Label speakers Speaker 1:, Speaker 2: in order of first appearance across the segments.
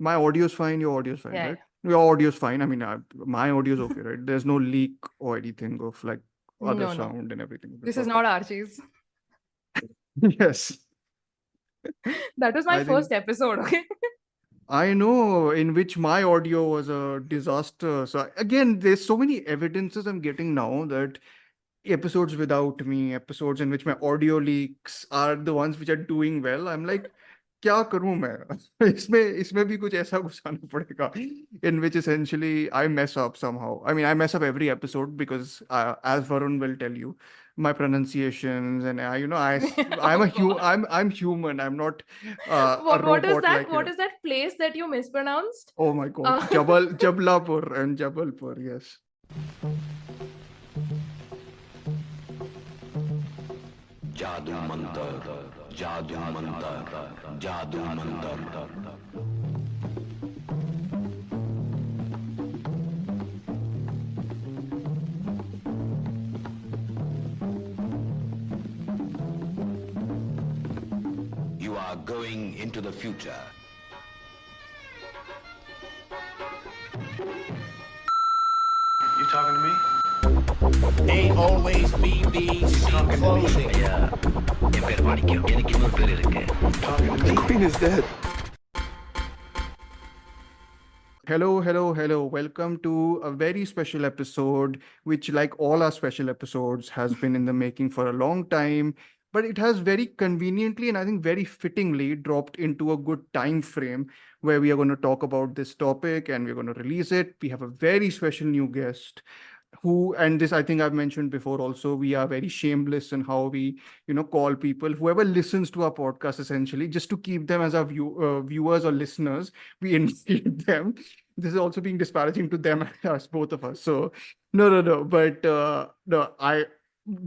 Speaker 1: My audio is fine, your audio is fine,
Speaker 2: Yeah,
Speaker 1: right?
Speaker 2: yeah.
Speaker 1: Your audio is fine. I mean, my audio is okay, right? There's no leak or anything of like other
Speaker 2: No, no.
Speaker 1: sound and everything.
Speaker 2: This is not
Speaker 1: Perfect.
Speaker 2: Archie's.
Speaker 1: Yes.
Speaker 2: That was my
Speaker 1: I think
Speaker 2: first episode, okay?
Speaker 1: I know in which my audio was a disaster. So again, there's so many evidences I'm getting now that episodes without me, episodes in which my audio leaks are the ones which are doing well. I'm like, क्या करूं मैं इसमें भी कुछ ऐसा घुसाना पड़ेगा in which essentially I mess up somehow. I mean, I mess up every episode because as Varun will tell you, my pronunciations and I'm a
Speaker 2: Oh God.
Speaker 1: I'm human. I'm not a
Speaker 2: What is
Speaker 1: robot
Speaker 2: that?
Speaker 1: like
Speaker 2: What
Speaker 1: you.
Speaker 2: is that place that you mispronounced?
Speaker 1: Oh my God,
Speaker 2: Uh,
Speaker 1: Jabalpur and Jabalpur. Yes.
Speaker 3: जादू मंतर जादू मंतर जादू Mantar You are going into the future.
Speaker 4: You talking to me?
Speaker 5: They always be the scene closing.
Speaker 3: என் பேர் மாணிக்கம் எனக்கு இன்னொரு பேர் இருக்கு
Speaker 4: Talking to me?
Speaker 6: Queen is dead.
Speaker 1: Hello. Welcome to a very special episode, which, like all our special episodes, has been in the making for a long time. But it has very conveniently and I think very fittingly dropped into a good time frame where we are going to talk about this topic and we're going to release it. We have a very special new guest who, and this I think I've mentioned before also, we are very shameless in how we, call people, whoever listens to our podcast, essentially, just to keep them as our viewers or listeners, we invite them. This is also being disparaging to them, us, both of us. So, no. But no,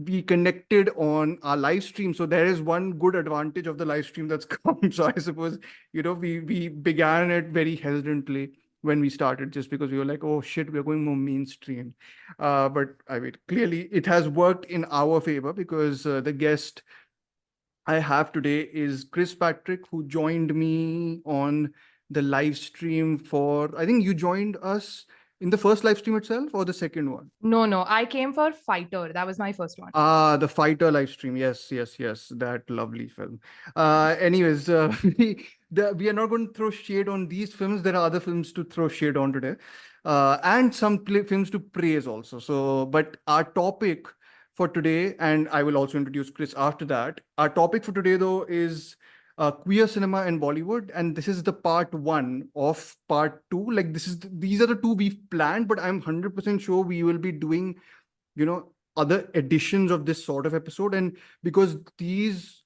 Speaker 1: we connected on our live stream. So there is one good advantage of the live stream that's come. So I suppose, we began it very hesitantly when we started, just because we were like, oh shit, we're going more mainstream. But I mean, clearly it has worked in our favor because the guest I have today is Chris Patrick, who joined me on the live stream for, I think you joined us in the first live stream itself or the second one?
Speaker 2: no. I came for Fighter. That was my first one.
Speaker 1: The Fighter live stream. Yes. That lovely film. Anyways, we are not going to throw shade on these films. There are other films to throw shade on today, and some films to praise also. So, but our topic for today, and I will also introduce Chris after that. Our topic for today, though, is queer cinema and Bollywood, and this is the part one of part two. Like these are the two we've planned, but I'm 100% sure we will be doing other editions of this sort of episode. And because these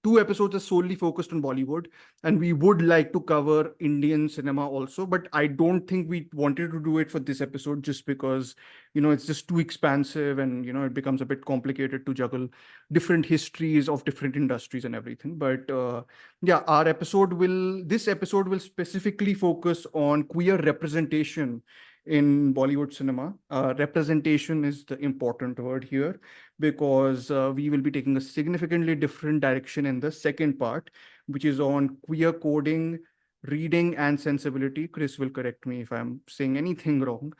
Speaker 1: two episodes are solely focused on Bollywood, and we would like to cover Indian cinema also, but I don't think we wanted to do it for this episode just because it's just too expansive, and it becomes a bit complicated to juggle different histories of different industries and everything. But yeah, this episode will specifically focus on queer representation in Bollywood cinema. Representation is the important word here because we will be taking a significantly different direction in the second part, which is on queer coding, reading, and sensibility. Chris will correct me if I'm saying anything wrong.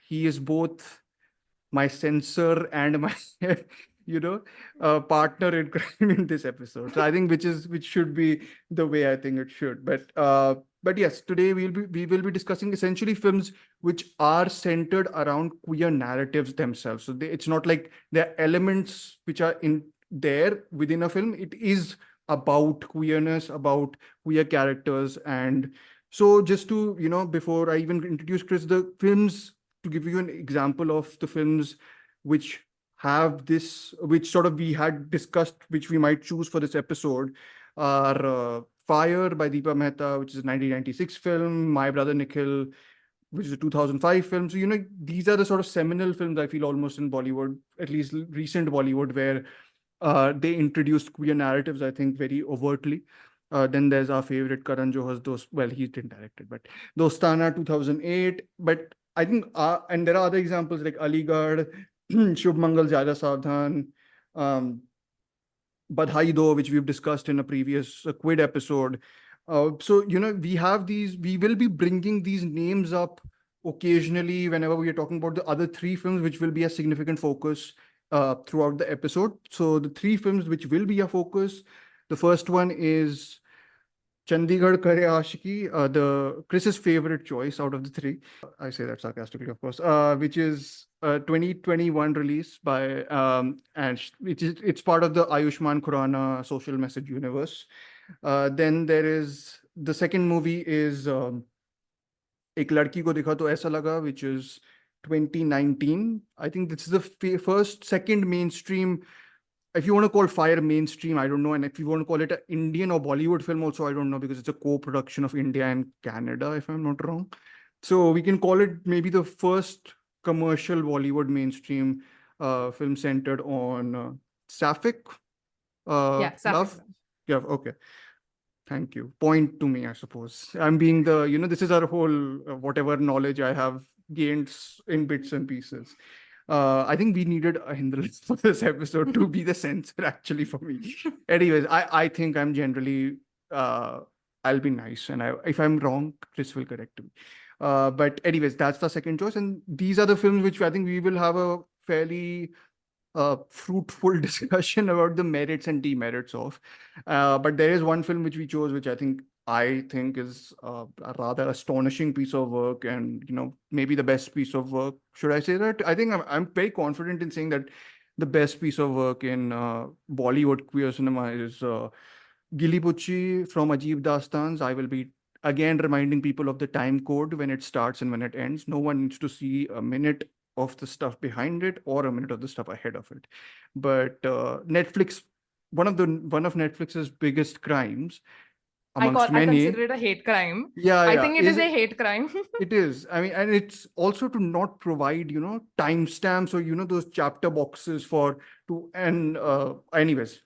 Speaker 1: He is both my censor and my partner in crime in this episode. So I think which should be the way I think it should. But yes, today we will be discussing essentially films which are centered around queer narratives themselves. So it's not like there are elements which are in there within a film. It is about queerness, about queer characters. And so just to before I even introduce Chris, the films, to give you an example of the films which have this, which sort of we had discussed, which we might choose for this episode, are Fire by Deepa Mehta, which is a 1996 film, My Brother Nikhil, which is a 2005 film. So, these are the sort of seminal films I feel almost in Bollywood, at least recent Bollywood, where they introduced queer narratives, I think, very overtly. Then there's our favorite Karan Johar's well, he didn't direct it, but Dostana 2008. But I think, and there are other examples like Aligarh, Shubh Mangal Zyada Savdhan, um, Badhai Do, which we've discussed in a previous Quid episode. So, we will be bringing these names up occasionally whenever we are talking about the other three films, which will be a significant focus throughout the episode. So, the three films which will be a focus, the first one is Chandigarh, Kare, Aashiqui, the Chris's favorite choice out of the three. I say that sarcastically, of course, which is a 2021 release by, it's part of the Ayushmann Khurrana social message universe. Then there is the second movie is एक लड़की को देखा तो ऐसा लगा, which is 2019. I think this is the second mainstream, if you want to call Fire mainstream, I don't know. And if you want to call it an Indian or Bollywood film also, I don't know, because it's a co-production of India and Canada, if I'm not wrong. So we can call it maybe the first commercial Bollywood mainstream film centered on sapphic
Speaker 2: Yeah, sapphic
Speaker 1: love.
Speaker 2: love.
Speaker 1: Yeah, okay. Thank you. Point to me, I suppose. I'm being this is our whole, whatever knowledge I have gained in bits and pieces. I think we needed a Hindal for this episode to be the censor, actually, for me. Anyways, I think I'm generally, I'll be nice. And if I'm wrong, Chris will correct me. But anyways, that's the second choice. And these are the films which I think we will have a fairly fruitful discussion about the merits and demerits of. But there is one film which we chose, which I think is a rather astonishing piece of work, and maybe the best piece of work. Should I say that? I think I'm very confident in saying that the best piece of work in Bollywood queer cinema is Geeli Pucchi from Ajeeb Daastaans. I will be again reminding people of the time code when it starts and when it ends. No one needs to see a minute of the stuff behind it or a minute of the stuff ahead of it. But Netflix, one of Netflix's biggest crimes, amongst
Speaker 2: I
Speaker 1: many.
Speaker 2: consider it a hate crime.
Speaker 1: Yeah,
Speaker 2: I
Speaker 1: yeah.
Speaker 2: think it is a hate crime.
Speaker 1: It is. I mean, and it's also to not provide, timestamps or, those chapter boxes anyways.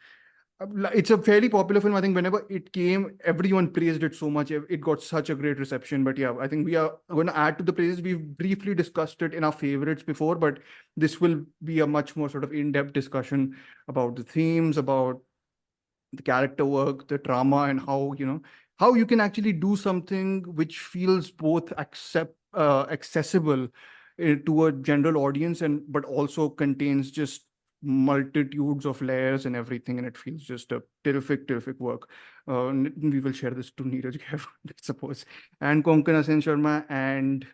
Speaker 1: It's a fairly popular film. I think whenever it came, everyone praised it so much. It got such a great reception. But yeah, I think we are going to add to the praises. We've briefly discussed it in our favorites before, but this will be a much more sort of in-depth discussion about the themes, about the character work, the drama, and how you can actually do something which feels both accessible to a general audience, but also contains just multitudes of layers and everything, and it feels just a terrific work. We will share this to Neeraj Ghav, I suppose, and Konkana Sen Sharma and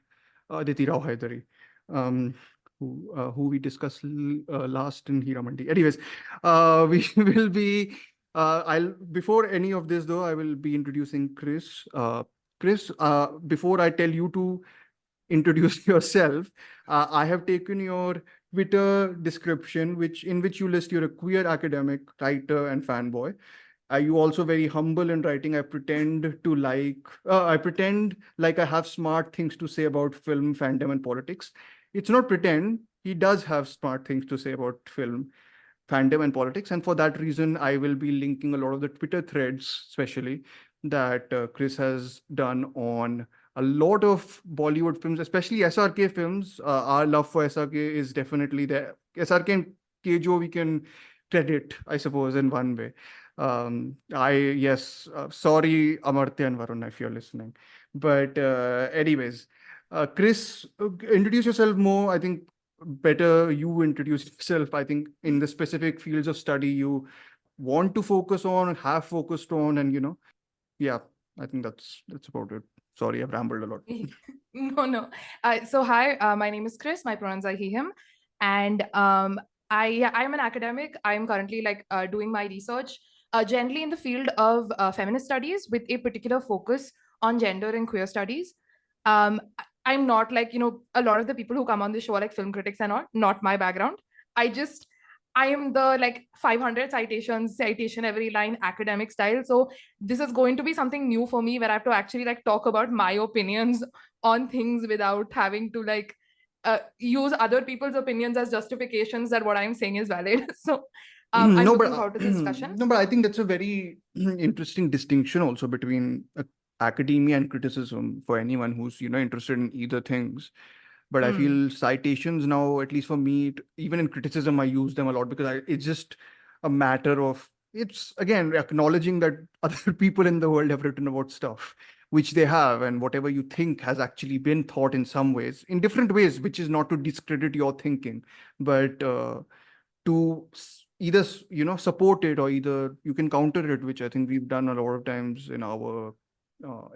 Speaker 1: Aditi Rao Haidari, who we discussed last in Hira Mandi. Anyways, we will be. Before any of this though, I will be introducing Chris. Chris, before I tell you to introduce yourself, I have taken your Twitter description, in which you list you're a queer academic, writer, and fanboy. You also very humble in writing. I pretend like I have smart things to say about film, fandom, and politics. It's not pretend. He does have smart things to say about film, fandom, and politics. And for that reason, I will be linking a lot of the Twitter threads, especially that Chris has done on a lot of Bollywood films, especially SRK films. Our love for SRK is definitely there. SRK and Kejo we can credit, I suppose, in one way. Sorry, Amartya and Varun, if you're listening. But anyways, Chris, introduce yourself more. I think better you introduce yourself. I think in the specific fields of study you want to focus on, have focused on, and yeah, I think that's about it. Sorry, I've rambled a lot.
Speaker 2: No. So hi, my name is Chris. My pronouns are he, him, and I'm an academic. I'm currently doing my research generally in the field of feminist studies with a particular focus on gender and queer studies. I'm not a lot of the people who come on the show are like film critics and all. Not my background. I am the 500 citation every line academic style. So this is going to be something new for me where I have to actually talk about my opinions on things without having to use other people's opinions as justifications that what I'm saying is valid. So I'm looking forward to the discussion.
Speaker 1: No, but I think that's a very interesting distinction also between academia and criticism for anyone who's interested in either things. But I feel citations now, at least for me, even in criticism, I use them a lot because it's just a matter of it's again acknowledging that other people in the world have written about stuff, which they have, and whatever you think has actually been thought in some ways, in different ways, which is not to discredit your thinking, but to either support it, or either you can counter it, which I think we've done a lot of times in our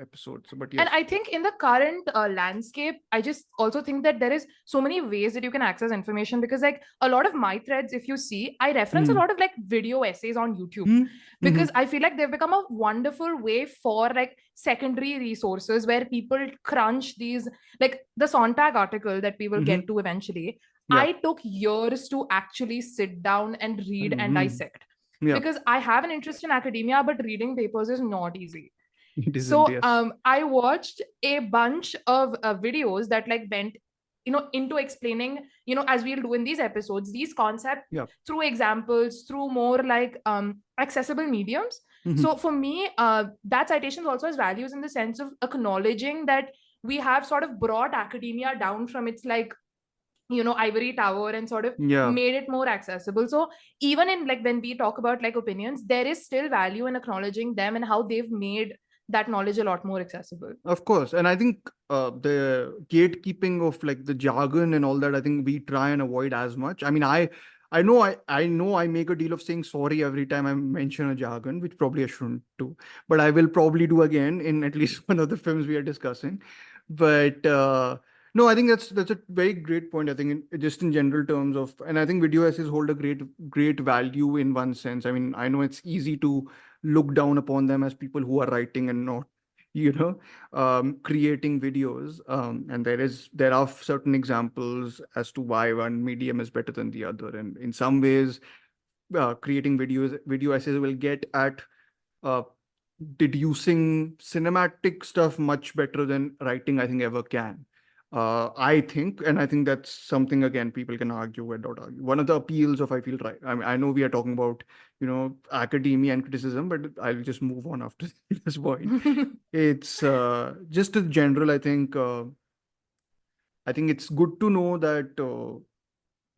Speaker 1: episodes. But
Speaker 2: And
Speaker 1: yes.
Speaker 2: I think in the current landscape, I just also think that there is so many ways that you can access information, because like a lot of my threads, if you see, I reference a
Speaker 1: Hmm.
Speaker 2: lot of like video essays on YouTube,
Speaker 1: Hmm.
Speaker 2: because
Speaker 1: Mhm.
Speaker 2: I feel like they've become a wonderful way for like secondary resources where people crunch these, like the Sontag article that we will get
Speaker 1: Mhm.
Speaker 2: to eventually.
Speaker 1: Yeah.
Speaker 2: I took years to actually sit down and read and
Speaker 1: Mhm.
Speaker 2: dissect,
Speaker 1: Yeah.
Speaker 2: because I have an interest in academia, but reading papers is not easy.
Speaker 1: It isn't.
Speaker 2: So
Speaker 1: Yes.
Speaker 2: I watched a bunch of videos that like went, into explaining, as we'll do in these episodes, these concepts
Speaker 1: Yeah.
Speaker 2: through examples, through more like accessible mediums.
Speaker 1: Mhm.
Speaker 2: So for me, that citation also has values in the sense of acknowledging that we have sort of brought academia down from its like, ivory tower, and sort of
Speaker 1: Yeah.
Speaker 2: made it more accessible. So even in like when we talk about like opinions, there is still value in acknowledging them and how they've made that knowledge a lot more accessible.
Speaker 1: Of course. And I think the gatekeeping of like the jargon and all that, I think we try and avoid as much. I mean, I know I make a deal of saying sorry every time I mention a jargon, which probably I shouldn't do, but I will probably do again in at least one of the films we are discussing. But no, I think that's a very great point. I think just in general terms of, and I think video essays hold a great value in one sense. I mean, I know it's easy to look down upon them as people who are writing and not you know creating videos, and there are certain examples as to why one medium is better than the other, and in some ways creating video essays will get at uh, deducing cinematic stuff much better than writing I think ever can. I think that's something, again, people can argue and not argue. One of the appeals of, I feel, right, I mean, I know we are talking about academia and criticism, but I'll just move on after this point. It's just a general, I think it's good to know that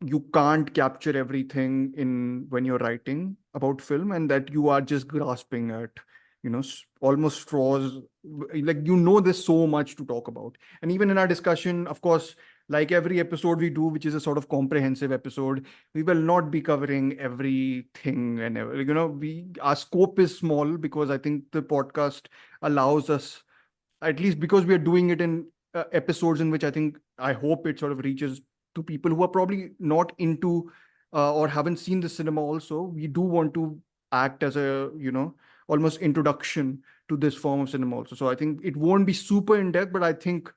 Speaker 1: you can't capture everything in when you're writing about film, and that you are just grasping at almost straws. Like, there's so much to talk about, and even in our discussion, of course, like every episode we do, which is a sort of comprehensive episode, we will not be covering everything, and our scope is small, because I think the podcast allows us, at least because we are doing it in episodes in which I hope it sort of reaches to people who are probably not into or haven't seen the cinema also. We do want to act as a, almost introduction to this form of cinema also. So I think it won't be super in depth, but I think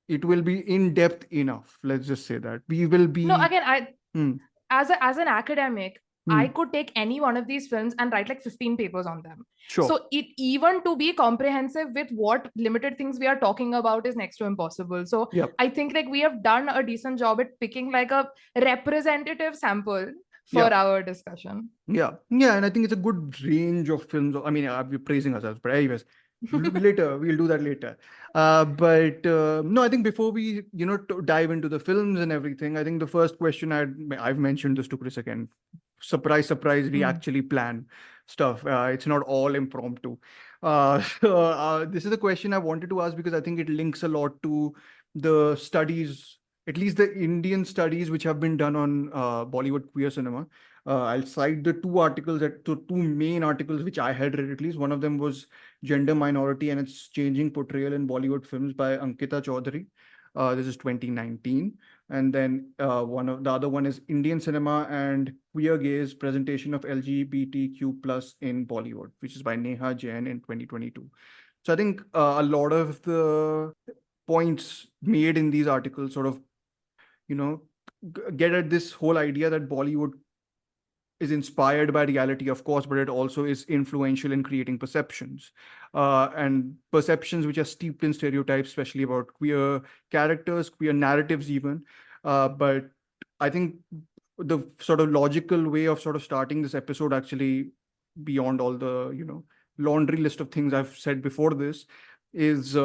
Speaker 1: it will be in depth enough. Let's just say that we will
Speaker 2: No,
Speaker 1: be.
Speaker 2: again, I
Speaker 1: Hmm,
Speaker 2: as an academic, I
Speaker 1: hmm,
Speaker 2: could take any one of these films and write like 15 papers on them.
Speaker 1: sure.
Speaker 2: So it even to be comprehensive with what limited things we are talking about is next to impossible. So
Speaker 1: Yep.
Speaker 2: I think like we have done a decent job at picking like a representative sample for
Speaker 1: Yeah.
Speaker 2: our discussion.
Speaker 1: Yeah, yeah, and I think it's a good range of films. I mean, we're praising ourselves, but anyways, later we'll do that later. But no, I think before we, dive into the films and everything, I think the first question I've mentioned this to Chris again. Surprise, surprise, we
Speaker 2: Hmm.
Speaker 1: actually plan stuff. It's not all impromptu. So this is a question I wanted to ask because I think it links a lot to the studies, at least the Indian studies, which have been done on Bollywood queer cinema. I'll cite the two main articles which I had read at least. One of them was Gender Minority and its Changing Portrayal in Bollywood Films by Ankita Chaudhary. This is 2019. And then one of the other one is Indian Cinema and Queer Gaze Presentation of LGBTQ plus in Bollywood, which is by Neha Jain in 2022. So I think a lot of the points made in these articles sort of, you know, get at this whole idea that Bollywood is inspired by reality, of course, but it also is influential in creating perceptions, and perceptions which are steeped in stereotypes, especially about queer characters, queer narratives, even. But I think the sort of logical way of sort of starting this episode, actually, beyond all the laundry list of things I've said before this, is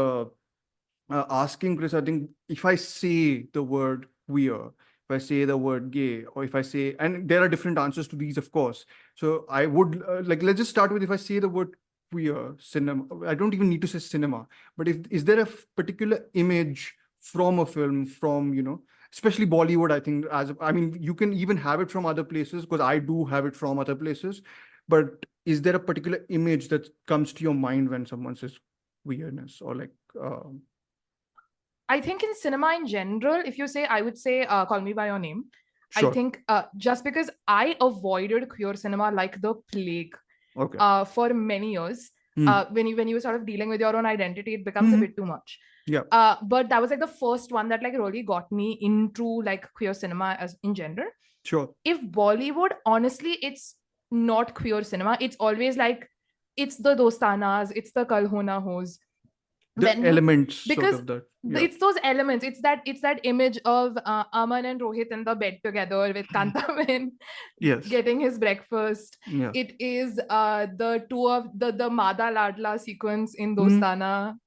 Speaker 1: asking Chris. I think if I say the word queer if I say the word gay, or if I say, and there are different answers to these, of course. So I would let's just start with, if I say the word queer cinema, I don't even need to say cinema, but if is there a particular image from a film, from, especially Bollywood, I think, I mean, you can even have it from other places, because I do have it from other places. But is there a particular image that comes to your mind when someone says queerness, or like,
Speaker 2: I think in cinema in general, if you say, I would say Call Me By Your Name. I
Speaker 1: sure,
Speaker 2: think just because I avoided queer cinema like the plague
Speaker 1: okay,
Speaker 2: for many years.
Speaker 1: Hmm.
Speaker 2: When you sort of dealing with your own identity, it becomes a
Speaker 1: Mhm.
Speaker 2: bit too much.
Speaker 1: Yeah,
Speaker 2: But that was like the first one that like really got me into like queer cinema as in general.
Speaker 1: sure.
Speaker 2: If Bollywood, honestly, it's not queer cinema. It's always like, it's the dostanas, it's the kal ho na hos.
Speaker 1: The
Speaker 2: When
Speaker 1: elements sort
Speaker 2: because
Speaker 1: of that. Yeah.
Speaker 2: it's those elements. It's that image of Aman and Rohit in the bed together with Kantaman
Speaker 1: Yes.
Speaker 2: getting his breakfast.
Speaker 1: Yeah.
Speaker 2: It is the two of the Mada Ladla sequence in
Speaker 1: Mhm.
Speaker 2: Dostana.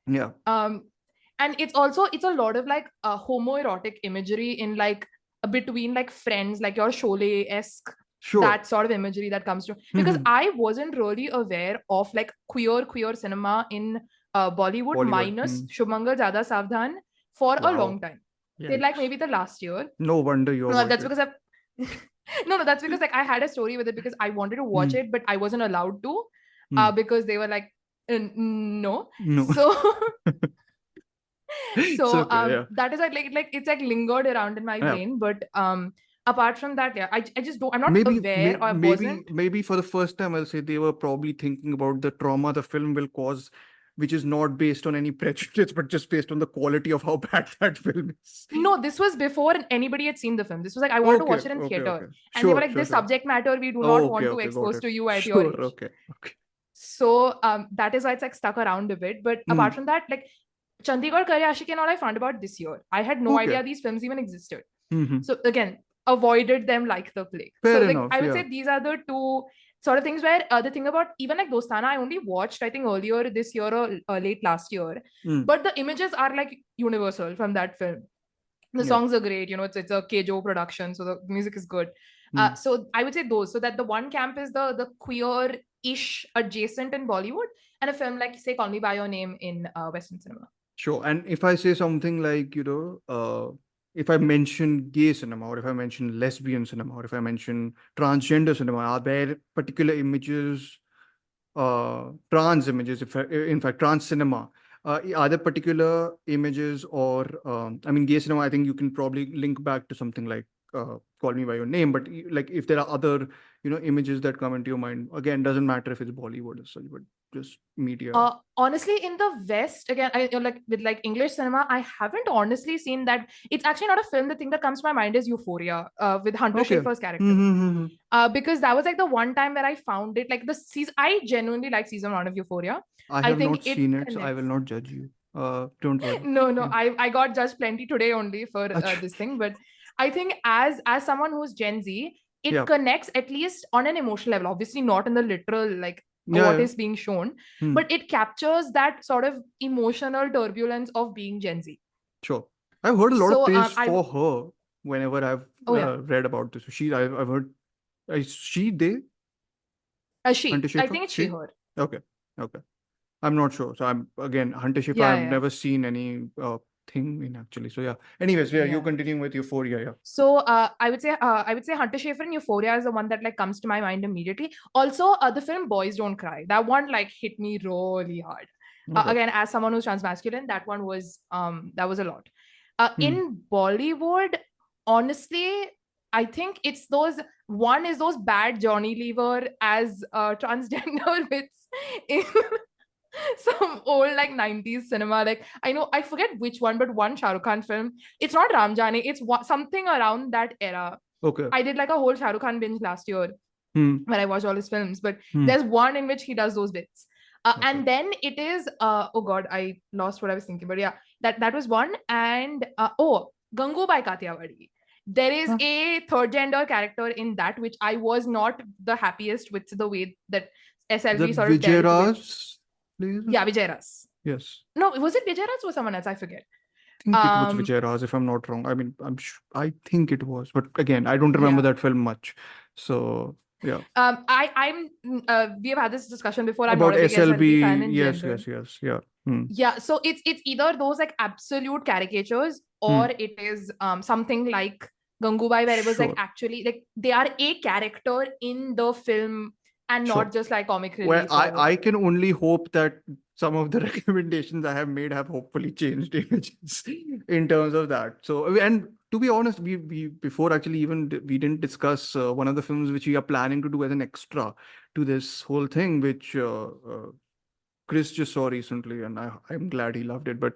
Speaker 1: Yeah.
Speaker 2: And it's a lot of like homoerotic imagery in like between like friends, like your Sholay-esque,
Speaker 1: Sure.
Speaker 2: that sort of imagery that comes to, because
Speaker 1: Mhm.
Speaker 2: I wasn't really aware of like queer cinema in Bollywood,
Speaker 1: Bollywood.
Speaker 2: minus Shubhankar Jada Savdhan, for a
Speaker 1: Wow.
Speaker 2: long time. Till like
Speaker 1: Yikes.
Speaker 2: maybe the last year.
Speaker 1: No wonder you
Speaker 2: That's
Speaker 1: avoided.
Speaker 2: because I've no, that's because like I had a story with it, because I wanted to watch it, but I wasn't allowed to, because they were like, no.
Speaker 1: No.
Speaker 2: So
Speaker 1: It's
Speaker 2: so
Speaker 1: okay, yeah.
Speaker 2: that is like it's like lingered around in my
Speaker 1: Yeah.
Speaker 2: brain. But apart from that, yeah, I just don't, I'm not
Speaker 1: Maybe,
Speaker 2: aware, or I wasn't.
Speaker 1: maybe for the first time, I'll say they were probably thinking about the trauma the film will cause, which is not based on any prejudice, but just based on the quality of how bad that film is.
Speaker 2: No, this was before anybody had seen the film. This was like, I wanted to watch it in
Speaker 1: Okay,
Speaker 2: theater.
Speaker 1: okay.
Speaker 2: And they were
Speaker 1: Sure,
Speaker 2: like,
Speaker 1: sure,
Speaker 2: this
Speaker 1: sure.
Speaker 2: subject matter we do
Speaker 1: Oh,
Speaker 2: not
Speaker 1: okay,
Speaker 2: want to
Speaker 1: okay, got
Speaker 2: expose
Speaker 1: it.
Speaker 2: to you at your
Speaker 1: Sure,
Speaker 2: age.
Speaker 1: okay.
Speaker 2: So that is why it's like stuck around a bit. But apart from that, like Chandigarh, Kare, Aashiqui and all I found about this year. I had no
Speaker 1: Okay.
Speaker 2: idea these films even existed.
Speaker 1: Mhm.
Speaker 2: So again, avoided them like the plague.
Speaker 1: Fair
Speaker 2: So like
Speaker 1: enough,
Speaker 2: I would
Speaker 1: yeah.
Speaker 2: say these are the two sort of things where the thing about even like Dostana, I only watched, I think, earlier this year or late last year. But the images are like universal from that film. The
Speaker 1: Yeah.
Speaker 2: songs are great, it's a Kejo production, so the music is good. So I would say those. So that the one camp is the queer-ish adjacent in Bollywood, and a film like, say, Call Me By Your Name in Western cinema.
Speaker 1: Sure. And if I say something like, if I mention gay cinema, or if I mention lesbian cinema, or if I mention transgender cinema, are there particular images, trans images, in fact, trans cinema, are there particular images, or, I mean, gay cinema, I think you can probably link back to something like Call Me By Your Name, but like if there are other, images that come into your mind, again, doesn't matter if it's Bollywood or such, but just media.
Speaker 2: Honestly, in the West, again, like with like English cinema, I haven't honestly seen that. It's actually not a film. The thing that comes to my mind is Euphoria, with Hunter
Speaker 1: Okay.
Speaker 2: Schafer's character.
Speaker 1: Mm-hmm.
Speaker 2: Because that was like the one time where I found it, like the season, I genuinely like season 1 of Euphoria.
Speaker 1: I have
Speaker 2: think
Speaker 1: not seen it, so I
Speaker 2: connects.
Speaker 1: will not judge you. Don't worry.
Speaker 2: No,
Speaker 1: Yeah.
Speaker 2: I got judged plenty today only for
Speaker 1: Achha.
Speaker 2: this thing. But I think as someone who's Gen Z, it
Speaker 1: Yeah.
Speaker 2: connects at least on an emotional level. Obviously, not in the literal like
Speaker 1: Yeah,
Speaker 2: what
Speaker 1: yeah.
Speaker 2: is being shown, but it captures that sort of emotional turbulence of being Gen Z.
Speaker 1: Sure. I've heard a lot
Speaker 2: So,
Speaker 1: of praise for her whenever I've
Speaker 2: Oh, yeah.
Speaker 1: read about this. I've heard, is she, they?
Speaker 2: She.
Speaker 1: Hunter
Speaker 2: I
Speaker 1: Schafer?
Speaker 2: think it's she, her.
Speaker 1: Okay. I'm not sure. So I'm, again, Hunter Schafer,
Speaker 2: Yeah,
Speaker 1: I've
Speaker 2: yeah.
Speaker 1: never seen any thing in, actually. So yeah. Anyways, yeah, you're
Speaker 2: Yeah.
Speaker 1: continuing with Euphoria, yeah.
Speaker 2: So I would say Hunter Schafer and Euphoria is the one that like comes to my mind immediately. Also, the film Boys Don't Cry, that one like hit me really hard.
Speaker 1: Okay.
Speaker 2: Again, as someone who's transmasculine, that one was that was a lot. In Bollywood, honestly, I think it's those bad Johnny Lever as transgender bits in some old like 90s cinema. Like I forget which one, but one Shah Rukh Khan film. It's not Ramjani, it's something around that era.
Speaker 1: Okay.
Speaker 2: I did like a whole Shah Rukh Khan binge last year when I watched all his films, but there's one in which he does those bits. And then it is oh god, I lost what I was thinking, but yeah, that was one. And Gangubai Kathiawadi. There is a third gender character in that, which I was not the happiest with the way that SLV
Speaker 1: That
Speaker 2: sort of dealt with.
Speaker 1: Vijay Ras, please?
Speaker 2: Yeah, Vijay Ras.
Speaker 1: Yes.
Speaker 2: No, was it Vijay Ras or someone else? I forget.
Speaker 1: think it was
Speaker 2: Um,
Speaker 1: Vijay Raj, if I'm not wrong. I mean, I think it was, but again, I don't remember
Speaker 2: yeah.
Speaker 1: that film much. So yeah,
Speaker 2: We have had this discussion before. I'm not
Speaker 1: about
Speaker 2: a big SLB fan
Speaker 1: SLB.
Speaker 2: in
Speaker 1: Yes,
Speaker 2: general.
Speaker 1: yes, yes. Yeah. Hmm.
Speaker 2: Yeah, so it's either those like absolute caricatures, or
Speaker 1: Hmm.
Speaker 2: it is something like Gangubai, where it was like
Speaker 1: Sure.
Speaker 2: actually like they are a character in the film and
Speaker 1: Sure.
Speaker 2: not just like comic
Speaker 1: Well,
Speaker 2: relief or
Speaker 1: I
Speaker 2: whatever.
Speaker 1: can only hope that some of the recommendations I have made have hopefully changed images in terms of that. So, and to be honest, we before actually even we didn't discuss one of the films which we are planning to do as an extra to this whole thing, which Chris just saw recently, and I'm glad he loved it. But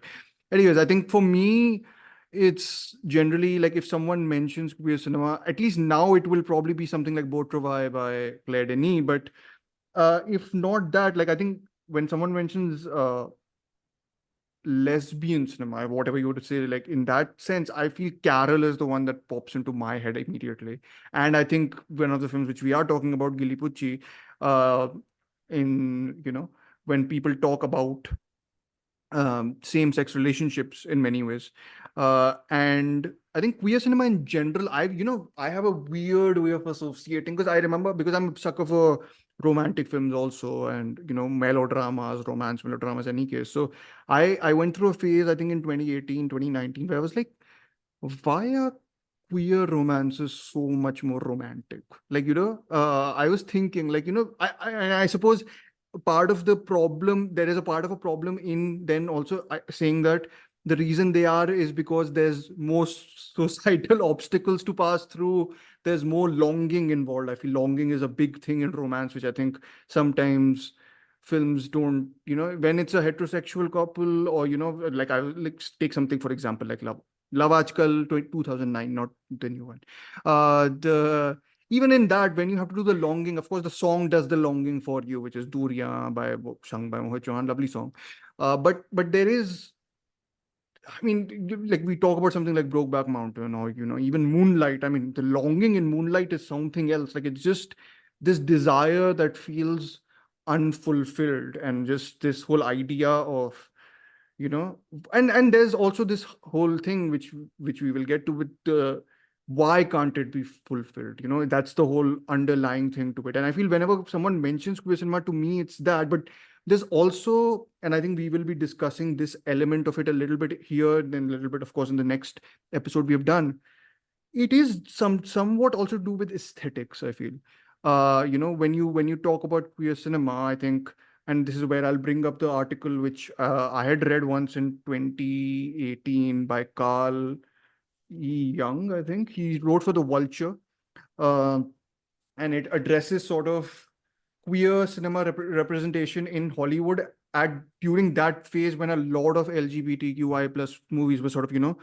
Speaker 1: anyways, I think for me, it's generally like if someone mentions queer cinema, at least now it will probably be something like Beau Travail by Claire Denis. But if not that, like I think when someone mentions lesbian cinema, whatever you would say, like in that sense, I feel Carol is the one that pops into my head immediately. And I think one of the films which we are talking about, Geeli Pucchi, uh, in when people talk about same-sex relationships in many ways. And I think queer cinema in general, I have a weird way of associating because I remember because I'm a sucker for romantic films also and melodramas, romance melodramas, any case. So I went through a phase, I think in 2018, 2019, where I was like, why are queer romances so much more romantic? Like, I was thinking, like, I suppose part of the problem, there is a part of a problem in then also saying that the reason they are is because there's more societal obstacles to pass through. There's more longing involved. I feel longing is a big thing in romance, which I think sometimes films don't, when it's a heterosexual couple or, like I like take something, for example, like Love Aajkal 2009, not the new one. The Even in that, when you have to do the longing, of course, the song does the longing for you, which is Duriya sung by Mohit Chauhan, lovely song. But there is, I mean, like we talk about something like Brokeback Mountain or, even Moonlight. I mean, the longing in Moonlight is something else. Like it's just this desire that feels unfulfilled and just this whole idea of, and there's also this whole thing which we will get to with the why can't it be fulfilled? That's the whole underlying thing to it. And I feel whenever someone mentions queer cinema, to me it's that, but there's also, and I think we will be discussing this element of it a little bit here, then a little bit, of course, in the next episode we have done. It is somewhat also to do with aesthetics, I feel. When you talk about queer cinema, I think, and this is where I'll bring up the article which I had read once in 2018 by Carl E. Young, I think. He wrote for The Vulture, uh, and it addresses sort of queer cinema representation in Hollywood at during that phase when a lot of LGBTQI plus movies were sort of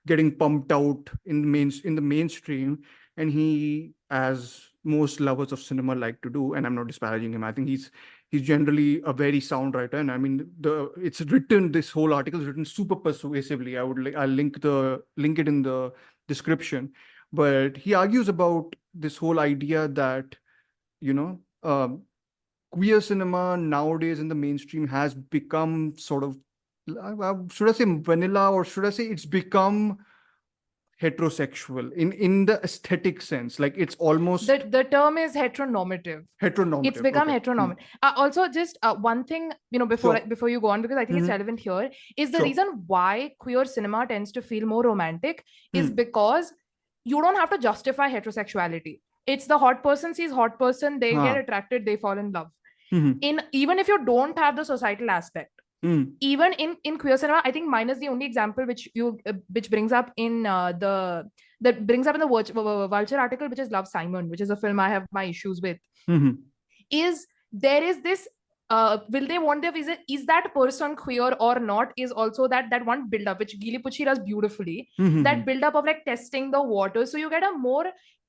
Speaker 1: getting pumped out in the mainstream. And he, as most lovers of cinema like to do, and I'm not disparaging him, I think he's generally a very sound writer. And I mean this whole article is written super persuasively. I'll link it in the description. But he argues about this whole idea that you know queer cinema nowadays in the mainstream has become sort of, should I say vanilla, or should I say it's become heterosexual in the aesthetic sense, like it's almost
Speaker 2: The term is heteronormative. It's
Speaker 1: heteronormative.
Speaker 2: become
Speaker 1: Okay.
Speaker 2: heteronormative. Also, just one thing,
Speaker 1: Sure.
Speaker 2: before you go on, because I think it's
Speaker 1: Hmm.
Speaker 2: relevant here, is the
Speaker 1: Sure.
Speaker 2: reason why queer cinema tends to feel more romantic is
Speaker 1: Hmm.
Speaker 2: because you don't have to justify heterosexuality. It's the hot person sees hot person, they get
Speaker 1: Ah.
Speaker 2: attracted, they fall in love.
Speaker 1: Hmm.
Speaker 2: In even if you don't have the societal aspect,
Speaker 1: Hmm.
Speaker 2: even in queer cinema, I think mine is the only example which brings up in the that brings up in the Vulture article, which is Love, Simon, which is a film I have my issues with.
Speaker 1: Hmm.
Speaker 2: Is there is this will they wonder is that person queer or not, is also that one build up which Geeli Pucchi does beautifully.
Speaker 1: Hmm.
Speaker 2: That build up of like testing the water, so you get a more,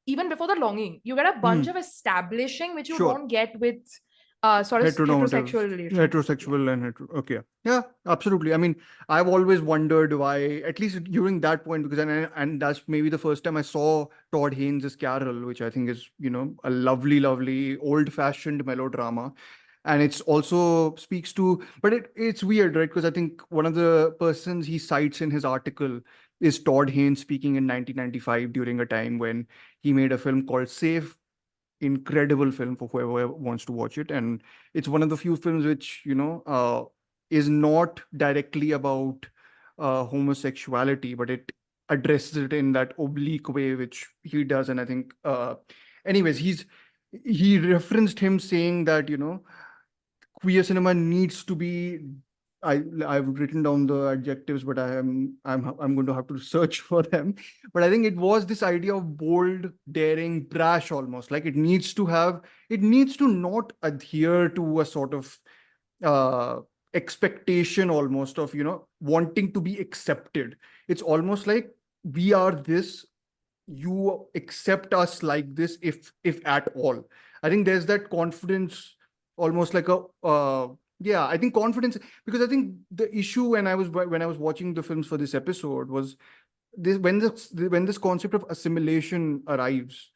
Speaker 2: even before the longing, you get a bunch
Speaker 1: Hmm.
Speaker 2: of establishing which you
Speaker 1: Sure.
Speaker 2: don't get with sort of
Speaker 1: Heteronormative,
Speaker 2: heterosexual relations.
Speaker 1: heterosexual and okay, yeah, absolutely. I mean, I've always wondered why, at least during that point, because and that's maybe the first time I saw Todd Haynes' Carol, which I think is a lovely, lovely old-fashioned melodrama. And it's also speaks to, but it's weird, right? Because I think one of the persons he cites in his article is Todd Haynes speaking in 1995 during a time when he made a film called Safe. Incredible film for whoever wants to watch it, and it's one of the few films which is not directly about homosexuality, but it addresses it in that oblique way which he does. And I think anyways, he referenced him saying that queer cinema needs to be, I've written down the adjectives, but I'm going to have to search for them. But I think it was this idea of bold, daring, brash, almost like it needs to not adhere to a sort of expectation, almost of wanting to be accepted. It's almost like we are this, you accept us like this, if at all. I think there's that confidence, almost like a yeah, I think confidence, because I think the issue when I was watching the films for this episode was this, when this concept of assimilation arrives,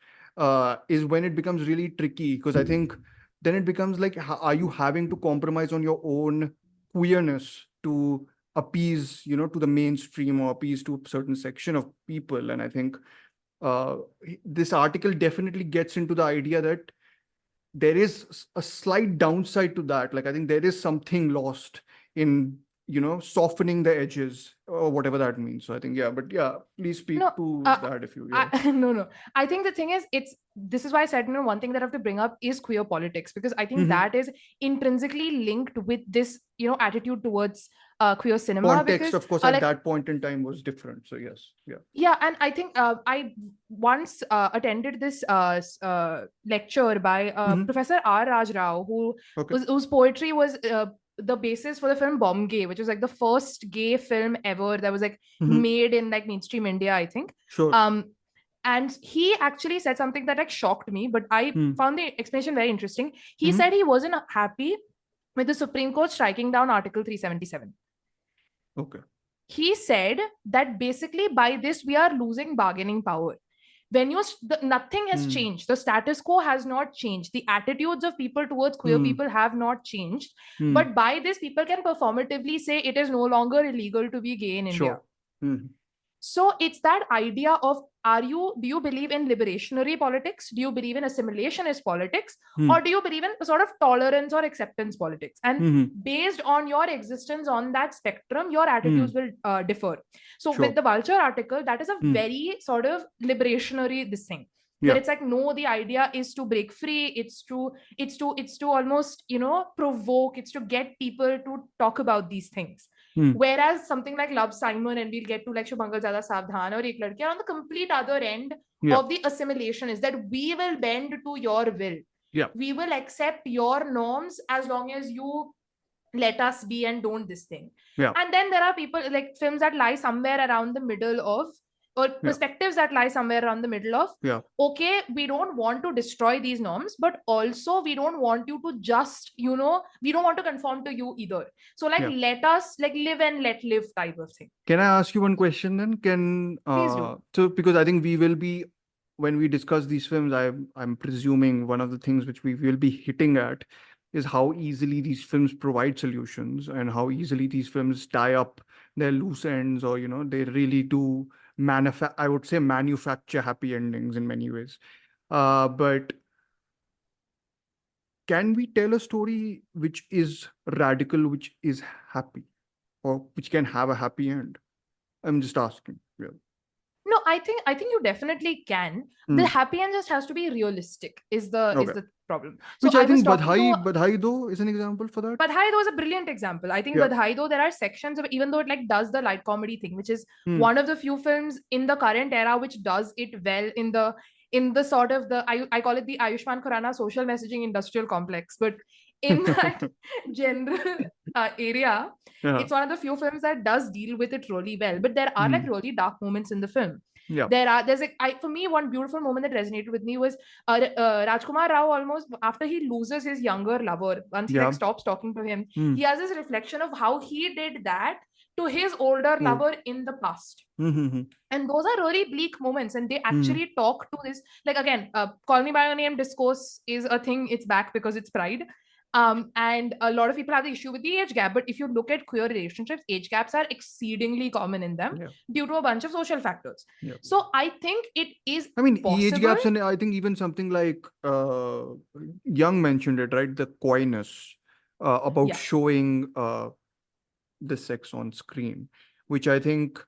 Speaker 1: is when it becomes really tricky, because I think then it becomes like, are you having to compromise on your own queerness to appease to the mainstream, or appease to a certain section of people? And I think uh, this article definitely gets into the idea that there is a slight downside to that. Like, I think there is something lost in softening the edges, or whatever that means. So I think, yeah, but yeah, please speak
Speaker 2: No,
Speaker 1: to
Speaker 2: uh,
Speaker 1: that if you, yeah.
Speaker 2: no. I think the thing is, this is why I said, one thing that I have to bring up is queer politics, because I think that is intrinsically linked with this, attitude towards queer cinema.
Speaker 1: Context,
Speaker 2: Because
Speaker 1: of course, at
Speaker 2: like,
Speaker 1: that point in time was different. So yes, yeah.
Speaker 2: yeah, and I think I once attended this lecture by Professor R. Raj Rao,
Speaker 1: Okay.
Speaker 2: whose poetry was the basis for the film Bomb Gay, which was like the first gay film ever that was like made in like mainstream India, I think.
Speaker 1: Sure.
Speaker 2: And he actually said something that like shocked me, but I found the explanation very interesting. He
Speaker 1: Mhm.
Speaker 2: said he wasn't happy with the Supreme Court striking down Article 377.
Speaker 1: Okay.
Speaker 2: He said that basically by this we are losing bargaining power. When nothing has changed, the status quo has not changed, the attitudes of people towards queer people have not changed, but by this people can performatively say it is no longer illegal to be gay in India.
Speaker 1: Sure.
Speaker 2: So it's that idea of, do you believe in liberationary politics? Do you believe in assimilationist politics? Or do you believe in sort of tolerance or acceptance politics? And based on your existence on that spectrum, your attitudes will differ. So
Speaker 1: Sure.
Speaker 2: with the Vulture article, that is a very sort of liberationary this thing. Where it's like, no, the idea is to break free. It's to almost, provoke. It's to get people to talk about these things. Whereas something like Love, Simon, and we'll get to like Shubhankar Zyada Savdhan or Ek Ladki, are on the complete other end of the assimilation, is that we will bend to your will.
Speaker 1: Yeah.
Speaker 2: We will accept your norms as long as you let us be and don't this thing.
Speaker 1: Yeah.
Speaker 2: And then there are people like films that lie somewhere around the middle of, or perspectives that lie somewhere around the middle of, okay, we don't want to destroy these norms, but also we don't want you to just, we don't want to conform to you either. So like, let us like live and let live type of thing.
Speaker 1: Can I ask you one question then?
Speaker 2: Please do.
Speaker 1: So because I think we will be, when we discuss these films, I'm presuming one of the things which we will be hitting at is how easily these films provide solutions, and how easily these films tie up their loose ends, or they really do I would say manufacture happy endings in many ways. But can we tell a story which is radical, which is happy, or which can have a happy end? I'm just asking. Yeah.
Speaker 2: No, I think you definitely can. The happy end just has to be realistic, is the problem. So
Speaker 1: Which I think
Speaker 2: was talking
Speaker 1: Badhai though is an example for that.
Speaker 2: Badhai though is a brilliant example. I think Badhai though, there are sections of, even though it like does the light comedy thing, which is one of the few films in the current era which does it well in the sort of I call it the Ayushmann Khurrana social messaging industrial complex. But in that general area, it's one of the few films that does deal with it really well. But there are like really dark moments in the film.
Speaker 1: Yeah.
Speaker 2: There's like, for me, one beautiful moment that resonated with me was Rajkumar Rao, almost after he loses his younger lover, once he like stops talking to him, he has this reflection of how he did that to his older lover in the past. And those are really bleak moments, and they actually talk to this, like, again, Call Me by Your Name discourse is a thing, it's back because it's Pride. And a lot of people have the issue with the age gap. But if you look at queer relationships, age gaps are exceedingly common in them
Speaker 1: Yeah.
Speaker 2: due to a bunch of social factors.
Speaker 1: Yeah.
Speaker 2: So I think it is
Speaker 1: I mean, age
Speaker 2: possible.
Speaker 1: gaps, and I think even something like Young mentioned it, right? The coyness about
Speaker 2: Yeah.
Speaker 1: showing the sex on screen, which I think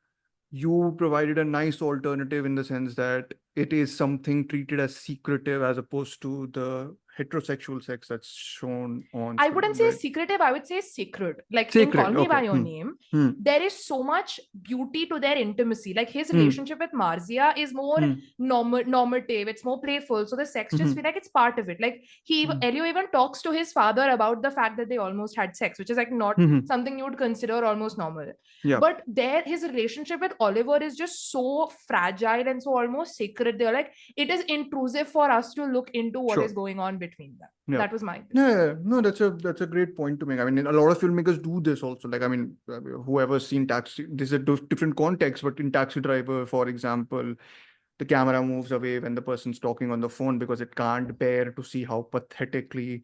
Speaker 1: you provided a nice alternative in the sense that it is something treated as secretive as opposed to the heterosexual sex that's shown on
Speaker 2: I
Speaker 1: screen,
Speaker 2: wouldn't say
Speaker 1: right?
Speaker 2: secretive, I would say sacred. Like in
Speaker 1: Sacred,
Speaker 2: Call Me
Speaker 1: okay.
Speaker 2: By Your Name,
Speaker 1: Hmm.
Speaker 2: there is so much beauty to their intimacy. Like his
Speaker 1: Hmm.
Speaker 2: relationship with Marzia is more
Speaker 1: Hmm.
Speaker 2: normative, it's more playful. So the sex just
Speaker 1: Mhm.
Speaker 2: feel like it's part of it. Like
Speaker 1: Hmm.
Speaker 2: Elio even talks to his father about the fact that they almost had sex, which is like not
Speaker 1: Mhm.
Speaker 2: something you would consider almost normal.
Speaker 1: Yeah.
Speaker 2: But his relationship with Oliver is just so fragile and so almost sacred. They're like, it is intrusive for us to look into what
Speaker 1: Sure.
Speaker 2: is going on between them.
Speaker 1: Yeah.
Speaker 2: That was my
Speaker 1: Yeah, no, that's a great point to make. I mean, a lot of filmmakers do this also. Like, I mean, whoever's seen Taxi, this is a different context, but in Taxi Driver, for example, the camera moves away when the person's talking on the phone because it can't bear to see how pathetically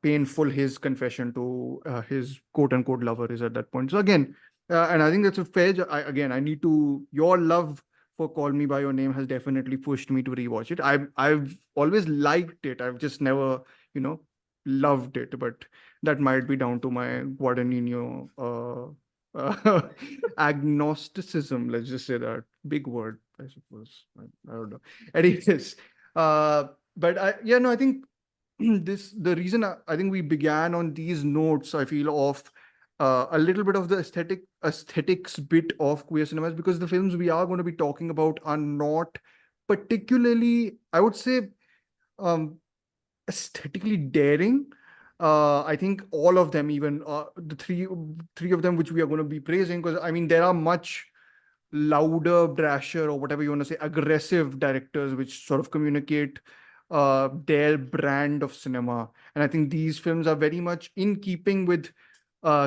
Speaker 1: painful his confession to his quote unquote lover is at that point. So again, and I think that's a fair. Again, I need to your love for Call Me by Your Name has definitely pushed me to rewatch it. I've always liked it. I've just never, you know, loved it. But that might be down to my Guadagnino agnosticism. Let's just say that big word, I suppose. I don't know. Anyways, but yeah, no, I think the reason I think we began on these notes, I feel, of a little bit of the aesthetics bit of queer cinema is because the films we are going to be talking about are not particularly, I would say, um, aesthetically daring. I think all of them, even the three of them, which we are going to be praising, because I mean there are much louder, brasher, or whatever you want to say, aggressive directors which sort of communicate their brand of cinema. And I think these films are very much in keeping with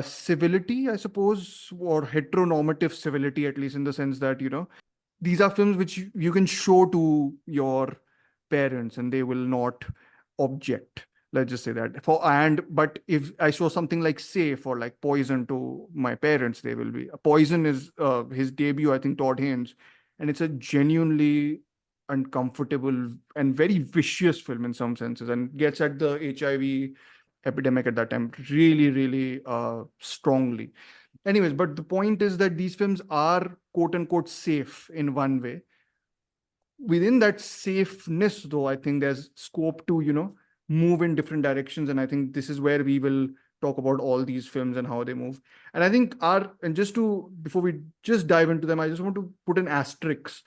Speaker 1: civility, I suppose, or heteronormative civility, at least in the sense that, you know, these are films which you can show to your parents and they will not object. Let's just say that. But if I show something like Safe or like Poison to my parents, they will be. Poison is his debut, I think, Todd Haynes, and it's a genuinely uncomfortable and very vicious film in some senses, and gets at the HIV epidemic at that time really, really strongly. Anyways, but the point is that these films are quote unquote safe in one way. Within that safeness, though, I think there's scope to, you know, move in different directions. And I think this is where we will talk about all these films and how they move. And I think before we just dive into them, I just want to put an asterisk.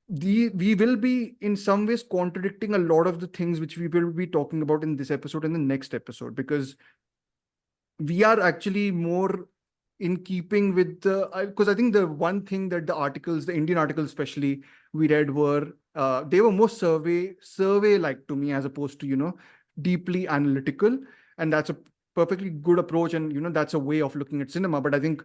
Speaker 1: We will be in some ways contradicting a lot of the things which we will be talking about in this episode and the next episode, because we are actually more in keeping with the, because I think the one thing that the Indian articles especially we read were they were more survey like to me, as opposed to, you know, deeply analytical. And that's a perfectly good approach, and, you know, that's a way of looking at cinema. But I think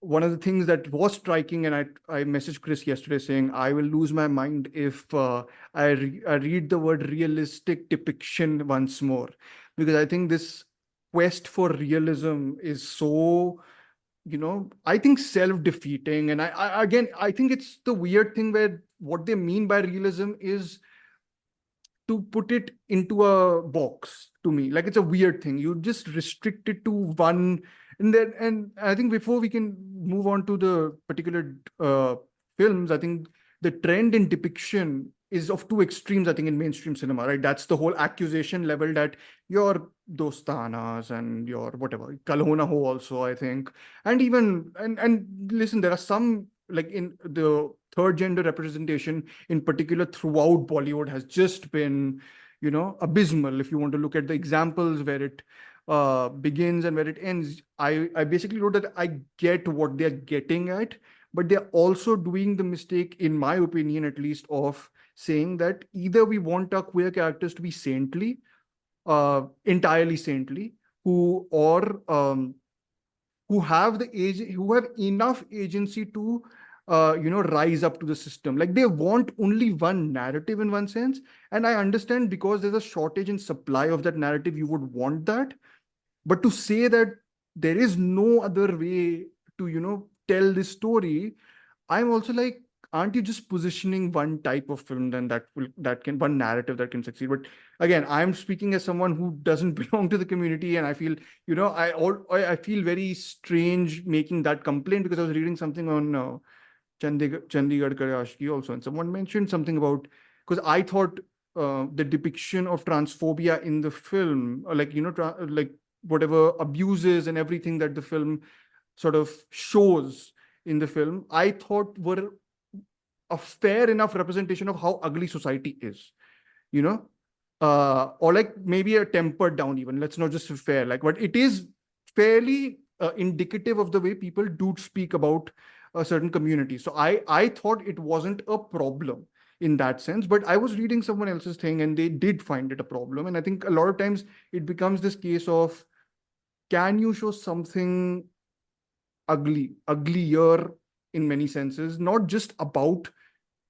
Speaker 1: one of the things that was striking, and I messaged Chris yesterday saying I will lose my mind if I read the word realistic depiction once more, because I think this quest for realism is so, you know, I think self-defeating. And I think it's the weird thing where what they mean by realism is to put it into a box. To me, like, it's a weird thing. You just restrict it to one. And I think before we can move on to the particular films, I think the trend in depiction is of two extremes, I think, in mainstream cinema, right? That's the whole accusation level that your Dostanas and your whatever, Kalhona Ho also, I think. And even, and listen, there are some, like, in the third gender representation in particular throughout Bollywood has just been, you know, abysmal. If you want to look at the examples where it begins and where it ends, I basically wrote that I get what they're getting at, but they're also doing the mistake, in my opinion at least, of saying that either we want our queer characters to be saintly, entirely saintly, who have enough agency to rise up to the system. Like they want only one narrative in one sense. And I understand because there's a shortage in supply of that narrative, you would want that. But to say that there is no other way to, tell this story, I'm also like, aren't you just positioning one type of film then that can one narrative that can succeed? But again, I'm speaking as someone who doesn't belong to the community, and I feel, I feel very strange making that complaint, because I was reading something on Chandigarh Kare Aashiqui also, and someone mentioned something about, because I thought the depiction of transphobia in the film, like whatever abuses and everything that the film sort of shows in the film, I thought were a fair enough representation of how ugly society is, or like maybe a tempered down even. Let's not just fair, like, but it is fairly indicative of the way people do speak about a certain community. So I thought it wasn't a problem in that sense, but I was reading someone else's thing and they did find it a problem. And I think a lot of times it becomes this case of, can you show something uglier in many senses, not just about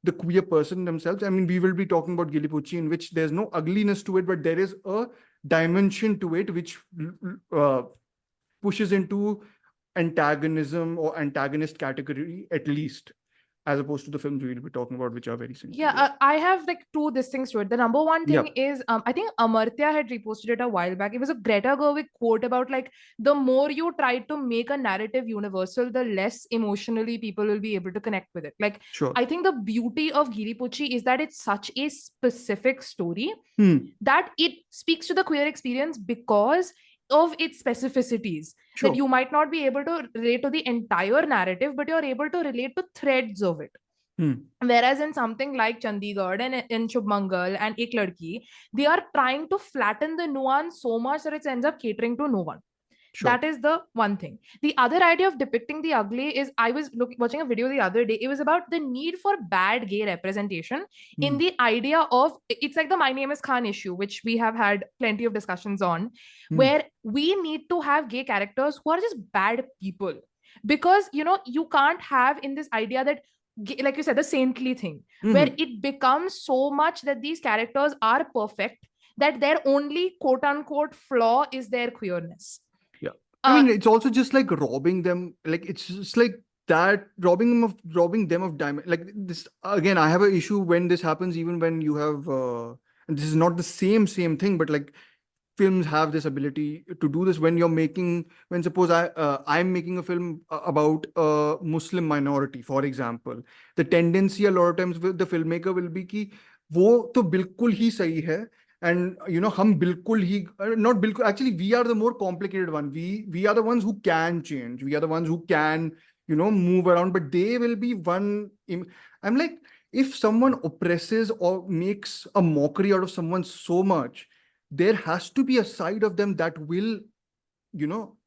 Speaker 1: the queer person themselves. I mean, we will be talking about Geeli Pucchi, in which there's no ugliness to it, but there is a dimension to it which pushes into antagonism or antagonist category, at least, as opposed to the films we'll be talking about, which are very similar.
Speaker 2: Yeah, I have like two these things to it. The number one thing
Speaker 1: Yeah.
Speaker 2: is, I think Amartya had reposted it a while back. It was a Greta Gerwig quote about like, the more you try to make a narrative universal, the less emotionally people will be able to connect with it. Like,
Speaker 1: Sure.
Speaker 2: I think the beauty of Geeli Pucchi is that it's such a specific story that it speaks to the queer experience because of its specificities.
Speaker 1: Sure.
Speaker 2: That you might not be able to relate to the entire narrative, but you're able to relate to threads of it. Whereas in something like Chandigarh and in Shubh Mangal and Ek Ladki, they are trying to flatten the nuance so much that it ends up catering to no one.
Speaker 1: Sure.
Speaker 2: That is the one thing. The other idea of depicting the ugly is, I was watching a video the other day. It was about the need for bad gay representation in the idea of, it's like the My Name is Khan issue, which we have had plenty of discussions on, where we need to have gay characters who are just bad people. Because, you can't have in this idea that, like you said, the saintly thing, where it becomes so much that these characters are perfect, that their only quote unquote flaw is their queerness.
Speaker 1: Yeah. I mean, it's also just like robbing them. Like, it's just like that, robbing them of diamond. Like this, again, I have an issue when this happens, even when you have, and this is not the same thing, but like, films have this ability to do this when suppose I'm making a film about a Muslim minority, for example. The tendency a lot of times with the filmmaker will be ki wo to bilkul hi sahi hai, and hum bilkul hi not bilkul, actually we are the more complicated one. We are the ones who can change, we are the ones who can move around, but they will be one. I'm like, if someone oppresses or makes a mockery out of someone so much, there has to be a side of them that will,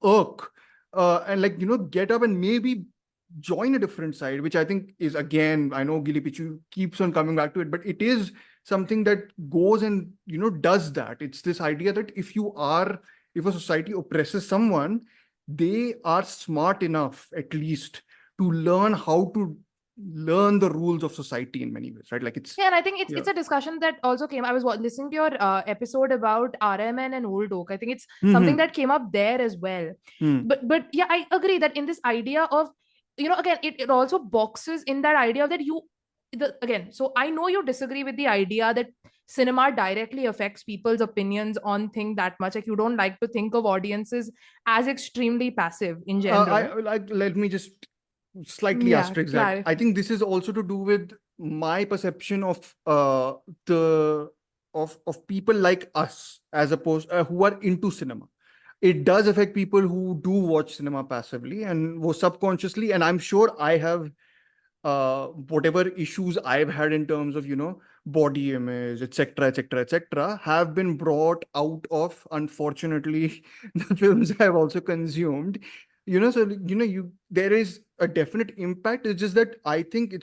Speaker 1: irk, and like, get up and maybe join a different side, which I think is, again, I know Geeli Pucchi keeps on coming back to it, but it is something that goes and, does that. It's this idea that if a society oppresses someone, they are smart enough, at least, to learn how to learn the rules of society in many ways, right? Like it's,
Speaker 2: yeah, and I think it's a discussion that also came. I was listening to your episode about RMN and Old Oak. I think it's something that came up there as well. But yeah, I agree that in this idea of, again, it also boxes in that idea that again, so I know you disagree with the idea that cinema directly affects people's opinions on things that much. Like, you don't like to think of audiences as extremely passive in general.
Speaker 1: let me just slightly asterisk that. I think this is also to do with my perception of people like us, as opposed who are into cinema. It does affect people who do watch cinema passively and subconsciously, and I'm sure I have whatever issues I've had in terms of body image, etc., have been brought out of, unfortunately, the films I've also consumed. So there is a definite impact. It's just that I think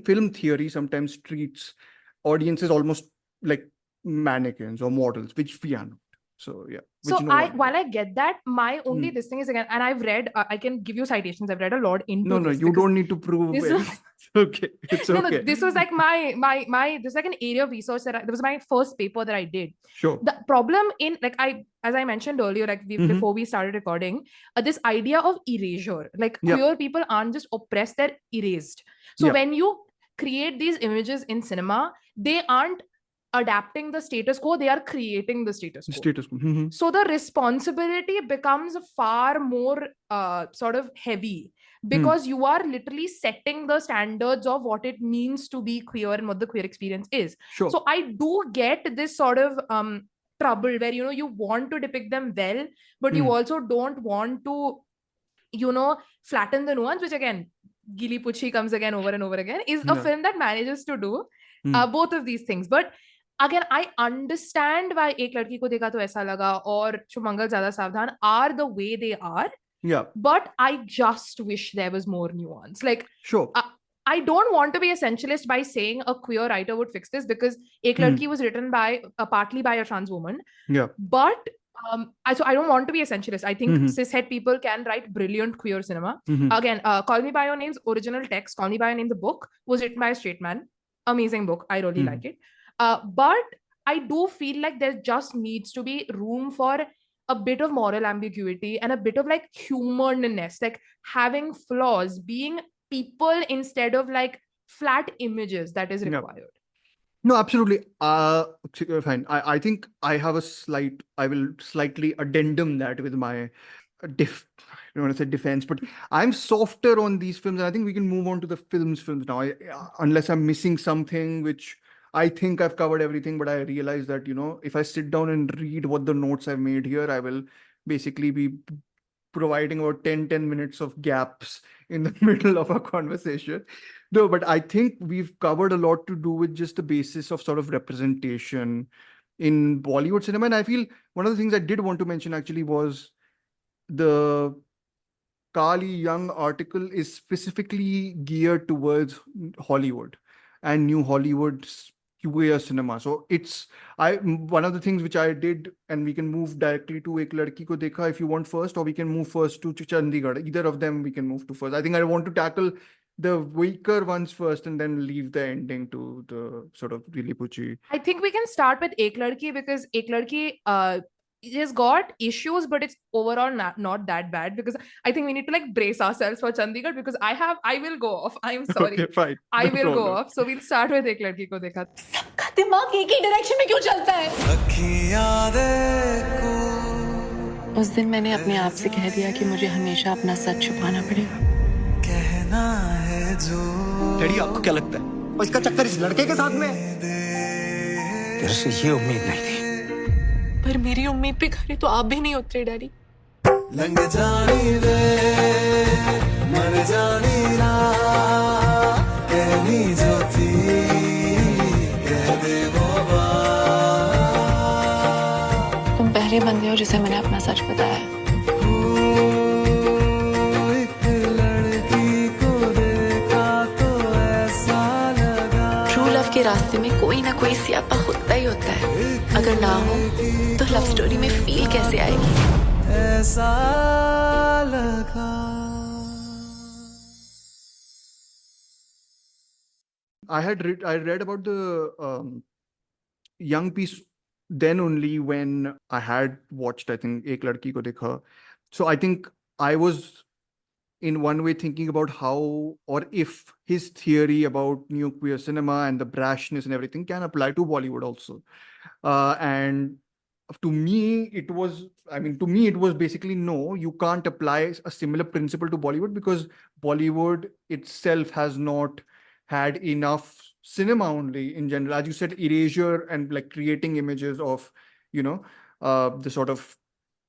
Speaker 1: film theory sometimes treats audiences almost like mannequins or models, which we are not. So yeah. which
Speaker 2: So
Speaker 1: no one
Speaker 2: while
Speaker 1: did.
Speaker 2: I get that, my only this thing is, again, and I've read, I can give you citations. I've read a lot into
Speaker 1: No,
Speaker 2: this
Speaker 1: you
Speaker 2: because
Speaker 1: don't need to prove
Speaker 2: this was
Speaker 1: anything. It's okay. It's
Speaker 2: no,
Speaker 1: okay.
Speaker 2: this was like my this is like an area of research that was my first paper that I did.
Speaker 1: Sure.
Speaker 2: The problem in, like, as I mentioned earlier, like before we started recording, this idea of erasure, like
Speaker 1: Yeah.
Speaker 2: queer people aren't just oppressed, they're erased. So
Speaker 1: Yeah.
Speaker 2: when you create these images in cinema, they aren't adapting the status quo, they are creating the status quo.
Speaker 1: Status quo.
Speaker 2: So the responsibility becomes far more sort of heavy, because you are literally setting the standards of what it means to be queer and what the queer experience is.
Speaker 1: Sure.
Speaker 2: So I do get this sort of trouble where, you know, you want to depict them well, but you also don't want to, you know, flatten the nuance, which again, Geeli Pucchi comes again over and over again, is a
Speaker 1: Yeah.
Speaker 2: film that manages to do both of these things. But again, I understand why Ek Ladki Ko Dekha Toh Aisa Laga or Chumangal Zyada Savdhan are the way they are,
Speaker 1: Yeah.
Speaker 2: but I just wish there was more nuance. Like,
Speaker 1: Sure.
Speaker 2: I don't want to be essentialist by saying a queer writer would fix this, because Ek Ladki was written by partly by a trans woman.
Speaker 1: Yeah.
Speaker 2: But so I don't want to be essentialist. I think cishet people can write brilliant queer cinema. Again, Call Me By Your Name's original text, Call Me By Your Name, the book, was written by a straight man. Amazing book. I really like it. But I do feel like there just needs to be room for a bit of moral ambiguity and a bit of like humanness, like having flaws, being people instead of like flat images that is required.
Speaker 1: No, absolutely. Fine. I think I have I will slightly addendum that with my I don't want to say defense, but I'm softer on these films. And I think we can move on to the films now. Unless I'm missing something, which I think I've covered everything, but I realize that, you know, if I sit down and read what the notes I've made here, I will basically be providing about 10 minutes of gaps in the middle of our conversation. No, but I think we've covered a lot to do with just the basis of sort of representation in Bollywood cinema. And I feel one of the things I did want to mention actually was the Kali Young article is specifically geared towards Hollywood and new Hollywood's queer cinema. So one of the things which I did, and we can move directly to Ek Ladki Ko Dekha if you want first, or we can move first to Chandigarh. Either of them we can move to first. I think I want to tackle the weaker ones first and then leave the ending to the sort of Geeli Pucchi.
Speaker 2: I think we can start with Ek Ladki, because Ek Ladki it has got issues, but it's overall not that bad, because I think we need to like brace ourselves for Chandigarh, because I will go off. I'm sorry.
Speaker 1: Okay, fine.
Speaker 2: I
Speaker 1: No
Speaker 2: will go
Speaker 1: problem.
Speaker 2: off. So we'll start with Ek Ladki Ko Dekha.
Speaker 6: सबका दिमाग एक ही direction में क्यों चलता है? उस दिन मैंने अपने आप से कह दिया कि मुझे हमेशा अपना सच छुपाना पड़ेगा।
Speaker 7: डैडी आपको क्या लगता है?
Speaker 8: और इसका चक्कर इस लड़के के साथ में है?
Speaker 7: तेरे से ये उम्मीद नहीं थी।
Speaker 6: पर मेरी उम्मीद पे खरे तो आप भी नहीं उतरे डैडी।
Speaker 9: लंग जानी रे मर जानी रा कहनी जो थी कह दे वो बात।
Speaker 6: तुम पहले बंदे हो जिसे मैंने अपना सच बताया है।
Speaker 9: एक लड़की को देखा तो ऐसा लगा।
Speaker 6: ट्रू लव के रास्ते में कोई ना कोई स्यापा होता ही होता है। अगर ना हो तो लव स्टोरी में फील कैसे आएगी?
Speaker 9: ऐसा लगा।
Speaker 1: I read about the young piece then only when I had watched, I think, Ek Ladki Ko Dekha. So I think I was in one way thinking about how or if his theory about new queer cinema and the brashness and everything can apply to Bollywood also. And to me, it was basically no, you can't apply a similar principle to Bollywood because Bollywood itself has not had enough cinema only in general. As you said, erasure and like creating images of, the sort of,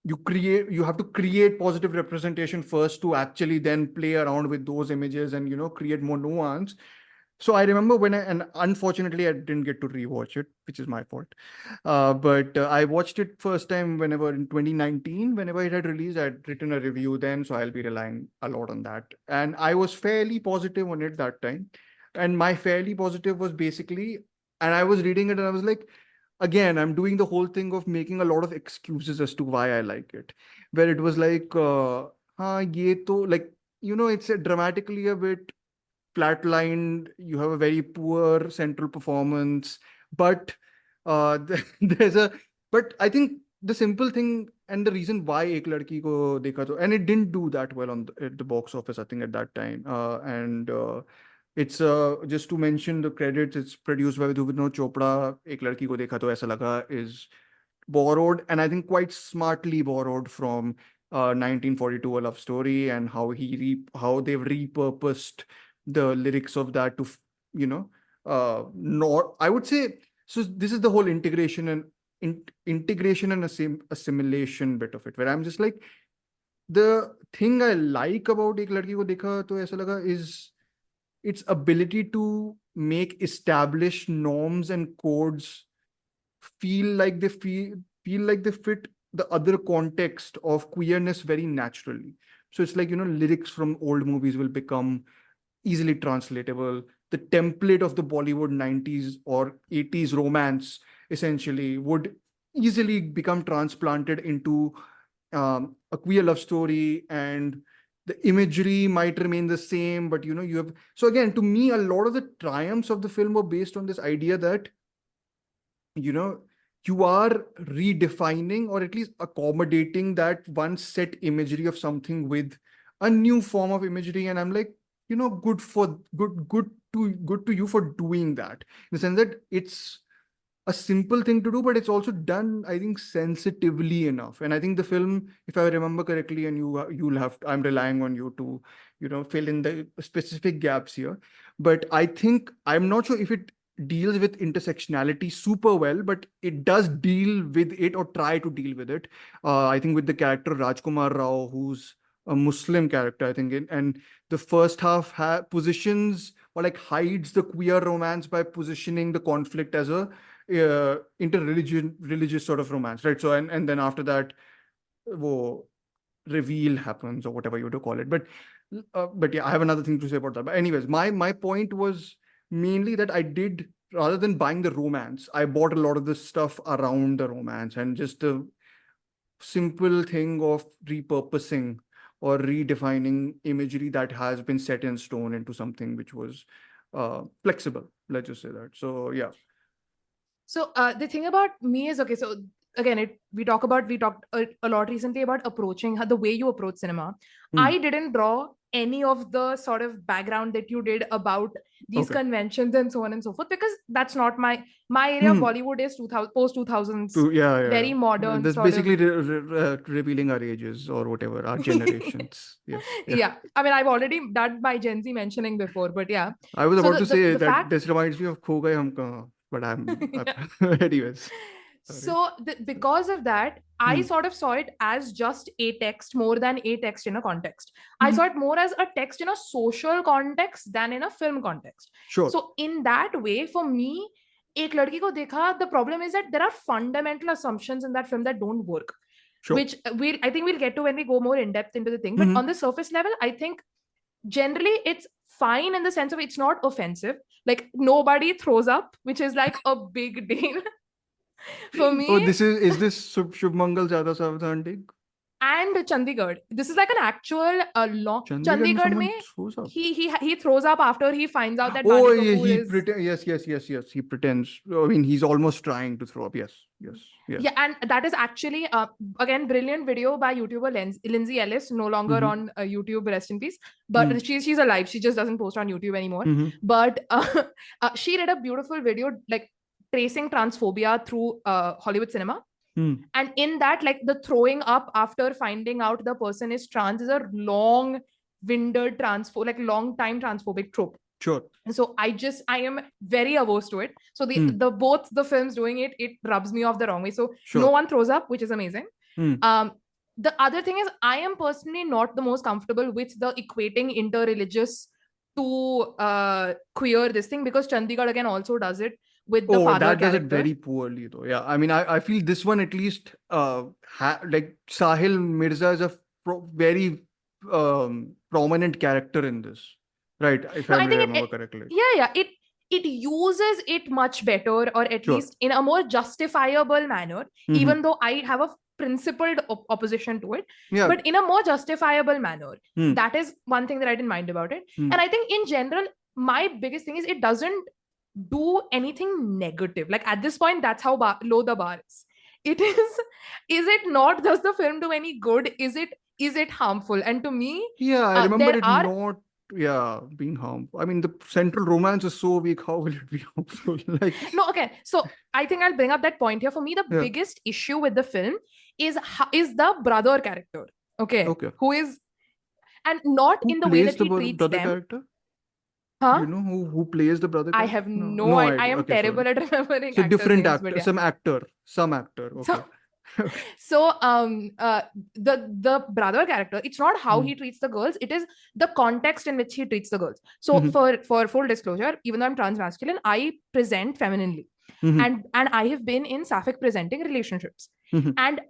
Speaker 1: you have to create positive representation first to actually then play around with those images and, create more nuance. So I remember and unfortunately I didn't get to rewatch it, which is my fault. But I watched it first time in 2019, whenever it had released. I had written a review then, so I'll be relying a lot on that. And I was fairly positive on it that time. And my fairly positive was basically, and I was reading it and I was like, again, I'm doing the whole thing of making a lot of excuses as to why I like it. Where it was like, ye to, like, it's dramatically a bit flatlined. You have a very poor central performance, but there's a. But I think the simple thing and the reason why Ek Ladki Ko Dekha To, and it didn't do that well at the box office, I think, at that time. And it's just to mention the credits. It's produced by Dhruv Chopra. Ek Ladki Ko Dekha To Aisa Laga is borrowed, and I think quite smartly borrowed from 1942, A Love Story, and how they've repurposed the lyrics of that to, not, I would say, so this is the whole integration and integration and assimilation bit of it, where I'm just like, the thing I like about Ek Ladki Ko Dekha To Aisa Laga is its ability to make established norms and codes feel like they fit the other context of queerness very naturally. So it's like, lyrics from old movies will become easily translatable. The template of the Bollywood 90s or 80s romance essentially would easily become transplanted into a queer love story, and the imagery might remain the same, but you have. So again, to me, a lot of the triumphs of the film were based on this idea that, you are redefining or at least accommodating that one set imagery of something with a new form of imagery. And I'm like, good to you for doing that, in the sense that it's a simple thing to do, but it's also done, I think, sensitively enough. And I think the film, if I remember correctly, and you'll have I'm relying on you to, fill in the specific gaps here. But I think, I'm not sure if it deals with intersectionality super well, but it does deal with it, or try to deal with it. I think with the character Rajkumar Rao, who's a Muslim character, I think, and the first half positions or like hides the queer romance by positioning the conflict as a religious sort of romance, right? So and then after that, wo reveal happens, or whatever you would call it. But yeah, I have another thing to say about that. But anyways, my point was mainly that I did, rather than buying the romance, I bought a lot of the stuff around the romance, and just the simple thing of repurposing or redefining imagery that has been set in stone into something which was flexible. Let's just say that. So yeah.
Speaker 2: So the thing about me is, okay, so again, we talked a lot recently about approaching the way you approach cinema. I didn't draw any of the sort of background that you did about these conventions and so on and so forth, because that's not my area of Bollywood is post 2000s, very modern.
Speaker 1: That's
Speaker 2: sort
Speaker 1: basically
Speaker 2: of...
Speaker 1: revealing our ages or whatever, our generations.
Speaker 2: Yeah. I mean, I've already done my Gen Z mentioning before, but yeah.
Speaker 1: I was
Speaker 2: So
Speaker 1: about to say
Speaker 2: the
Speaker 1: that
Speaker 2: fact...
Speaker 1: this reminds me of Kho Gaye Hum Kahan, but anyways.
Speaker 2: So because of that, I sort of saw it as just a text more than a text in a context. I saw it more as a text in a social context than in a film context.
Speaker 1: Sure.
Speaker 2: So in that way, for me, Ek Ladki Ko Dekha, the problem is that there are fundamental assumptions in that film that don't work.
Speaker 1: Sure.
Speaker 2: Which I think we'll get to when we go more in depth into the thing. But on the surface level, I think generally it's fine in the sense of it's not offensive. Like, nobody throws up, which is like a big deal. For me.
Speaker 1: Oh, is this Shubh Mangal Jada Savdhan Dig?
Speaker 2: And Chandigarh. This is like an actual long
Speaker 1: Chandigarh
Speaker 2: mein he throws up after he finds out that
Speaker 1: oh,
Speaker 2: Bani Kapoor
Speaker 1: yes. He pretends. I mean, he's almost trying to throw up. Yes.
Speaker 2: Yeah, and that is actually again brilliant video by YouTuber Lindsay Ellis, no longer on YouTube, rest in peace. But she's alive. She just doesn't post on YouTube anymore. But she did a beautiful video like tracing transphobia through Hollywood cinema. And in that, like, the throwing up after finding out the person is trans is a long-winded long time transphobic trope.
Speaker 1: Sure.
Speaker 2: So I am very averse to it. So both the films doing it rubs me off the wrong way. So no one throws up, which is amazing. The other thing is, I am personally not the most comfortable with the equating interreligious to queer this thing, because Chandigarh again also does it with the father
Speaker 1: that
Speaker 2: character.
Speaker 1: does it very poorly though. Yeah, I mean, I feel this one at least like Sahil Mirza is a very prominent character in this, right? If I remember correctly.
Speaker 2: Yeah, it uses it much better, or at
Speaker 1: Sure.
Speaker 2: least in a more justifiable manner,
Speaker 1: Mhm.
Speaker 2: even though I have a principled opposition to it,
Speaker 1: Yeah.
Speaker 2: but in a more justifiable manner.
Speaker 1: Hmm.
Speaker 2: That is one thing that I didn't mind about it. And I think in general, my biggest thing is it doesn't do anything negative. Like at this point, that's how low the bar is. It is it not, does the film do any good? Is it harmful? And to me,
Speaker 1: Yeah, I remember
Speaker 2: there
Speaker 1: it
Speaker 2: are
Speaker 1: not, being harmful. I mean, the central romance is so weak. How will it be harmful? Like,
Speaker 2: no, okay. So I think I'll bring up that point here. For me, the
Speaker 1: Yeah.
Speaker 2: biggest issue with the film is the brother character. Okay.
Speaker 1: Okay.
Speaker 2: Who is, and not
Speaker 1: who
Speaker 2: in the way
Speaker 1: plays
Speaker 2: that
Speaker 1: the
Speaker 2: he treats
Speaker 1: brother
Speaker 2: them.
Speaker 1: character?
Speaker 2: Huh?
Speaker 1: Do you know who plays the brother
Speaker 2: I
Speaker 1: character?
Speaker 2: have no idea. I am
Speaker 1: Okay,
Speaker 2: terrible
Speaker 1: sorry.
Speaker 2: at remembering
Speaker 1: So
Speaker 2: actors'
Speaker 1: different
Speaker 2: names, but
Speaker 1: actor,
Speaker 2: yeah.
Speaker 1: some actor. Okay.
Speaker 2: So- So the brother character, it's not how he treats the girls, it is the context in which he treats the girls. So for full disclosure, even though I'm transmasculine, I present femininely. And I have been in sapphic presenting relationships. And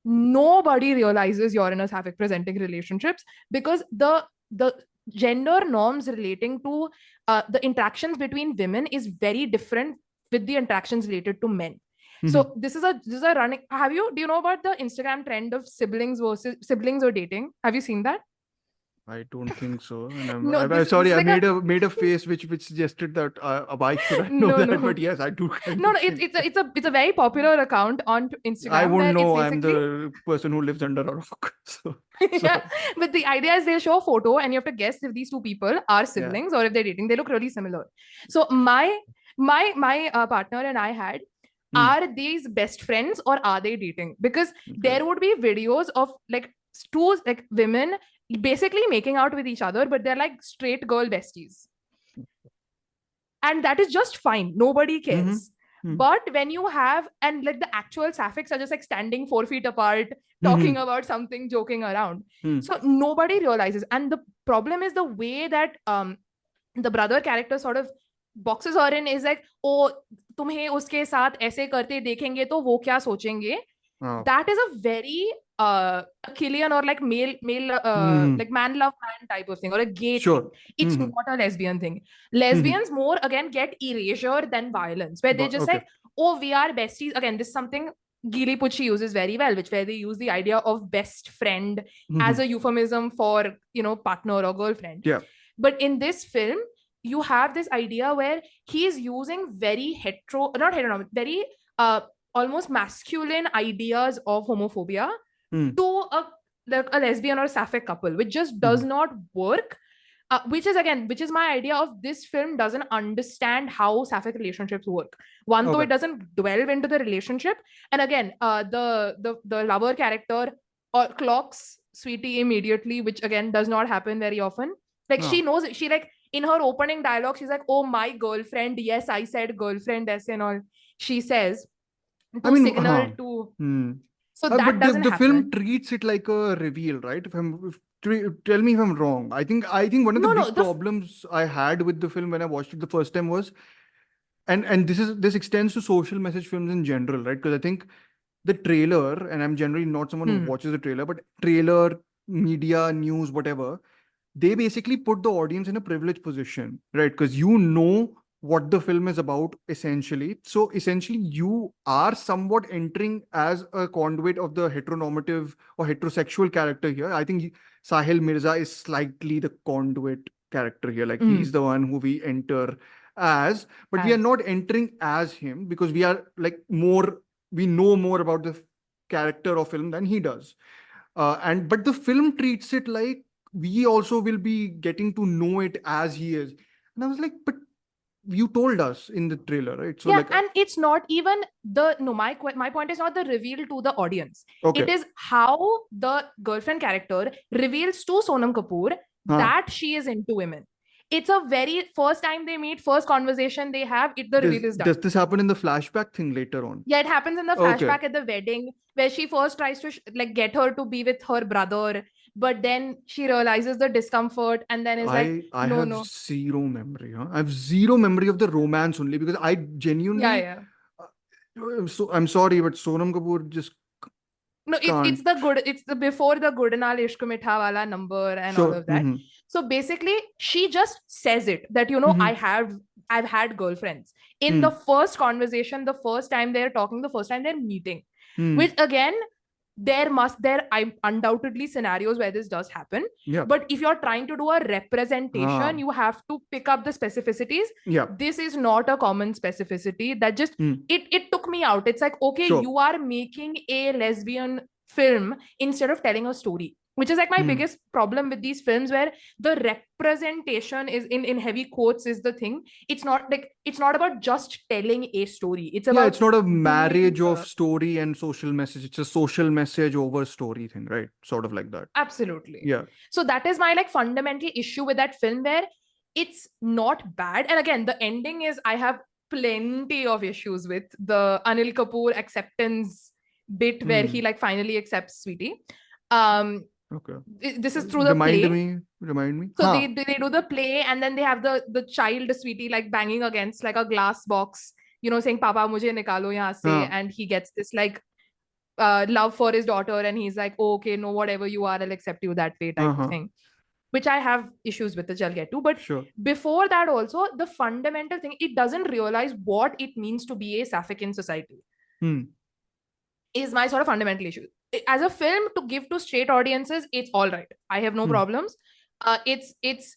Speaker 2: nobody realizes you're in a sapphic presenting relationships, because the gender norms relating to the interactions between women is very different with the interactions related to men. So this is a running. Do you know about the Instagram trend of siblings or dating? Have you seen that?
Speaker 1: I don't think so. And
Speaker 2: No,
Speaker 1: I'm
Speaker 2: this
Speaker 1: sorry,
Speaker 2: is
Speaker 1: I
Speaker 2: like
Speaker 1: made a face which suggested that why should I know
Speaker 2: No,
Speaker 1: that?
Speaker 2: no.
Speaker 1: But yes, I do kind
Speaker 2: No,
Speaker 1: of
Speaker 2: no,
Speaker 1: think
Speaker 2: it's a very popular account on
Speaker 1: I
Speaker 2: Instagram
Speaker 1: won't
Speaker 2: where it's
Speaker 1: know. I'm
Speaker 2: basically
Speaker 1: the person who lives under a rock. So
Speaker 2: yeah. But the idea is they show a photo and you have to guess if these two people are siblings or if they're dating. They look really similar. So my partner and I had, are these best friends or are they dating? Because there would be videos of like two like women basically making out with each other, but they're like straight girl besties. And that is just fine. Nobody cares. But when you have, and like the actual sapphics are just like standing 4 feet apart, talking about something, joking around. So nobody realizes. And the problem is the way that the brother character sort of boxes her in is like, oh, तुम्हें उसके साथ ऐसे करते देखेंगे तो वो क्या सोचेंगे? That is a very Achillean or like male like man love man type of thing, or a gay thing. It's not a lesbian thing. Lesbians more again get erasure than violence, where they're just like, oh, we are besties. Again, this is something Geeli Pucchi uses very well, where they use the idea of best friend as a euphemism for, partner or girlfriend.
Speaker 1: Yeah.
Speaker 2: But in this film, you have this idea where he is using very very almost masculine ideas of homophobia to a lesbian or sapphic couple, which just does not work. Which is my idea of this film doesn't understand how sapphic relationships work. One, though it doesn't delve into the relationship, and again, the lover character or clocks Sweetie immediately, which again does not happen very often. Like she knows, she like in her opening dialogue, she's like, "Oh, my girlfriend. Yes, I said girlfriend." As and all she says to signal to. So that
Speaker 1: but
Speaker 2: doesn't
Speaker 1: the
Speaker 2: happen.
Speaker 1: film treats it like a reveal, right? Tell me if I'm wrong. I think one of the big problems I had with the film when I watched it the first time was, and this extends to social message films in general, right? Because I think the trailer, and I'm generally not someone who watches the trailer, but trailer, media, news, whatever, they basically put the audience in a privileged position, right? Because what the film is about, essentially. So essentially, you are somewhat entering as a conduit of the heteronormative or heterosexual character here. I think Sahil Mirza is slightly the conduit character here. Like he's the one who we enter as, but we are not entering as him because we are like we know more about the character of film than he does. But the film treats it like we also will be getting to know it as he is. And I was like, but you told us in the trailer, right? So
Speaker 2: and it's not even my point is not the reveal to the audience.
Speaker 1: Okay.
Speaker 2: It is how the girlfriend character reveals to Sonam Kapoor that she is into women. It's a very first time they meet, first conversation they have, the reveal is done.
Speaker 1: Does this happen in the flashback thing later on?
Speaker 2: Yeah, it happens in the flashback at the wedding, where she first tries to get her to be with her brother, but then she realizes the discomfort and then is
Speaker 1: I have zero memory. I have zero memory of the romance only because I genuinely. So I'm sorry, but Sonam Kapoor just.
Speaker 2: No, it's the before the Goodnal Ishq Mitha wala number and all of that. So basically, she just says it that I have I've had girlfriends. In the first conversation, the first time they're talking, the first time they're meeting, which again, there undoubtedly scenarios where this does happen.
Speaker 1: Yeah.
Speaker 2: But if you're trying to do a representation, you have to pick up the specificities.
Speaker 1: Yeah.
Speaker 2: This is not a common specificity that just it took me out. It's like, okay,
Speaker 1: Sure.
Speaker 2: you are making a lesbian film instead of telling a story, which is like my biggest problem with these films, where the representation is in heavy quotes is the thing. It's not about just telling a story. It's about
Speaker 1: it's not a marriage
Speaker 2: doing,
Speaker 1: of story and social message. It's a social message over story thing, right? Sort of like that.
Speaker 2: Absolutely.
Speaker 1: Yeah.
Speaker 2: So that is my like fundamental issue with that film, where it's not bad. And again, the ending is, I have plenty of issues with the Anil Kapoor acceptance bit where he like finally accepts Sweetie.
Speaker 1: Okay.
Speaker 2: This is through the play.
Speaker 1: Remind me.
Speaker 2: So they do the play, and then they have the child Sweetie like banging against like a glass box, you know, saying "Papa, mujhe nikalo yahan se," and he gets this like love for his daughter, and he's like, oh, okay, no, whatever you are, I'll accept you that way type of thing, which I have issues with, which I'll get to. But before that also, the fundamental thing, it doesn't realize what it means to be a sapphic in society. Is my sort of fundamental issue. As a film to give to straight audiences, it's all right. I have no problems. It's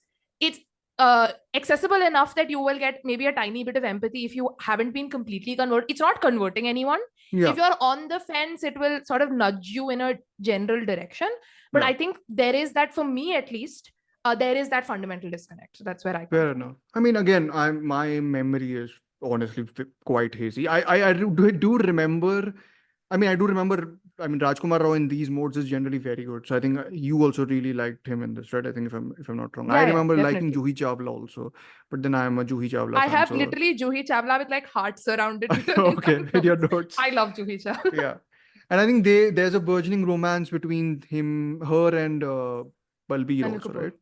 Speaker 2: accessible enough that you will get maybe a tiny bit of empathy if you haven't been completely converted. It's not converting anyone. If you're on the fence, it will sort of nudge you in a general direction. But I think there is that, for me at least, there is that fundamental disconnect. So that's where I come
Speaker 1: Fair enough. I mean, again, my memory is honestly quite hazy. I do remember. I mean, Rajkumar Rao in these modes is generally very good. So I think you also really liked him in this, right? I think if I'm not wrong. I remember liking Juhi Chawla also, but then I am a Juhi Chawla
Speaker 2: I
Speaker 1: fan,
Speaker 2: have literally Juhi Chawla with like hearts surrounded.
Speaker 1: Okay, with your notes.
Speaker 2: I love Juhi Chawla.
Speaker 1: Yeah. And I think there's a burgeoning romance between her and Balbir
Speaker 2: Anil
Speaker 1: also,
Speaker 2: Kapoor.
Speaker 1: right?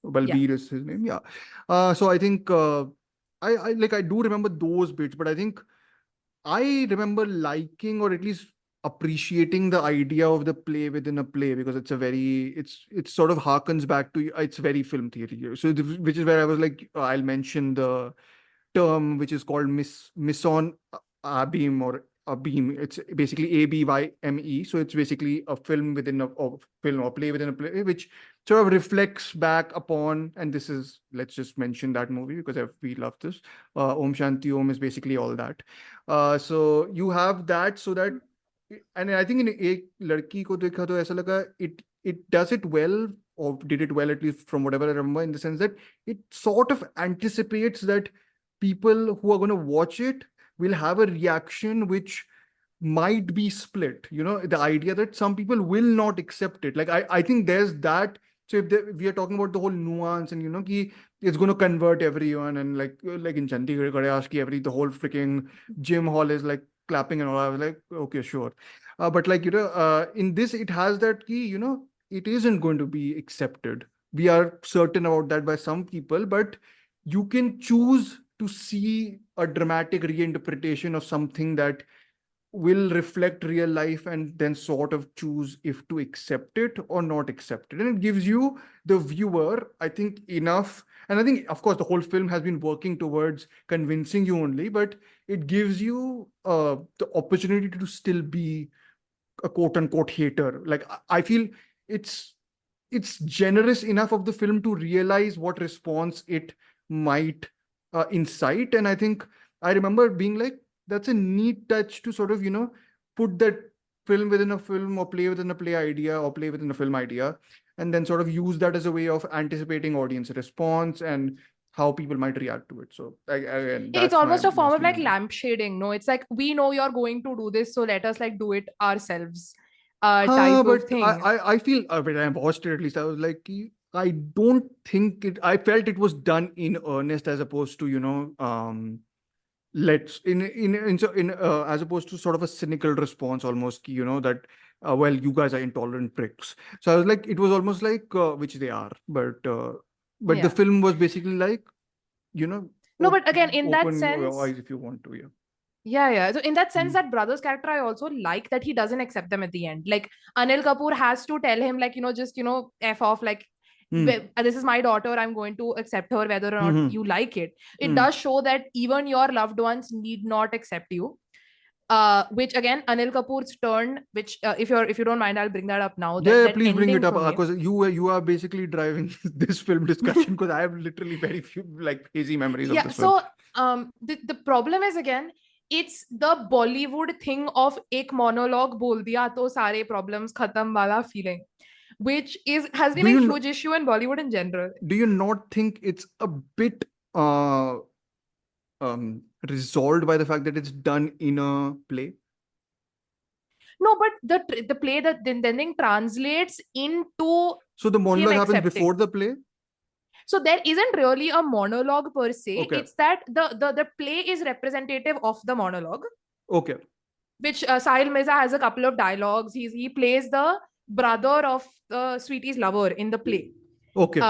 Speaker 1: Balbir is his name. Yeah. So I think I do remember those bits, but I think I remember liking, or at least appreciating, the idea of the play within a play, because it's it sort of harkens back to, it's very film theory. So which is where I was like, I'll mention the term which is called Mission Abeam, or Abeam. It's basically ABYME. So it's basically a film within a film, or play within a play, which sort of reflects back upon, and this is, let's just mention that movie because we love this. Om Shanti Om is basically all that. So you have that, so that, and I think in Ek Ladki Ko Dekha Toh Aisa Laga, it does it well, or did it well, at least from whatever I remember, in the sense that it sort of anticipates that people who are going to watch it will have a reaction which might be split. You know, the idea that some people will not accept it. Like I think there's that. So if we are talking about the whole nuance, and you know, it's going to convert everyone, and like in Chandigarh, Kare, the whole freaking gym hall is like clapping and all. I was like, okay, sure. But like, you know, in this, it has that key, you know, it isn't going to be accepted. We are certain about that by some people, but you can choose to see a dramatic reinterpretation of something that will reflect real life, and then sort of choose if to accept it or not accept it. And it gives you, the viewer, I think, enough. And I think, of course, the whole film has been working towards convincing you only, but it gives you the opportunity to still be a quote unquote hater. Like, I feel it's generous enough of the film to realize what response it might incite. And I think I remember being like, that's a neat touch to sort of, you know, put that film within a film, or play within a play idea, or play within a film idea, and then sort of use that as a way of anticipating audience response and how people might react to it. So again,
Speaker 2: it's almost a form of like lampshading. No, it's like, we know you're going to do this, so let us like do it ourselves. Type of thing.
Speaker 1: I feel when I watched it, at least I was like, I don't think it. I felt it was done in earnest, as opposed to, you know, as opposed to sort of a cynical response, almost, you know, that well, you guys are intolerant pricks. So I was like, it was almost like which they are, but the film was basically like, you know,
Speaker 2: no, but again, in that
Speaker 1: open
Speaker 2: sense,
Speaker 1: your eyes if you want to.
Speaker 2: Yeah. So in that sense, that brother's character, I also like that he doesn't accept them at the end. Like, Anil Kapoor has to tell him, like, you know, just, you know, F off, like, This is my daughter, I'm going to accept her whether or not
Speaker 1: Mhm.
Speaker 2: you like it. It
Speaker 1: Mm.
Speaker 2: does show that even your loved ones need not accept you. Which again, Anil Kapoor's turn, which if you don't mind, I'll bring that up now.
Speaker 1: Yeah,
Speaker 2: That
Speaker 1: please bring
Speaker 2: ending
Speaker 1: it up
Speaker 2: for me.
Speaker 1: because you are basically driving this film discussion because I have literally very few like hazy memories of
Speaker 2: Yeah,
Speaker 1: this film.
Speaker 2: so the problem is again, it's the Bollywood thing of ek monologue bol diya to sare problems khatam wala feeling, which has been
Speaker 1: Do
Speaker 2: a
Speaker 1: you
Speaker 2: huge issue in Bollywood in general.
Speaker 1: do you not think it's a bit resolved by the fact that it's done in a play?
Speaker 2: No, but the play that then thing translates into
Speaker 1: So the
Speaker 2: him
Speaker 1: monologue happens
Speaker 2: accepting.
Speaker 1: before the play?
Speaker 2: So there isn't really a monologue per se.
Speaker 1: Okay.
Speaker 2: It's that the play is representative of the monologue,
Speaker 1: Okay.
Speaker 2: which Sahil Mirza has a couple of dialogues. He plays the brother of Sweetie's lover in the play.
Speaker 1: Okay.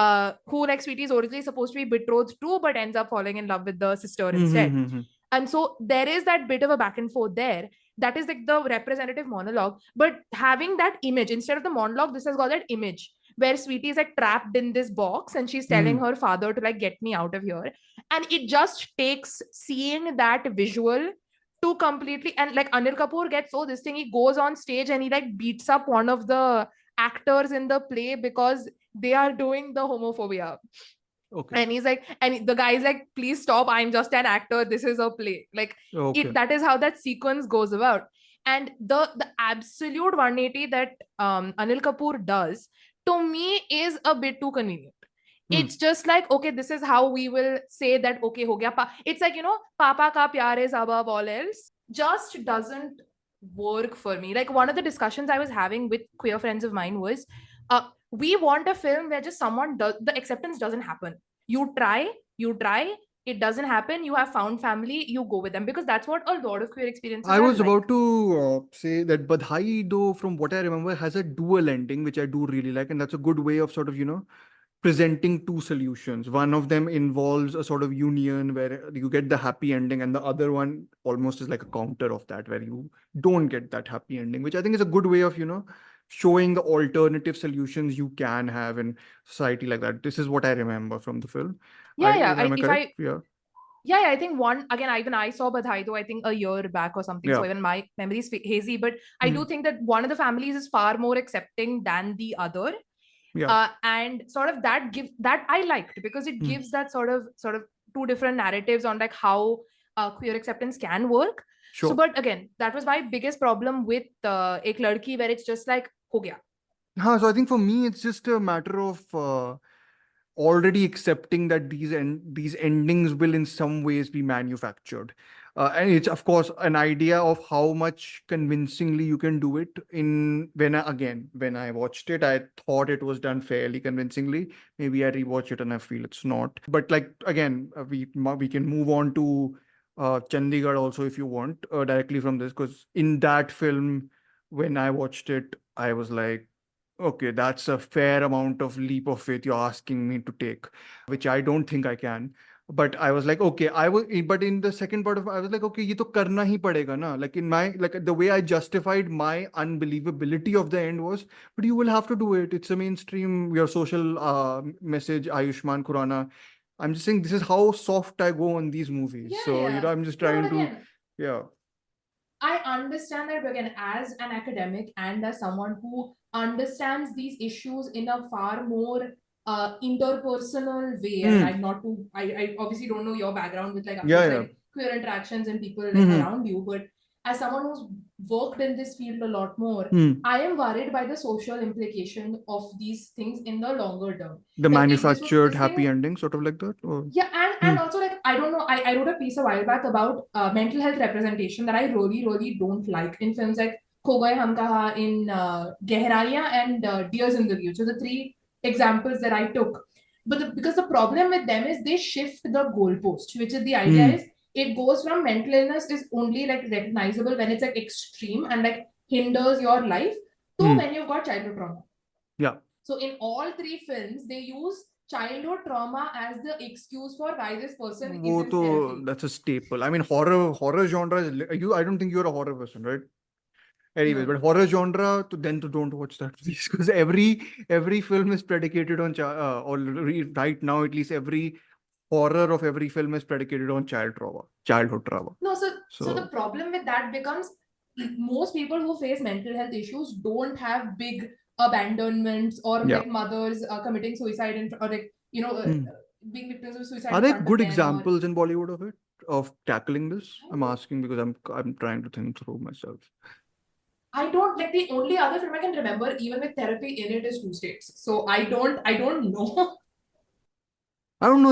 Speaker 2: Who like Sweetie is originally supposed to be betrothed to, but ends up falling in love with the sister instead.
Speaker 1: Mm-hmm.
Speaker 2: And so there is that bit of a back and forth there. That is like the representative monologue. But having that image, instead of the monologue, this has got that image where Sweetie is like trapped in this box and she's telling her father to like get me out of here. And it just takes seeing that visual to completely, and like Anil Kapoor gets so this thing, he goes on stage and he like beats up one of the actors in the play because they are doing the homophobia.
Speaker 1: Okay.
Speaker 2: And he's like, and the guy's like, please stop, I'm just an actor, this is a play. Like
Speaker 1: Okay.
Speaker 2: that is how that sequence goes about. And the absolute 180 that Anil Kapoor does to me is a bit too convenient. It's just like, okay, this is how we will say that, okay, ho gaya. It's like, Papa ka pyar is above all else. Just doesn't work for me. Like one of the discussions I was having with queer friends of mine was, we want a film where just someone does, the acceptance doesn't happen. You try, it doesn't happen. You have found family, you go with them, because that's what a lot of queer experiences
Speaker 1: I
Speaker 2: are
Speaker 1: was
Speaker 2: like.
Speaker 1: about to say that Badhai, though, from what I remember, has a dual ending, which I do really like. And that's a good way of sort of, presenting two solutions. One of them involves a sort of union where you get the happy ending, and the other one almost is like a counter of that, where you don't get that happy ending, which I think is a good way of, showing the alternative solutions you can have in society like that. This is what I remember from the film. Am I correct?
Speaker 2: Yeah, I think even I saw Badhai, though I think a year back or something. So
Speaker 1: Yeah.
Speaker 2: even my memory is hazy, but I do think that one of the families is far more accepting than the other.
Speaker 1: Yeah.
Speaker 2: And sort of that I liked, because it gives that sort of two different narratives on like how queer acceptance can work.
Speaker 1: Sure.
Speaker 2: So, but again, that was my biggest problem with Ek Ladki, where it's just like, ho gaya.
Speaker 1: So I think for me, it's just a matter of already accepting that these endings will in some ways be manufactured. And it's of course an idea of how much convincingly you can do it. When I watched it, I thought it was done fairly convincingly. Maybe I rewatch it and I feel it's not. But like again, we can move on to Chandigarh also if you want directly from this, because in that film, when I watched it, I was like, okay, that's a fair amount of leap of faith you're asking me to take, which I don't think I can. But I was like, okay, but in the second part I was like, okay, ye to karna hi padega na. Like the way I justified my unbelievability of the end was, but you will have to do it. It's a mainstream, your social message, Ayushmann, Khurrana. I'm just saying this is how soft I go on these movies. I'm just trying to, yeah.
Speaker 2: I understand that, but again, as an academic and as someone who understands these issues in a far more interpersonal way, and I obviously don't know your background with like queer interactions and people around you, but as someone who's worked in this field a lot more, I am worried by the social implication of these things in the longer term.
Speaker 1: The
Speaker 2: Like,
Speaker 1: manufactured happy ending, sort of like that? Or?
Speaker 2: Yeah, and also like, I don't know, I wrote a piece a while back about mental health representation that I really don't like in films like Kho Gaye Hum Kaha, in Gehraiyan, and Dear Zindagi. So the three examples that I took. But because the problem with them is they shift the goalpost, which is the idea is it goes from mental illness is only like recognizable when it's like extreme and like hinders your life to when you've got childhood trauma.
Speaker 1: Yeah.
Speaker 2: So in all three films, they use childhood trauma as the excuse for why this person is in therapy.
Speaker 1: That's a staple. I mean, horror genre is I don't think you're a horror person, right? Anyways,
Speaker 2: No.
Speaker 1: but horror genre, to don't watch that, please, because every film is predicated on right now at least every horror of every film is predicated on childhood trauma.
Speaker 2: No, so the
Speaker 1: So
Speaker 2: problem with that becomes most people who face mental health issues don't have big abandonments or
Speaker 1: yeah.
Speaker 2: like mothers committing suicide or like
Speaker 1: Hmm.
Speaker 2: being victims of suicide
Speaker 1: Are
Speaker 2: in
Speaker 1: there
Speaker 2: front of
Speaker 1: good
Speaker 2: them or
Speaker 1: examples in Bollywood of tackling this? I'm asking because I'm trying to think through myself.
Speaker 2: I don't like the only other film I can remember even with therapy in it is Two States. So I don't know.
Speaker 1: I don't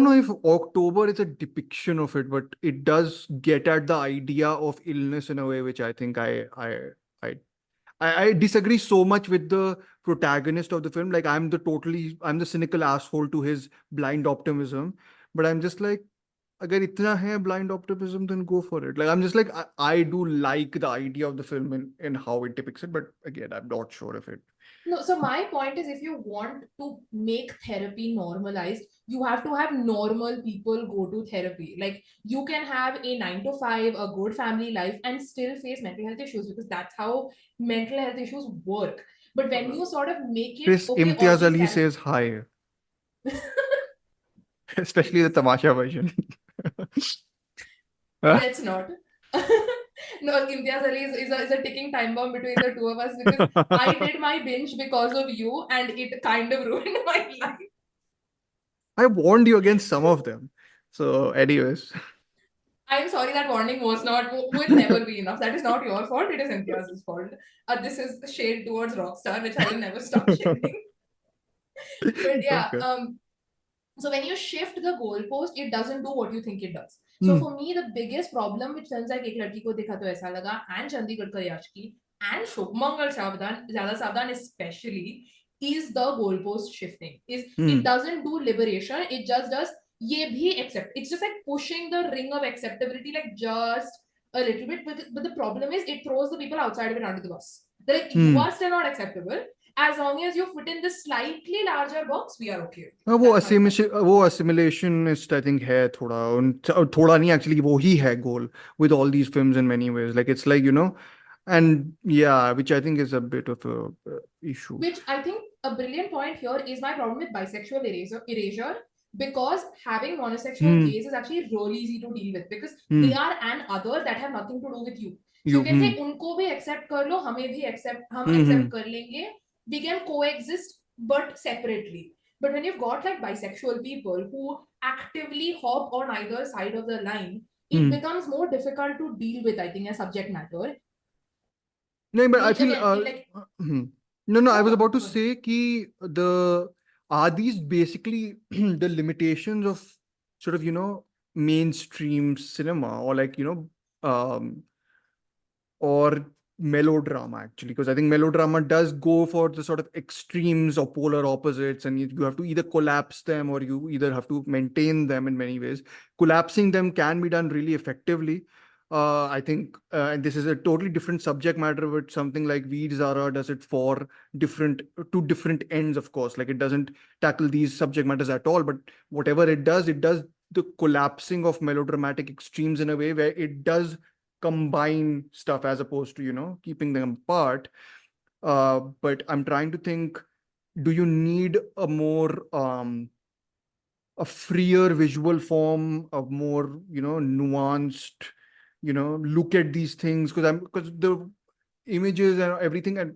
Speaker 1: know if October is a depiction of it, but it does get at the idea of illness in a way which I think I I disagree so much with the protagonist of the film. Like I'm the cynical asshole to his blind optimism, but I'm just like, अगर इतना है blind optimism, then go for it. Like I'm just like I do like the idea of the film and how it depicts it, but again, I'm not sure if it.
Speaker 2: No, so my point is if you want to make therapy normalized, you have to have normal people go to therapy. Like you can have a 9 to 5, a good family life, and still face mental health issues because that's how mental health issues work. But when you sort of make it
Speaker 1: Chris
Speaker 2: okay, all
Speaker 1: Imtiaz
Speaker 2: these
Speaker 1: Ali
Speaker 2: characters.
Speaker 1: says hi, especially the Tamasha version. Huh?
Speaker 2: Let's not. No, Imtiaz Ali is a ticking time bomb between the two of us because I did my binge because of you and it kind of ruined my life.
Speaker 1: I warned you against some of them. So, anyways.
Speaker 2: I'm sorry that warning will never be enough. That is not your fault. It is Imtiaz's fault. This is the shade towards Rockstar, which I will never stop shading. But yeah,
Speaker 1: Okay.
Speaker 2: so when you shift the goalpost, it doesn't do what you think it does. So for me, the biggest problem with films like Ek Ladki Ko Dekha Toh Aisa Laga and Chandigarh Ka Aashiqui and Shubmangal Zyada Savdhan especially is the goalpost shifting. It doesn't do liberation, it just does ye bhi accept. It's just like pushing the ring of acceptability like just a little bit. But the problem is it throws the people outside of it under the bus. They're like, you are still not acceptable. As long as you fit in this slightly larger box, we are okay.
Speaker 1: वो assimilationist I think है थोड़ा नहीं actually वो ही है goal with all these films in many ways. Like it's like and yeah, which I think is a bit of a issue.
Speaker 2: Which I think a brilliant point here is my problem with bisexual erasure because having monosexual gays is actually really easy to deal with because they are an other that have nothing to do with you. So you can say उनको भी accept कर लो, हमें भी हम accept कर लेंगे. We can coexist but separately. But when you've got like bisexual people who actively hop on either side of the line, it becomes more difficult to deal with, I think, as subject matter.
Speaker 1: No, but I
Speaker 2: Which
Speaker 1: feel
Speaker 2: again,
Speaker 1: no, I was about to say कि are these basically the limitations of sort of mainstream cinema or like or melodrama actually, because I think melodrama does go for the sort of extremes or polar opposites, and you have to either collapse them or you either have to maintain them in many ways. Collapsing them can be done really effectively. I think, and this is a totally different subject matter, but something like Veer Zara does it for two different ends, of course. Like it doesn't tackle these subject matters at all, but whatever it does the collapsing of melodramatic extremes in a way where it does combine stuff as opposed to keeping them apart. But I'm trying to think, do you need a more a freer visual form, a more nuanced look at these things? Because the images and everything, and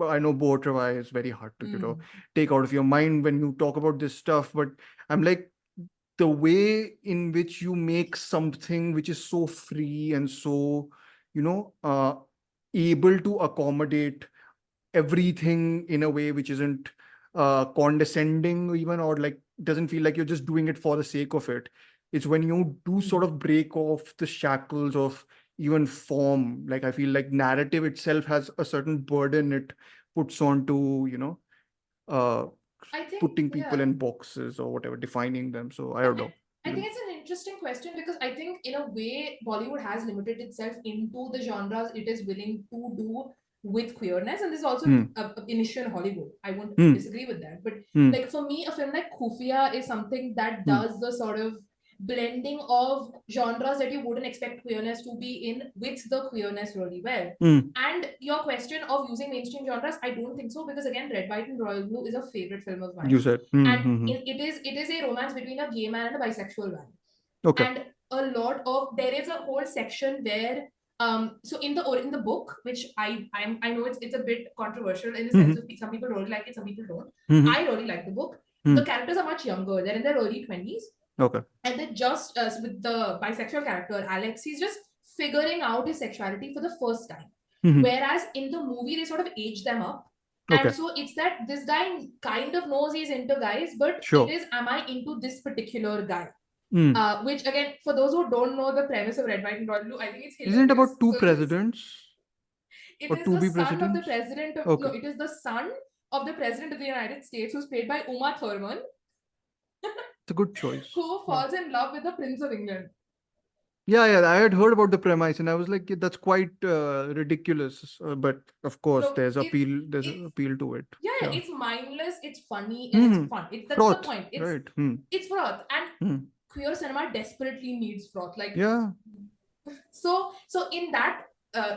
Speaker 1: I know Beau Travail is very hard to take out of your mind when you talk about this stuff, but I'm like, the way in which you make something which is so free and so able to accommodate everything in a way which isn't condescending even, or like doesn't feel like you're just doing it for the sake of it. It's when you do sort of break off the shackles of even form. Like I feel like narrative itself has a certain burden it puts on to
Speaker 2: I think,
Speaker 1: putting people in boxes or whatever, defining them. So I don't know.
Speaker 2: I think it's an interesting question because I think in a way Bollywood has limited itself into the genres it is willing to do with queerness, and this is also an issue in Hollywood. I won't disagree with that, but like for me, a film like Khufia is something that does the sort of blending of genres that you wouldn't expect queerness to be in with the queerness really well. And your question of using mainstream genres, I don't think so, because again, Red, White and Royal Blue is a favorite film of mine.
Speaker 1: You said.
Speaker 2: And it is a romance between a gay man and a bisexual man.
Speaker 1: Okay.
Speaker 2: And there is a whole section where so in the book, which I know it's a bit controversial in the sense of some people really like it, some people don't. I really like the book. The characters are much younger. They're in their early 20s.
Speaker 1: Okay.
Speaker 2: And then just with the bisexual character, Alex, he's just figuring out his sexuality for the first time. Whereas in the movie, they sort of age them up.
Speaker 1: Okay.
Speaker 2: And so it's that this guy kind of knows he's into guys, but
Speaker 1: Sure.
Speaker 2: it is, am I into this particular guy? Which again, for those who don't know the premise of Red, White and Royal Blue, I think it's hilarious.
Speaker 1: Isn't it about two
Speaker 2: So
Speaker 1: presidents?
Speaker 2: It
Speaker 1: or
Speaker 2: is
Speaker 1: to
Speaker 2: the
Speaker 1: be
Speaker 2: son of the
Speaker 1: presidents?
Speaker 2: president of
Speaker 1: Okay.
Speaker 2: no, it is the son of the president of the United States, who's played by Uma Thurman,
Speaker 1: It's a good choice.
Speaker 2: who falls in love with the Prince of England.
Speaker 1: Yeah, I had heard about the premise and I was like, yeah, that's quite ridiculous. But of course,
Speaker 2: No,
Speaker 1: there's
Speaker 2: it's-
Speaker 1: appeal to it.
Speaker 2: Yeah, it's mindless, it's funny, and it's fun. That's
Speaker 1: Froth,
Speaker 2: the point. It's
Speaker 1: right.
Speaker 2: it's froth, and
Speaker 1: Hmm.
Speaker 2: queer cinema desperately needs froth. Like
Speaker 1: Yeah.
Speaker 2: so in that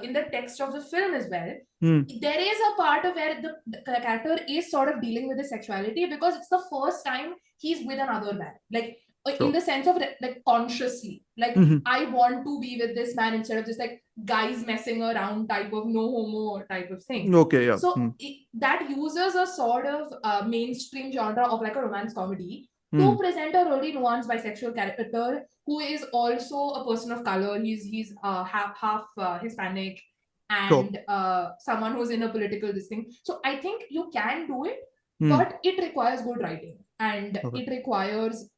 Speaker 2: in the text of the film as well,
Speaker 1: Hmm.
Speaker 2: there is a part of where the character is sort of dealing with his sexuality because it's the first time he's with another man. Like
Speaker 1: Sure.
Speaker 2: in the sense of like consciously, like I want to be with this man instead of just like guys messing around type of no homo type of thing.
Speaker 1: Okay, yeah.
Speaker 2: So that uses a sort of mainstream genre of like a romance comedy to present a really nuanced bisexual character who is also a person of color. He's half Hispanic and someone who's in a political this thing. So I think you can do it, but it requires good writing and it requires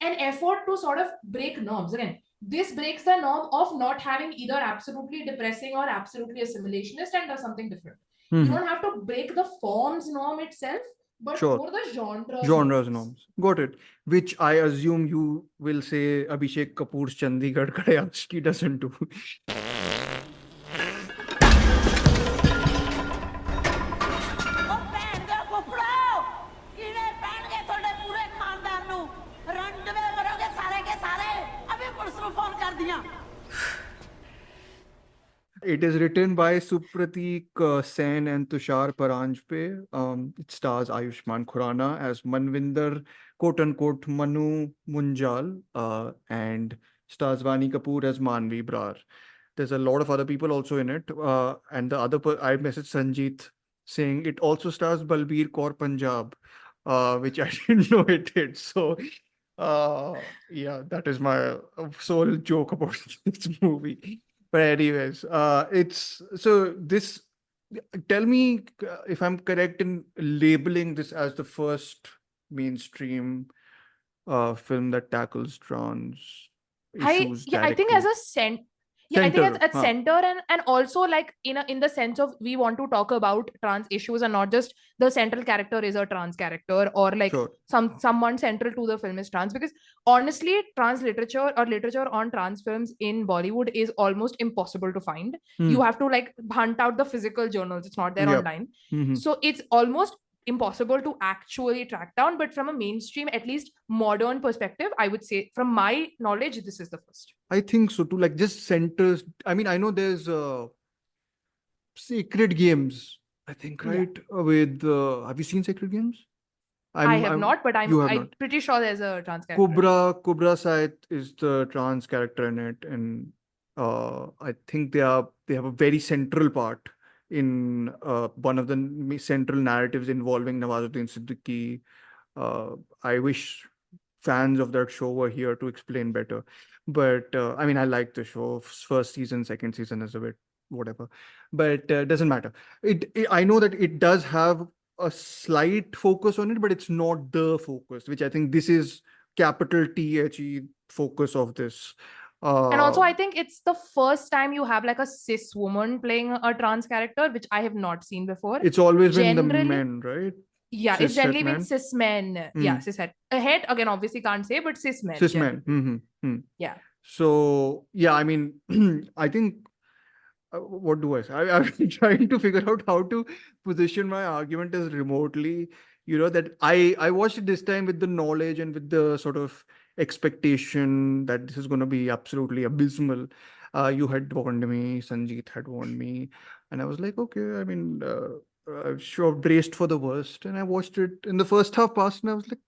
Speaker 2: an effort to sort of break norms. Again, this breaks the norm of not having either absolutely depressing or absolutely assimilationist and does something different. You don't have to break the forms norm itself, but more the
Speaker 1: genres norms. Got it. Which I assume you will say Abhishek Kapoor's Chandigarh Kare Aashiqui doesn't do. It is written by Supratik Sen and Tushar Paranjpe. It stars Ayushmann Khurrana as Manvinder, quote-unquote, Manu Munjal, and stars Vani Kapoor as Manvi Brar. There's a lot of other people also in it. And the other, I messaged Sanjeet saying it also stars Balbir Kaur Punjab, which I didn't know it did. So, yeah, that is my sole joke about this movie. But anyways, tell me if I'm correct in labeling this as the first mainstream film that tackles trans issues
Speaker 2: I think as a I think at center and also like in the sense of we want to talk about trans issues and not just the central character is a trans character or like someone central to the film is trans, because honestly trans literature or literature on trans films in Bollywood is almost impossible to find. You have to like hunt out the physical journals. It's not there online. So it's almost impossible to actually track down, but from a mainstream, at least modern perspective, I would say from my knowledge this is the first.
Speaker 1: I think so too, like just centers. I mean, I know there's Sacred Games, I think, right? With have you seen Sacred Games?
Speaker 2: I have not, but I'm pretty sure there's a trans character.
Speaker 1: Kubra Said is the trans character in it, and I think they have a very central part in one of the central narratives involving Nawazuddin Siddiqui. I wish fans of that show were here to explain better. But I mean, I like the show. First season, second season is a bit whatever. But doesn't matter. I know that it does have a slight focus on it, but it's not the focus, which I think this is capital THE focus of this.
Speaker 2: And also, I think it's the first time you have like a cis woman playing a trans character, which I have not seen before.
Speaker 1: It's always been the men, right?
Speaker 2: Yeah, it's generally been cis men. Yeah, cis het. Het again, obviously can't say, but cis men.
Speaker 1: Cis men.
Speaker 2: Yeah.
Speaker 1: So yeah, I mean, I think what do I say? I'm trying to figure out how to position my argument as remotely, that I watched it this time with the knowledge and with the sort of expectation that this is going to be absolutely abysmal. You had warned me, Sanjeet had warned me, and I was like, okay, I mean, I'm sure braced for the worst. And I watched it in the first half passed, and I was like,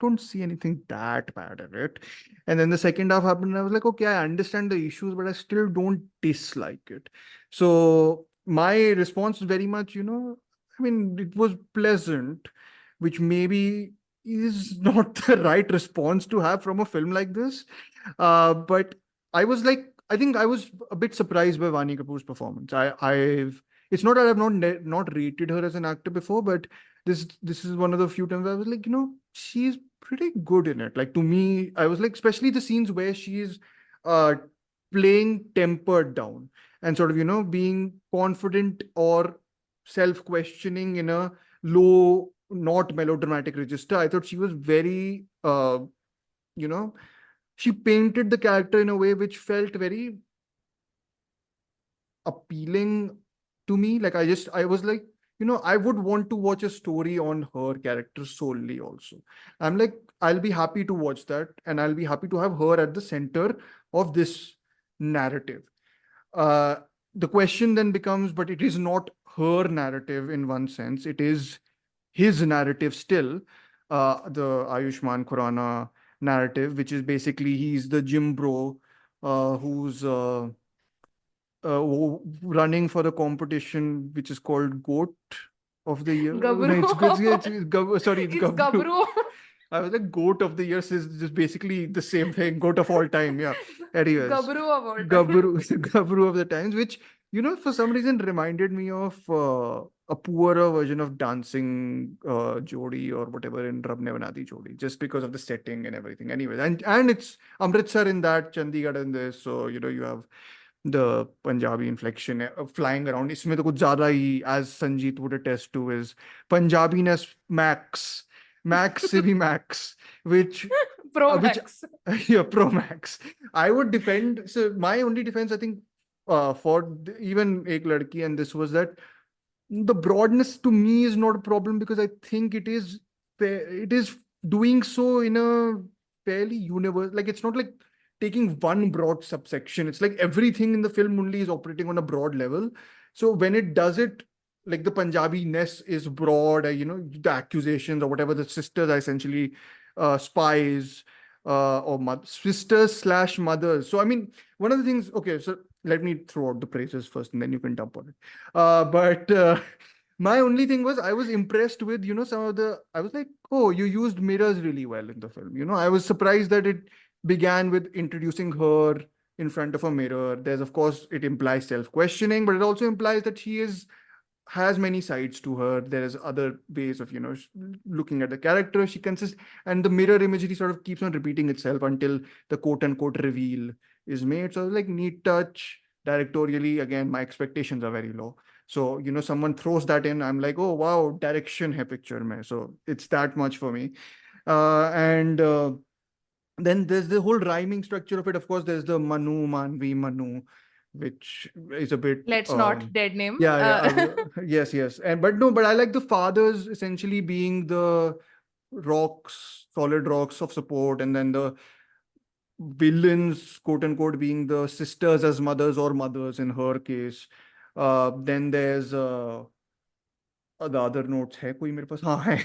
Speaker 1: don't see anything that bad in it. And then the second half happened, and I was like, okay, I understand the issues, but I still don't dislike it. So my response is very much, I mean, it was pleasant, which maybe is not the right response to have from a film like this. But I was like, I think I was a bit surprised by Vani Kapoor's performance. It's not that I've not rated her as an actor before, but this is one of the few times I was like, she's pretty good in it. Like, to me, I was like, especially the scenes where she's uh playing tempered down and sort of, being confident or self-questioning in a low, not melodramatic register. I thought she was very you know, she painted the character in a way which felt very appealing to me. Like, I was like, I would want to watch a story on her character solely also. I'm like, I'll be happy to watch that, and I'll be happy to have her at the center of this narrative. Uh, the question then becomes, but it is not her narrative in one sense. It is his narrative still, the Ayushmann Khurrana narrative, which is basically he's the gym bro who's running for the competition, which is called Goat of the Year. No, it's good.
Speaker 2: Gabru.
Speaker 1: Sorry, it's
Speaker 2: It's
Speaker 1: Gabru.
Speaker 2: Gabru.
Speaker 1: I was like, Goat of the Year is just basically the same thing. Goat of all time. Yeah. Anyways,
Speaker 2: Gabru of all time.
Speaker 1: Gabru of the times, which, for some reason reminded me of a poorer version of Dancing Jodi or whatever in Rab Ne Bana Di Jodi, just because of the setting and everything. Anyways, and it's Amritsar in that, Chandigarh in this. So, you have the Punjabi inflection flying around. इसमें तो कुछ ज़्यादा ही, as Sanjeet would attest to, is Punjabiness max से भी max, which
Speaker 2: Pro
Speaker 1: which
Speaker 2: Max.
Speaker 1: yeah, pro max. I would defend. So my only defense, I think, for even Ek Ladki, and this was that the broadness to me is not a problem, because I think it is doing so in a fairly universal. Like, it's not like taking one broad subsection. It's like everything in the film only is operating on a broad level. So when it does it, like, the Punjabi-ness is broad, the accusations or whatever, the sisters are essentially spies or sisters / mothers. So, I mean, one of the things, okay, so let me throw out the praises first and then you can dump on it. But my only thing was, I was impressed with, I was like, oh, you used mirrors really well in the film. I was surprised that it began with introducing her in front of a mirror. There's, of course, it implies self-questioning, but it also implies that she has many sides to her. There's other ways of, looking at the character. She consists, and the mirror imagery sort of keeps on repeating itself until the quote-unquote reveal is made. So, like, neat touch. Directorially, again, my expectations are very low. So, someone throws that in, I'm like, oh, wow, direction hai picture mein. So it's that much for me. And then there's the whole rhyming structure of it. Of course, there's the Manu, Manvi, Manu, which is a bit.
Speaker 2: Let's not dead name.
Speaker 1: Yeah. Yes. But I like the fathers essentially being the rocks, solid rocks of support, and then the villains, quote unquote, being the sisters as mothers or mothers in her case. Then there's the other notes hai koi mere paas hai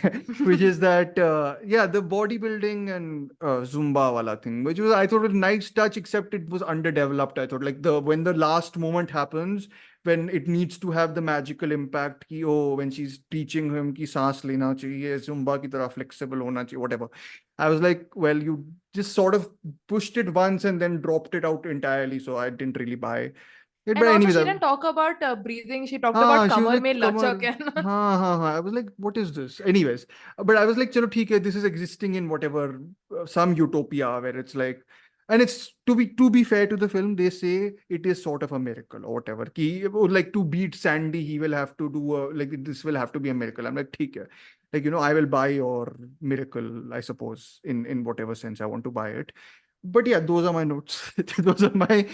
Speaker 1: which is that the bodybuilding and Zumba wala thing, which was, I thought, a nice touch, except it was underdeveloped. I thought, like, when the last moment happens, when it needs to have the magical impact ki, when she's teaching him ki saans lena chahiye, Zumba ki tarah flexible hona chahiye, whatever. I was like, well, you just sort of pushed it once and then dropped it out entirely, so I didn't really buy it.
Speaker 2: And
Speaker 1: But
Speaker 2: also,
Speaker 1: anyways,
Speaker 2: she didn't talk about breathing. She talked
Speaker 1: हाँ,
Speaker 2: about
Speaker 1: she was
Speaker 2: kamar
Speaker 1: like,
Speaker 2: mein lachak and
Speaker 1: I was like, what is this? Anyways, but I was like, chalo, theek hai, this is existing in whatever some utopia where it's like, and it's to be fair to the film, they say it is sort of a miracle or whatever. Ki, like, to beat Sandy, he will have to do like, this will have to be a miracle. I'm like, theek hai. Like, I will buy your miracle, I suppose, in whatever sense I want to buy it. But yeah, those are my notes. Those are my,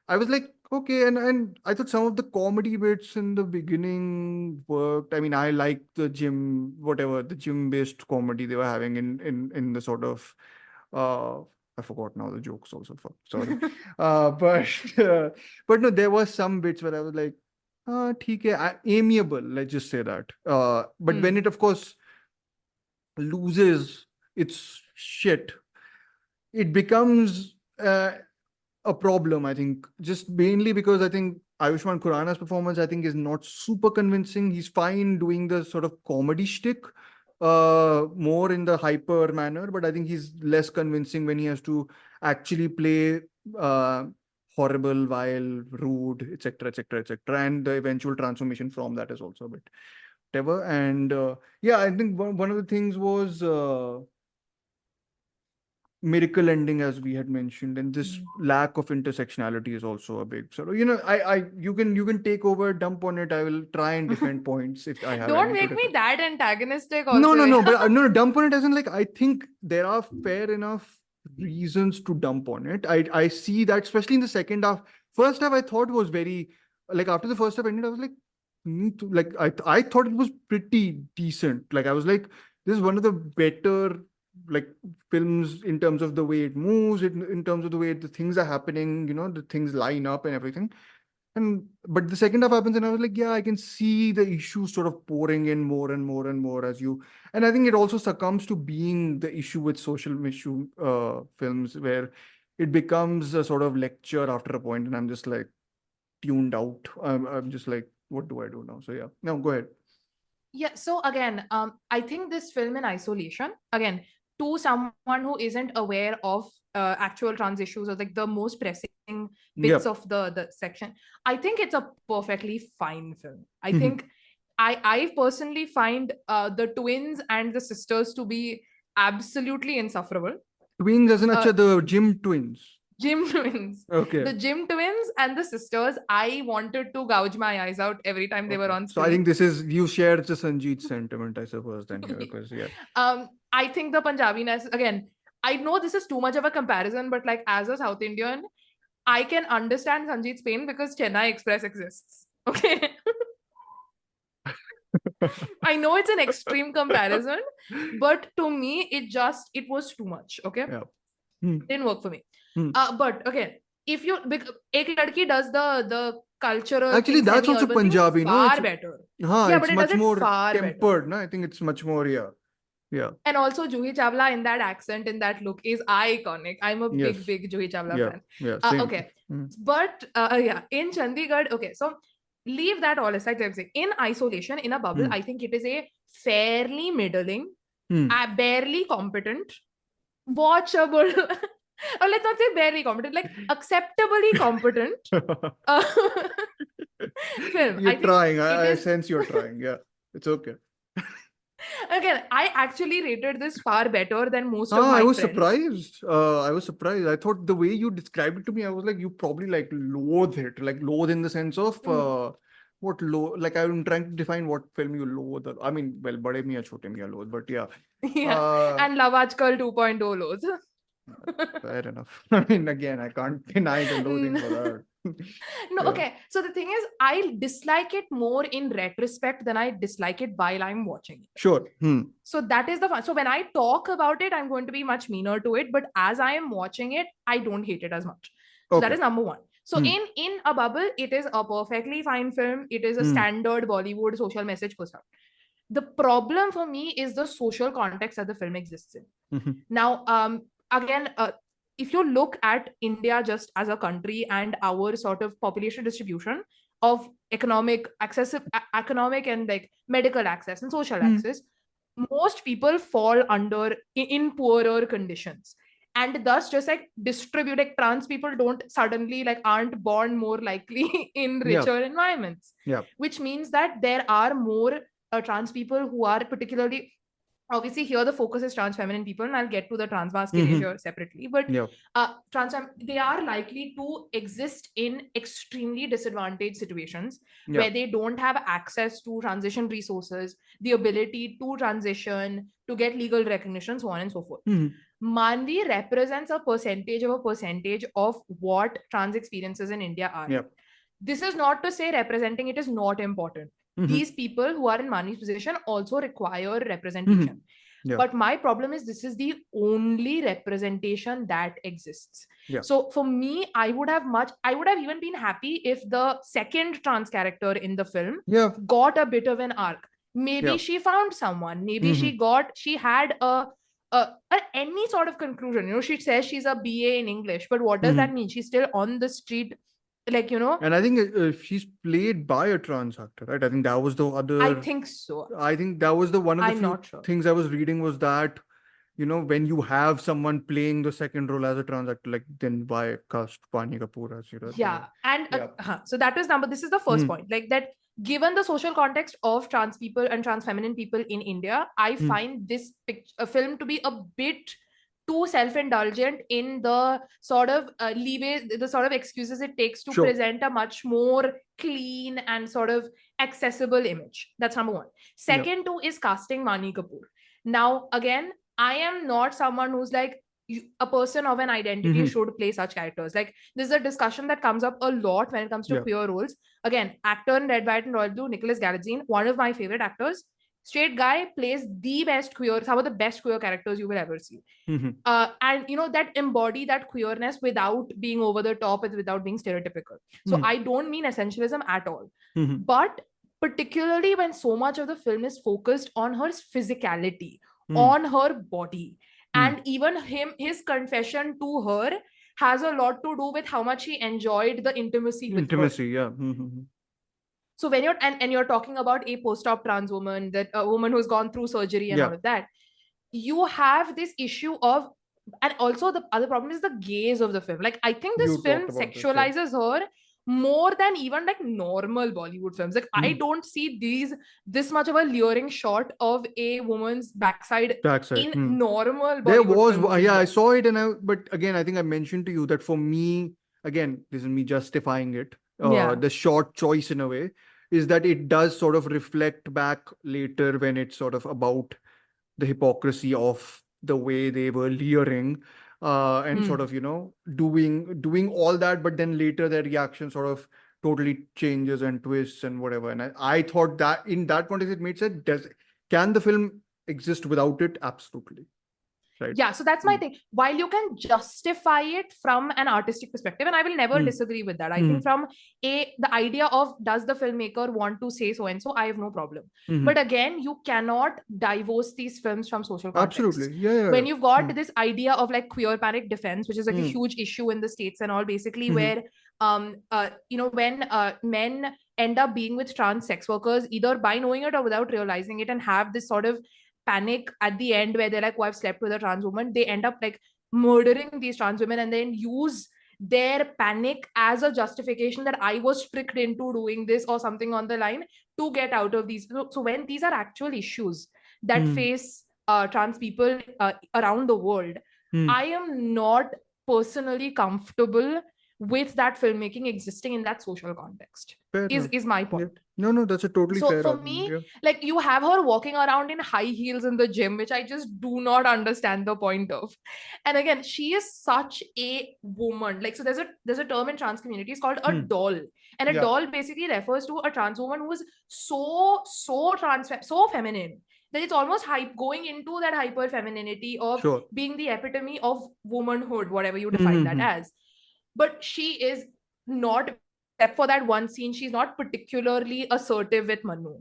Speaker 1: I was like, Okay, and I thought some of the comedy bits in the beginning worked. I mean, I liked the gym-based comedy they were having in the sort of uh I forgot now the jokes also. Sorry. But uh, but no, there was some bits where I was like, theek hai, amiable, let's just say that. But when it of course loses its shit, it becomes a problem, I think, just mainly because I think Ayushmann Khurrana's performance, I think, is not super convincing. He's fine doing the sort of comedy shtick, more in the hyper manner, but I think he's less convincing when he has to actually play uh, horrible, vile, rude, etc., etc., etc. And the eventual transformation from that is also a bit whatever. And yeah, I think one of the things was miracle ending, as we had mentioned, and this lack of intersectionality is also a big sort of, you can take over, dump on it. I will try and defend points if I have
Speaker 2: Don't
Speaker 1: any to
Speaker 2: make me
Speaker 1: defend.
Speaker 2: that antagonistic
Speaker 1: No,
Speaker 2: also.
Speaker 1: no, but no, dump on it isn't like, I think there are fair enough reasons to dump on it. I see that, especially in the second half. First half I thought was very, like, after the first half ended, I was like, need to, like, I thought it was pretty decent. Like, I was like, this is one of the better, like, films in terms of the way it moves, in terms of the way the things are happening, the things line up and everything. But the second half happens, and I was like, yeah, I can see the issues sort of pouring in more and more and more and I think it also succumbs to being the issue with social issue films, where it becomes a sort of lecture after a point, and I'm just like tuned out. I'm just like, what do I do now? So yeah, no, go ahead.
Speaker 2: Yeah, so again, I think this film in isolation, again, to someone who isn't aware of actual trans issues or like the most pressing bits
Speaker 1: Yep.
Speaker 2: of the section, I think it's a perfectly fine film. I
Speaker 1: Mhm.
Speaker 2: think I personally find the twins and the sisters to be absolutely insufferable.
Speaker 1: Twins as in
Speaker 2: Uh,
Speaker 1: the gym twins.
Speaker 2: Gym twins.
Speaker 1: Okay.
Speaker 2: The gym twins and the sisters, I wanted to gouge my eyes out every time they were
Speaker 1: Okay.
Speaker 2: on
Speaker 1: So I
Speaker 2: screen.
Speaker 1: think this is, you shared the Sanjeet sentiment, I suppose, then here, because yeah.
Speaker 2: I think the Punjabiness, again, I know this is too much of a comparison, but like as a South Indian, I can understand Sanjeet's pain because Chennai Express exists. Okay. I know it's an extreme comparison, but to me, it was too much. Okay.
Speaker 1: Yeah. Hmm.
Speaker 2: Didn't work for me.
Speaker 1: Hmm.
Speaker 2: But okay, if you, Ek Ladki does the cultural
Speaker 1: Actually,
Speaker 2: thing,
Speaker 1: that's also
Speaker 2: semi-urban thing
Speaker 1: Punjabi, no?
Speaker 2: far
Speaker 1: It's,
Speaker 2: better.
Speaker 1: yeah,
Speaker 2: Yeah,
Speaker 1: it's
Speaker 2: but it does
Speaker 1: much
Speaker 2: it
Speaker 1: more
Speaker 2: far better.
Speaker 1: tempered, no? I think it's much more, yeah. Yeah.
Speaker 2: And also Juhi Chawla in that accent, in that look is iconic. I'm a
Speaker 1: Yes.
Speaker 2: big Juhi Chawla
Speaker 1: Yeah.
Speaker 2: fan.
Speaker 1: Yeah. Same.
Speaker 2: Okay.
Speaker 1: Hmm.
Speaker 2: But yeah, in Chandigarh, okay, so leave that all aside. I'm saying, in isolation, in a bubble,
Speaker 1: Hmm.
Speaker 2: I think it is a fairly middling,
Speaker 1: Hmm.
Speaker 2: barely competent, watchable, or let's not say barely competent, like acceptably competent film.
Speaker 1: You're
Speaker 2: I think
Speaker 1: trying.
Speaker 2: it
Speaker 1: I
Speaker 2: is.
Speaker 1: sense you're trying. Yeah. It's okay.
Speaker 2: Again, I actually rated this far better than most of
Speaker 1: Ah, I
Speaker 2: my
Speaker 1: was
Speaker 2: friends.
Speaker 1: surprised. I was surprised. I thought the way you described it to me, I was like, you probably like loathe it, like loathe in the sense of what loathe. Like, I'm trying to define what film you loathe. I mean, well, Bade Miyan Chote Miyan loathe, but yeah.
Speaker 2: Yeah, and Love Aajkal 2.0 loads.
Speaker 1: Fair enough. I mean, again, I can't deny the loathing for that.
Speaker 2: No,
Speaker 1: Yeah.
Speaker 2: okay. So the thing is, I dislike it more in retrospect than I dislike it while I'm watching it.
Speaker 1: Sure. Hmm.
Speaker 2: So that is the fun. So when I talk about it, I'm going to be much meaner to it. But as I am watching it, I don't hate it as much. So that
Speaker 1: Okay.
Speaker 2: is number one. So
Speaker 1: Hmm.
Speaker 2: in a bubble, it is a perfectly fine film. It is a standard Bollywood social message pushed out. The problem for me is the social context that the film exists in.
Speaker 1: Mhm.
Speaker 2: Now, again, if you look at India just as a country and our sort of population distribution of economic and like medical access and social access, most people fall under in poorer conditions. And thus, just like distributed trans people don't suddenly like aren't born more likely in richer environments.
Speaker 1: Yeah.
Speaker 2: Which means that there are more trans people who are particularly obviously here the focus is trans feminine people, and I'll get to the trans mask erasure separately, but they are likely to exist in extremely disadvantaged situations where they don't have access to transition resources, the ability to transition, to get legal recognition, so on and so forth. Manvi represents a percentage of what trans experiences in India are. This is not to say representing it is not important. These people who are in Mani's position also require representation. But my problem is this is the only representation that exists. So for me, I would have even been happy if the second trans character in the film got a bit of an arc. Maybe she found someone. Maybe she had any sort of conclusion. You know, she says she's a BA in English, but what does that mean? She's still on the street. Like, you know,
Speaker 1: and I think she's played by a trans actor, right? I think that was the other.
Speaker 2: I think so.
Speaker 1: I think that was the one of the
Speaker 2: I'm
Speaker 1: few
Speaker 2: not sure.
Speaker 1: things I was reading was that, you know, when you have someone playing the second role as a trans actor, like then why cast Pani Kapoor as you know?
Speaker 2: And so that is this is the first point. Like that, given the social context of trans people and trans feminine people in India, I find this film to be a bit too self-indulgent in the sort of leeway, the sort of excuses it takes to present a much more clean and sort of accessible image. That's number one. Second, two is casting Mani Kapoor. Now, again, I am not someone who's like, a person of an identity should play such characters. Like, this is a discussion that comes up a lot when it comes to queer roles. Again, actor in Red, White and Royal Blue, Nicholas Galitzine, one of my favorite actors. Straight guy, plays the best queer, some of the best queer characters you will ever see. And you know, that embody that queerness without being over the top and without being stereotypical. So I don't mean essentialism at all. But particularly when so much of the film is focused on her physicality, on her body, and even his confession to her has a lot to do with how much he enjoyed the intimacy with her. So when you're talking about a post-op trans woman, that a woman who's gone through surgery and all of that, you have this issue of, and also the other problem is the gaze of the film. Like, I think this film sexualizes her more than even like normal Bollywood films. Like, I don't see this much of a leering shot of a woman's backside. In normal Bollywood
Speaker 1: there was
Speaker 2: films.
Speaker 1: I saw it, but again, I think I mentioned to you that for me, again, this is me justifying it. The short choice in a way is that it does sort of reflect back later when it's sort of about the hypocrisy of the way they were leering and sort of, you know, doing all that, but then later their reaction sort of totally changes and twists and whatever. And I thought that in that context it made sense. Can the film exist without it? Absolutely. Right.
Speaker 2: Yeah, so that's my thing. While you can justify it from an artistic perspective, and I will never disagree with that. I think from the idea of, does the filmmaker want to say so and so, I have no problem. But again, you cannot divorce these films from social context.
Speaker 1: Absolutely. Yeah.
Speaker 2: When you've got this idea of like queer panic defense, which is like a huge issue in the States and all, basically where you know, when men end up being with trans sex workers, either by knowing it or without realizing it, and have this sort of panic at the end where they're like, oh, I've slept with a trans woman, they end up like murdering these trans women and then use their panic as a justification that I was tricked into doing this or something on the line to get out of these. So when these are actual issues that face trans people around the world, I am not personally comfortable with that filmmaking existing in that social context. Is my point.
Speaker 1: No, that's a totally fair
Speaker 2: for
Speaker 1: argument.
Speaker 2: me, like, you have her walking around in high heels in the gym, which I just do not understand the point of. And again, she is such a woman. Like, so there's a term in trans communities called a doll, and a doll basically refers to a trans woman who is so feminine that it's almost going into that hyper femininity of being the epitome of womanhood, whatever you define that as. But she is not, except for that one scene, she's not particularly assertive with Manu.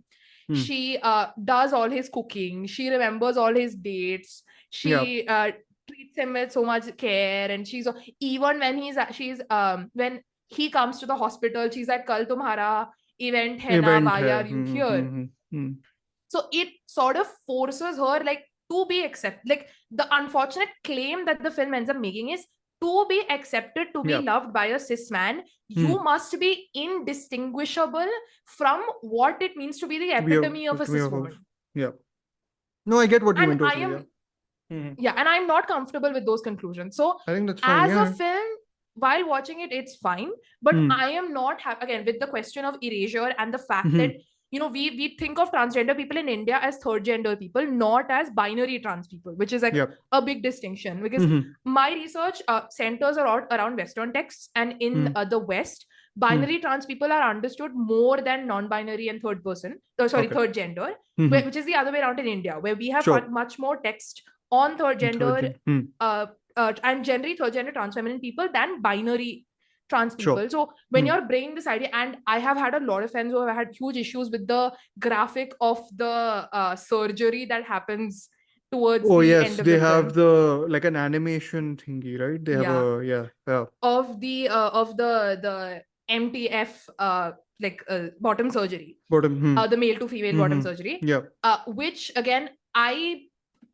Speaker 2: She does all his cooking. She remembers all his dates. She treats him with so much care. And she's, even when when he comes to the hospital, she's like, Kal tumhara event hai na, why are you here? So it sort of forces her like to be accepted. Like, the unfortunate claim that the film ends up making is, to be accepted, to be loved by a cis man, you must be indistinguishable from what it means to be the epitome of a cis woman.
Speaker 1: No, I get what you
Speaker 2: And
Speaker 1: mean
Speaker 2: I
Speaker 1: totally.
Speaker 2: am,
Speaker 1: Yeah. Mhm.
Speaker 2: yeah, and I'm not comfortable with those conclusions. So
Speaker 1: I think that's fine.
Speaker 2: as
Speaker 1: Yeah.
Speaker 2: a film, while watching it, it's fine. But
Speaker 1: Hmm.
Speaker 2: I am not happy again with the question of erasure and the fact
Speaker 1: Mhm.
Speaker 2: that, you know, we think of transgender people in India as third gender people, not as binary trans people, which is like
Speaker 1: Yep.
Speaker 2: a big distinction. Because
Speaker 1: Mhm.
Speaker 2: my research centers around Western texts, and in the West, binary trans people are understood more than non-binary and third person. Sorry,
Speaker 1: Okay.
Speaker 2: third gender,
Speaker 1: Mhm.
Speaker 2: which is the other way around in India, where we have
Speaker 1: Sure.
Speaker 2: much more text on third gender
Speaker 1: Hmm.
Speaker 2: and generally third gender trans feminine people than binary trans people.
Speaker 1: Sure.
Speaker 2: So when
Speaker 1: Hmm.
Speaker 2: you're bringing this idea, and I have had a lot of friends who have had huge issues with the graphic of the surgery that happens towards
Speaker 1: Oh
Speaker 2: the
Speaker 1: yes,
Speaker 2: end of
Speaker 1: they
Speaker 2: the
Speaker 1: have
Speaker 2: film.
Speaker 1: the like an animation thingy, right? They have
Speaker 2: Yeah.
Speaker 1: yeah.
Speaker 2: Of the MTF bottom surgery,
Speaker 1: Bottom.
Speaker 2: the male to female bottom surgery,
Speaker 1: Yeah.
Speaker 2: which again I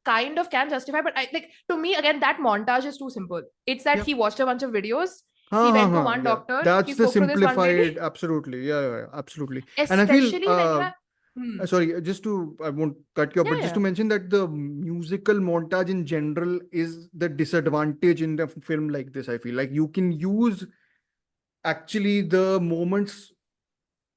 Speaker 2: kind of can justify, but I like, to me again, that montage is too simple. It's that
Speaker 1: Yeah.
Speaker 2: he watched a bunch of videos, he went to one
Speaker 1: Yeah.
Speaker 2: doctor,
Speaker 1: That's
Speaker 2: he
Speaker 1: the
Speaker 2: spoke to this one lady,
Speaker 1: simplified. Absolutely. Yeah. Absolutely. And I feel
Speaker 2: especially when you have
Speaker 1: sorry, just to, I won't cut you off, but just to mention that the musical montage in general is the disadvantage in the film like this. I feel like you can use actually the moments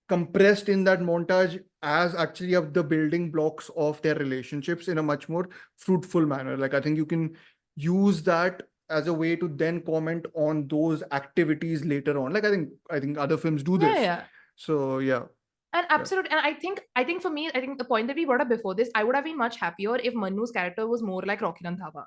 Speaker 1: compressed in that montage as actually of the building blocks of their relationships in a much more fruitful manner. Like I think you can use that as a way to then comment on those activities later on. Like I think other films do this. So yeah.
Speaker 2: And absolutely, and I think for me, I think the point that we brought up before this, I would have been much happier if Manu's character was more like Rocky Randhawa,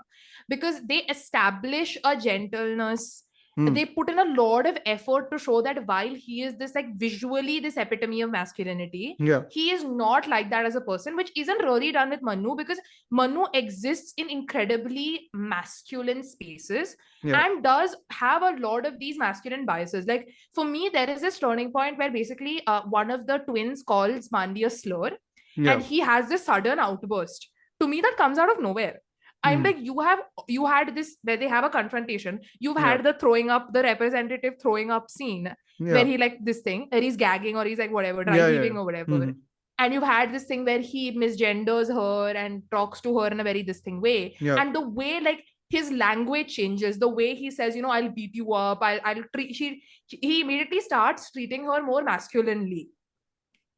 Speaker 2: because they establish a gentleness. They put in a lot of effort to show that while he is this like visually this epitome of masculinity,
Speaker 1: Yeah.
Speaker 2: he is not like that as a person, which isn't really done with Manu, because Manu exists in incredibly masculine spaces and does have a lot of these masculine biases. Like for me, there is this turning point where basically one of the twins calls Mandi a slur, and he has this sudden outburst. To me, that comes out of nowhere. I'm like, you had this where they have a confrontation. You've had the throwing up, the representative throwing up scene where he like this thing, where he's gagging or he's like whatever, dry heaving or whatever. And you've had this thing where he misgenders her and talks to her in a very this thing way. And the way like his language changes, the way he says, you know, I'll beat you up, I'll treat, he immediately starts treating her more masculinely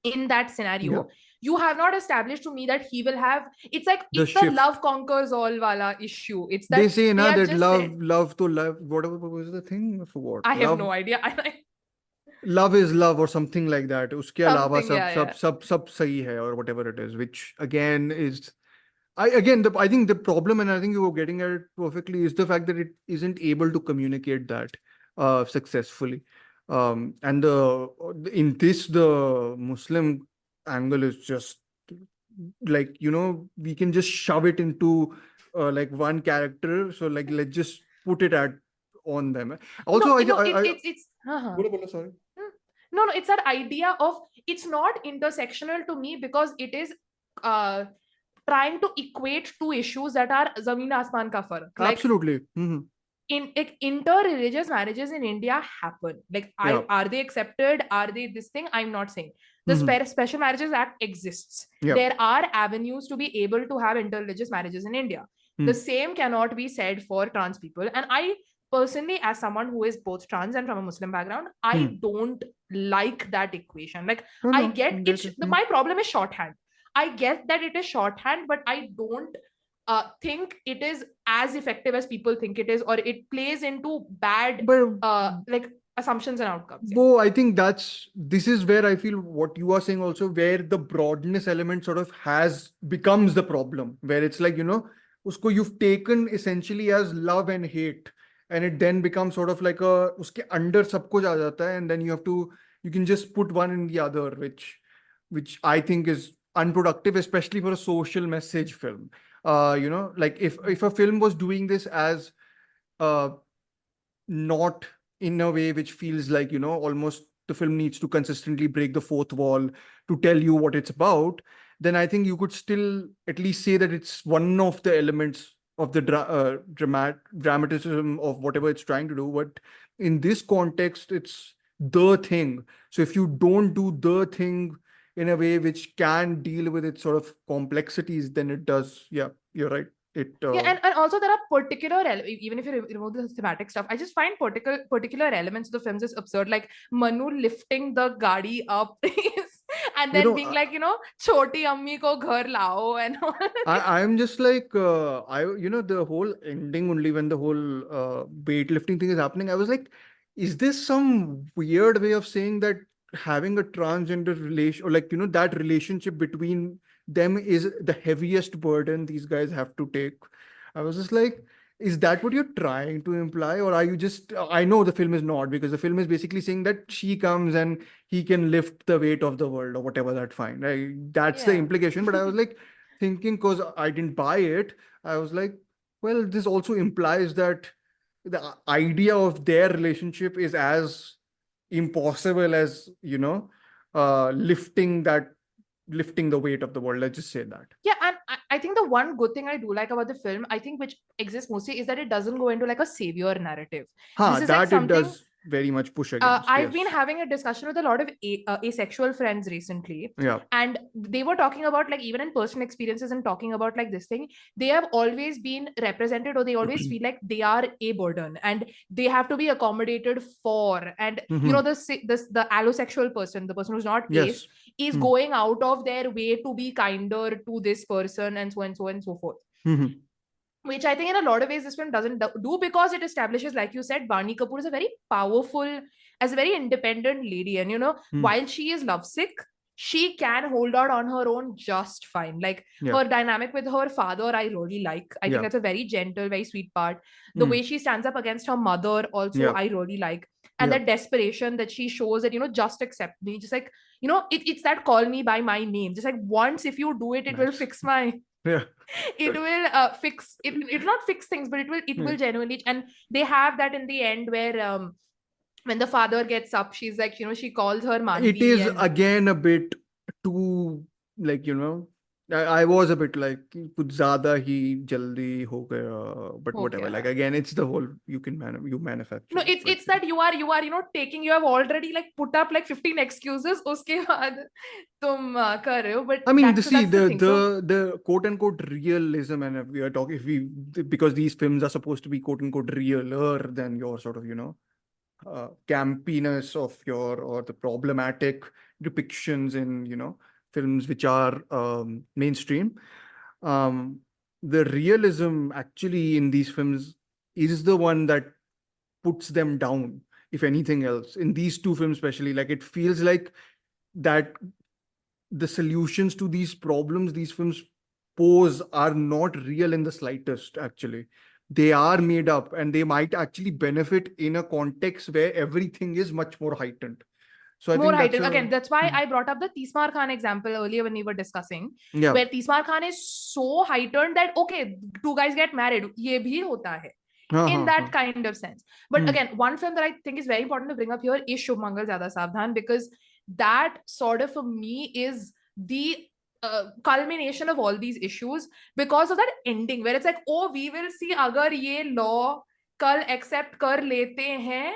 Speaker 2: in that scenario. You have not established to me that he will have, it's like it's the love conquers all wala issue. It's that
Speaker 1: they say na that
Speaker 2: said,
Speaker 1: love to love, whatever was the thing for what
Speaker 2: I have no idea.
Speaker 1: love is love or something like that. Uske alawa
Speaker 2: Something,
Speaker 1: sab sahi hai or whatever it is, which again is I think the problem, and I think you were getting at it perfectly, is the fact that it isn't able to communicate that successfully. And in this, the Muslim angle is just like, you know, we can just shove it into like one character. So like, let's just put it on them. Also,
Speaker 2: it's
Speaker 1: sorry.
Speaker 2: No, it's that idea of, it's not intersectional to me because it is trying to equate two issues that are zameen asman ka fark. Like,
Speaker 1: absolutely.
Speaker 2: Inter-religious marriages in India happen. Like, are they accepted? Are they this thing? I'm not saying. The Special Marriages Act exists. There are avenues to be able to have inter-religious marriages in India. The same cannot be said for trans people. And I personally, as someone who is both trans and from a Muslim background, I don't like that equation. Like, I get it. My problem is shorthand. I get that it is shorthand, but I don't think it is as effective as people think it is, or it plays into bad like assumptions and outcomes.
Speaker 1: I think this is where I feel what you are saying also, where the broadness element sort of becomes the problem, where it's like, you know, usko you've taken essentially as love and hate, and it then becomes sort of like uske under sab kuch aa jata hai, and then you can just put one in the other, which I think is unproductive, especially for a social message film. You know, like if a film was doing this as not in a way which feels like, you know, almost the film needs to consistently break the fourth wall to tell you what it's about, then I think you could still at least say that it's one of the elements of the dramatism of whatever it's trying to do. But in this context, it's the thing. So if you don't do the thing in a way which can deal with its sort of complexities than it does. Yeah, you're right. It
Speaker 2: and also there are particular even if you remove the thematic stuff, I just find particular elements of the films is absurd, like Manu lifting the gadi up and then being like, choti ammi ko ghar lao and all.
Speaker 1: I'm just like the whole ending only, when the whole weightlifting thing is happening, I was like, is this some weird way of saying that having a transgender relation, or like that relationship between them is the heaviest burden these guys have to take? I was just like, is that what you're trying to imply, or are you just? I know the film is not, because the film is basically saying that she comes and he can lift the weight of the world or whatever. That fine, right? That's the implication. But I was like thinking, because I didn't buy it, I was like, well, this also implies that the idea of their relationship is as impossible as lifting the weight of the world. Let's just say that.
Speaker 2: Yeah, and I think the one good thing I do like about the film, I think which exists mostly, is that it doesn't go into like a savior narrative. This is
Speaker 1: That
Speaker 2: like
Speaker 1: it
Speaker 2: something
Speaker 1: does very much push against.
Speaker 2: I've been
Speaker 1: Yes.
Speaker 2: having a discussion with a lot of asexual friends recently,
Speaker 1: Yeah.
Speaker 2: and they were talking about, like, even in personal experiences and talking about like this thing, they have always been represented, or they always feel like they are a burden and they have to be accommodated for. And the allosexual person, the person who's not ace,
Speaker 1: Yes.
Speaker 2: is going out of their way to be kinder to this person, and so and so and so forth. Which I think in a lot of ways this film doesn't do, because it establishes, like you said, Barney Kapoor is a very powerful, as a very independent lady. And while she is lovesick, she can hold out on her own just fine. Like her dynamic with her father, I really like. I think that's a very gentle, very sweet part. The way she stands up against her mother also, I really like. And that desperation that she shows, that, just accept me. Just like, it's that call me by my name. Just like, once if you do it, it will fix my... It will fix it. It'll not fix things, but it will genuinely. And they have that in the end where when the father gets up, she's like, she calls her Manvi.
Speaker 1: It is again a bit too, like, I was a bit like, kuch zyada hi jaldi ho gaya, but whatever. Like, again, it's the whole, you manufacture.
Speaker 2: No, it's that you are taking, you have already like put up like 15 excuses, uske baad tum kar rahe ho. But
Speaker 1: I mean,
Speaker 2: that's
Speaker 1: the quote unquote realism, and we are talking, because these films are supposed to be quote unquote realer than your sort of, campiness of or the problematic depictions in, films which are mainstream. The realism actually in these films is the one that puts them down, if anything else. In these two films especially, like, it feels like that the solutions to these problems these films pose are not real in the slightest. Actually, they are made up, and they might actually benefit in a context where everything is much more heightened. So I
Speaker 2: more
Speaker 1: think
Speaker 2: heightened. Again, that's why I brought up the Tismar Khan example earlier when we were discussing, where Tismar Khan is so heightened that, okay, two guys get married, ye bhi hota hai, in that kind of sense. But again, one film that I think is very important to bring up here is Shubh Mangal Zyada Savdhan, because that sort of, for me, is the culmination of all these issues, because of that ending where it's like, oh, we will see agar ye law kal accept kar lete hain,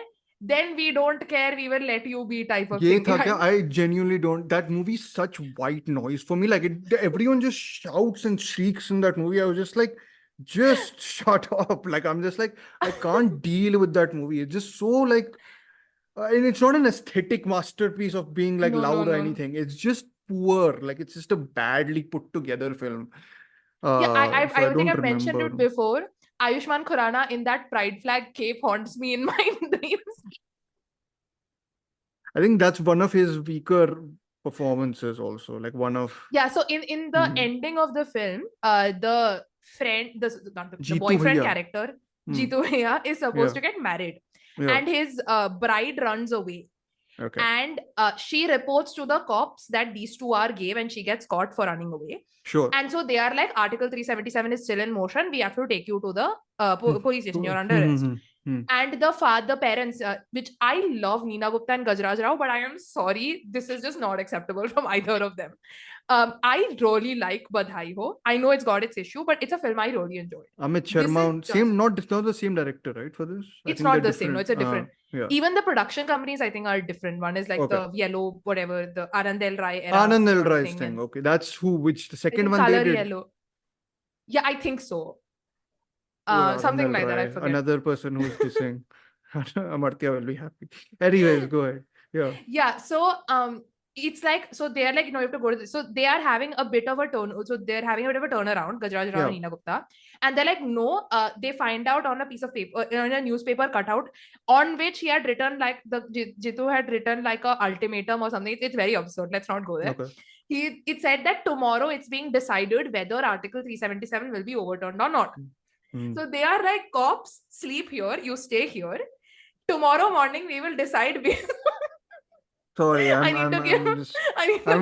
Speaker 2: then we don't care, we will let you be, type of thing.
Speaker 1: I genuinely don't. That movie is such white noise for me. Like, everyone just shouts and shrieks in that movie. I was just like, just shut up. Like, I'm just like, I can't deal with that movie. It's just so like, and it's not an aesthetic masterpiece of being like loud or anything. It's just poor. Like, it's just a badly put together film.
Speaker 2: I think I've mentioned it before. Ayushmann Khurrana in that pride flag cape haunts me in my dreams.
Speaker 1: I think that's one of his weaker performances also. Like, one of...
Speaker 2: Yeah, so in the ending of the film, the friend, the boyfriend character, Jeetu Bhaiya, is supposed to get married. And his bride runs away.
Speaker 1: Okay.
Speaker 2: And she reports to the cops that these two are gay when she gets caught for running away.
Speaker 1: Sure.
Speaker 2: And so they are like, Article 377 is still in motion. We have to take you to the police station. You're under arrest. And the parents, which I love Neena Gupta and Gajraj Rao, but I am sorry, this is just not acceptable from either of them. I really like Badhai Ho. I know it's got its issue, but it's a film I really enjoyed.
Speaker 1: Amit
Speaker 2: This is
Speaker 1: Sharma,
Speaker 2: just-
Speaker 1: same, not the same director, right? For this, I
Speaker 2: It's
Speaker 1: think
Speaker 2: not
Speaker 1: they're
Speaker 2: the same. No, it's a different.
Speaker 1: Yeah.
Speaker 2: Even the production companies, I think, are different. One is like
Speaker 1: Okay.
Speaker 2: the Yellow, whatever, the Anand L. Rai era.
Speaker 1: Anand L.
Speaker 2: sort of
Speaker 1: Rai's
Speaker 2: thing,
Speaker 1: thing.
Speaker 2: and
Speaker 1: Okay, that's which the
Speaker 2: I
Speaker 1: second
Speaker 2: think
Speaker 1: one they
Speaker 2: Color
Speaker 1: did.
Speaker 2: Yellow. Yeah, I think so.
Speaker 1: Anand
Speaker 2: Something
Speaker 1: L.
Speaker 2: like that. I
Speaker 1: Rai,
Speaker 2: forget.
Speaker 1: another person who's dissing. Amartya will be happy. Anyways, go ahead. Yeah.
Speaker 2: Yeah, so it's like, so they're like, you know, you have to go to this. So they are having a bit of a turnaround, Gajraj Rao
Speaker 1: Yeah.
Speaker 2: and Neena Gupta. And they're like, no, they find out on a piece of paper, in a newspaper cutout, on which he had written like, Jitu had written like a ultimatum or something. It's very absurd. Let's not go there.
Speaker 1: Okay.
Speaker 2: It said that tomorrow it's being decided whether Article 377 will be overturned or not. So they are like, cops, sleep here, you stay here. Tomorrow morning we will decide.
Speaker 1: Sorry,
Speaker 2: I need to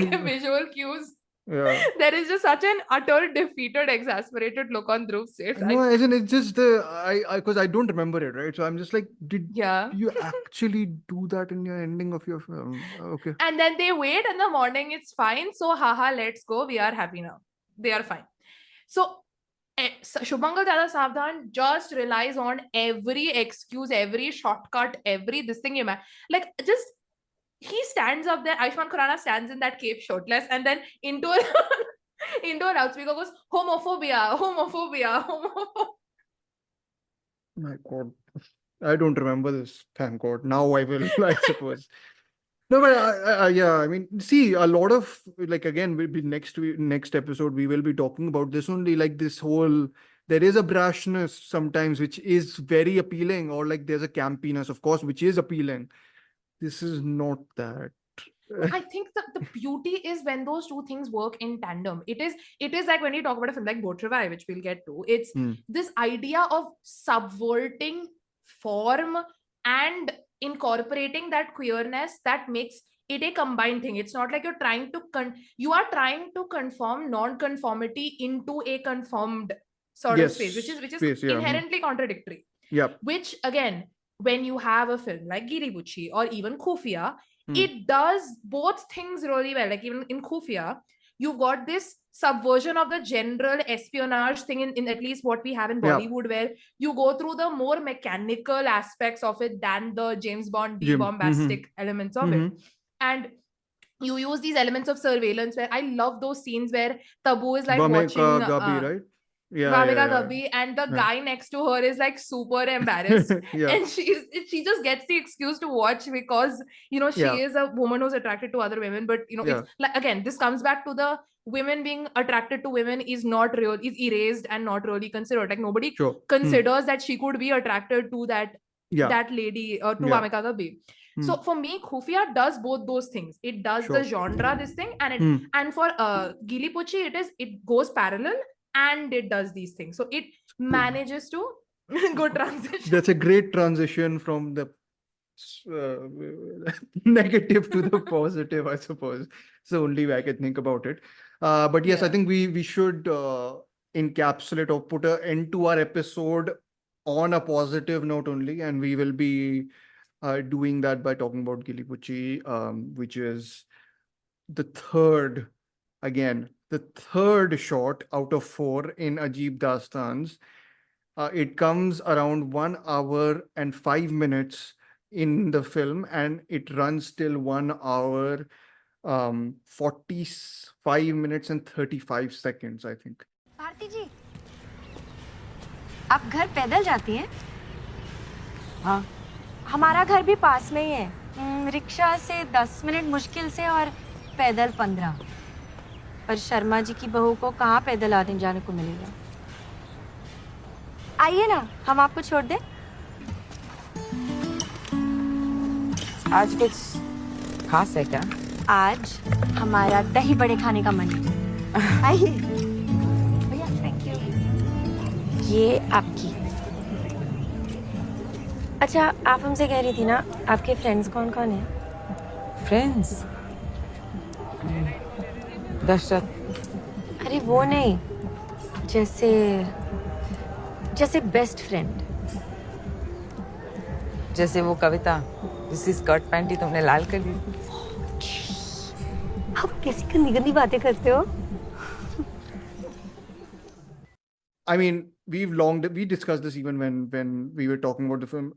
Speaker 2: give visual cues.
Speaker 1: Yeah.
Speaker 2: There is just such an utter defeated, exasperated look on Dhruv's face.
Speaker 1: No, as in it's just because I don't remember it, right? So I'm just like, did you actually do that in your ending of your film? Okay.
Speaker 2: And then they wait in the morning, it's fine. So haha, let's go. We are happy now. They are fine. So Shubhankar Dada Savdhan just relies on every excuse, every shortcut, every this thing like just he stands up there. Ayushmann Khurrana stands in that cape shirtless, and then into a loudspeaker goes, homophobia, homophobia, homophobia.
Speaker 1: My God, I don't remember this. Thank God. Now I will, I suppose. No, but yeah, I mean, see, a lot of like again, we'll be next episode we will be talking about this only, like this whole. There is a brashness sometimes which is very appealing, or like there's a campiness, of course, which is appealing. This is not that.
Speaker 2: I think the beauty is when those two things work in tandem. It is like when you talk about a film like Botrivai, which we'll get to. It's this idea of subverting form and incorporating that queerness that makes it a combined thing. It's not like you're trying to conform non-conformity into a conformed sort of space, which is inherently contradictory.
Speaker 1: Yeah.
Speaker 2: Which again, when you have a film like Geeli Pucchi or even Khufia, it does both things really well. Like even in Khufia, you've got this subversion of the general espionage thing in at least what we have in Bollywood, where you go through the more mechanical aspects of it than the James Bond bombastic elements of it. And you use these elements of surveillance where I love those scenes where Tabu is like watching
Speaker 1: Gabi, right?
Speaker 2: Bhavika Gabi, and the guy next to her is like super embarrassed, and she just gets the excuse to watch because she is a woman who's attracted to other women, but it's like, again, this comes back to the women being attracted to women is erased and not really considered. Like nobody considers that she could be attracted to that lady or to Bhavika Gabi. So for me, Khufia does both those things. It does the genre, this thing, and and for Geeli Pucchi, it goes parallel. And it does these things. So it manages to go transition.
Speaker 1: That's a great transition from the negative to the positive, I suppose. It's the only way I can think about it. But yes, I think we should encapsulate or put an end to our episode on a positive note only. And we will be doing that by talking about Geeli Pucchi, which is the third shot out of 4 in Ajeeb Daastaans. It comes around 1 hour and 5 minutes in the film, and it runs till 1 hour 45 minutes and 35 seconds, I think.
Speaker 10: Bharti जी, आप घर पैदल जाती हैं? हाँ, हमारा घर भी पास में ही है. रिक्शा से 10 मिनट मुश्किल से और पैदल 15. पर शर्मा जी की बहू को कहाँ पैदल आने जाने को मिलेगा? आइए ना, हम आपको छोड़ दें.
Speaker 11: आज कुछ खास है क्या?
Speaker 10: आज हमारा दही बड़े खाने का मन है. आइए. भैया, थैंक यू. ये आपकी. अच्छा, आप हमसे कह रही थी ना, आपके फ्रेंड्स कौन कौन हैं?
Speaker 11: फ्रेंड्स? दशरथ.
Speaker 10: अरे वो नहीं, जैसे बेस्ट फ्रेंड.
Speaker 11: जैसे वो कविता जिसकी स्कर्ट पैंट ही तुमने लाल कर दी।
Speaker 10: आप कैसी गंदी गंदी बातें करते हो?
Speaker 1: I mean, we discussed this even when we were talking about the film.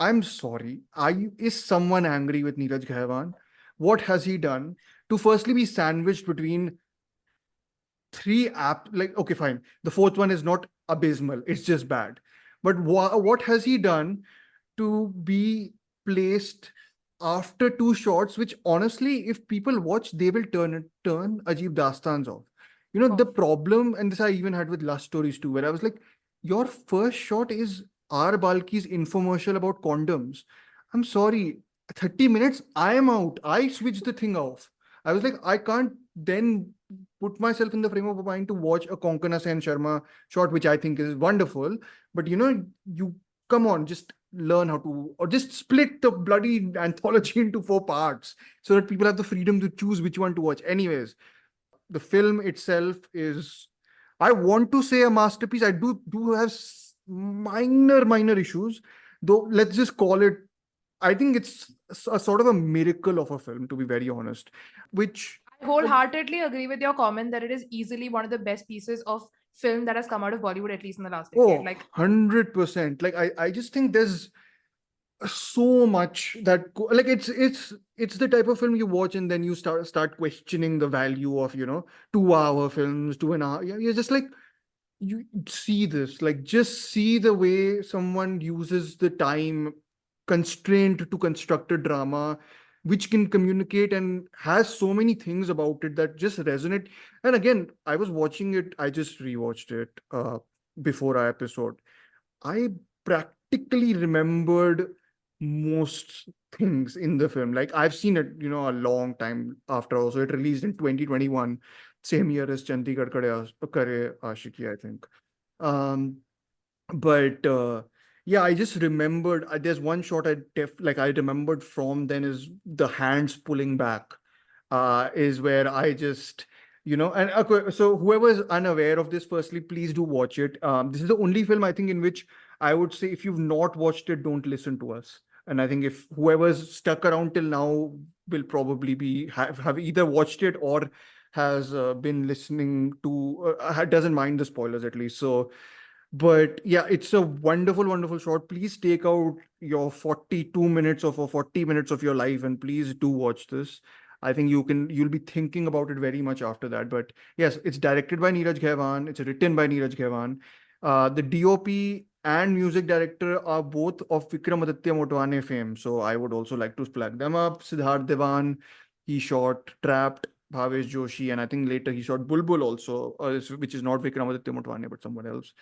Speaker 1: I'm sorry. Is someone angry with Neeraj Ghaiwan? What has he done to firstly be sandwiched between like, okay, fine. The fourth one is not abysmal. It's just bad. But what has he done to be placed after two shots, which honestly, if people watch, they will turn Ajeeb Daastaans off. You know, the problem, and this I even had with Lust Stories too, where I was like, your first shot is R. Balki's infomercial about condoms. I'm sorry, 30 minutes, I am out. I switched the thing off. I was like, I can't then put myself in the frame of mind to watch a Konkana Sen Sharma shot, which I think is wonderful. But you know, you come on, just learn how to, or just split the bloody anthology into 4 parts so that people have the freedom to choose which one to watch. Anyways, the film itself is, I want to say, a masterpiece. I do have minor issues, though. Let's just call it, I think it's a sort of a miracle of a film, to be very honest, which
Speaker 2: I wholeheartedly agree with your comment that it is easily one of the best pieces of film that has come out of Bollywood, at least in the last decade. Like
Speaker 1: 100%. Like I just think there's so much that like it's the type of film you watch and then you start questioning the value of, you know, 2 hour films, 2.5. You're just like, you see this, like, just see the way someone uses the time constraint to construct a drama which can communicate and has so many things about it that just resonate. And again, I was watching it, I just rewatched it before our episode. I practically remembered most things in the film. Like, I've seen it, you know, a long time after. Also, it released in 2021, same year as Chandigarh Kare Aashiqui, I think. But yeah, I just remembered. There's one shot I remembered from then is the hands pulling back. Is where I just, you know, and okay, so whoever is unaware of this, firstly, please do watch it. This is the only film I think in which I would say, if you've not watched it, don't listen to us. And I think if whoever's stuck around till now will probably have either watched it or has been listening to, doesn't mind the spoilers at least. So, but yeah, it's a wonderful shot. Please take out your 42 minutes of or 40 minutes of your life and please do watch this. I think you'll be thinking about it very much after that. But yes, it's directed by Neeraj Ghaiwan. It's written by Neeraj Ghaiwan. The DOP and music director are both of Vikramaditya Motwane fame. So I would also like to flag them up. Siddharth Devan, he shot Trapped, Bhavesh Joshi, and I think later he shot Bulbul also, which is not Vikramaditya Motwane, but someone else.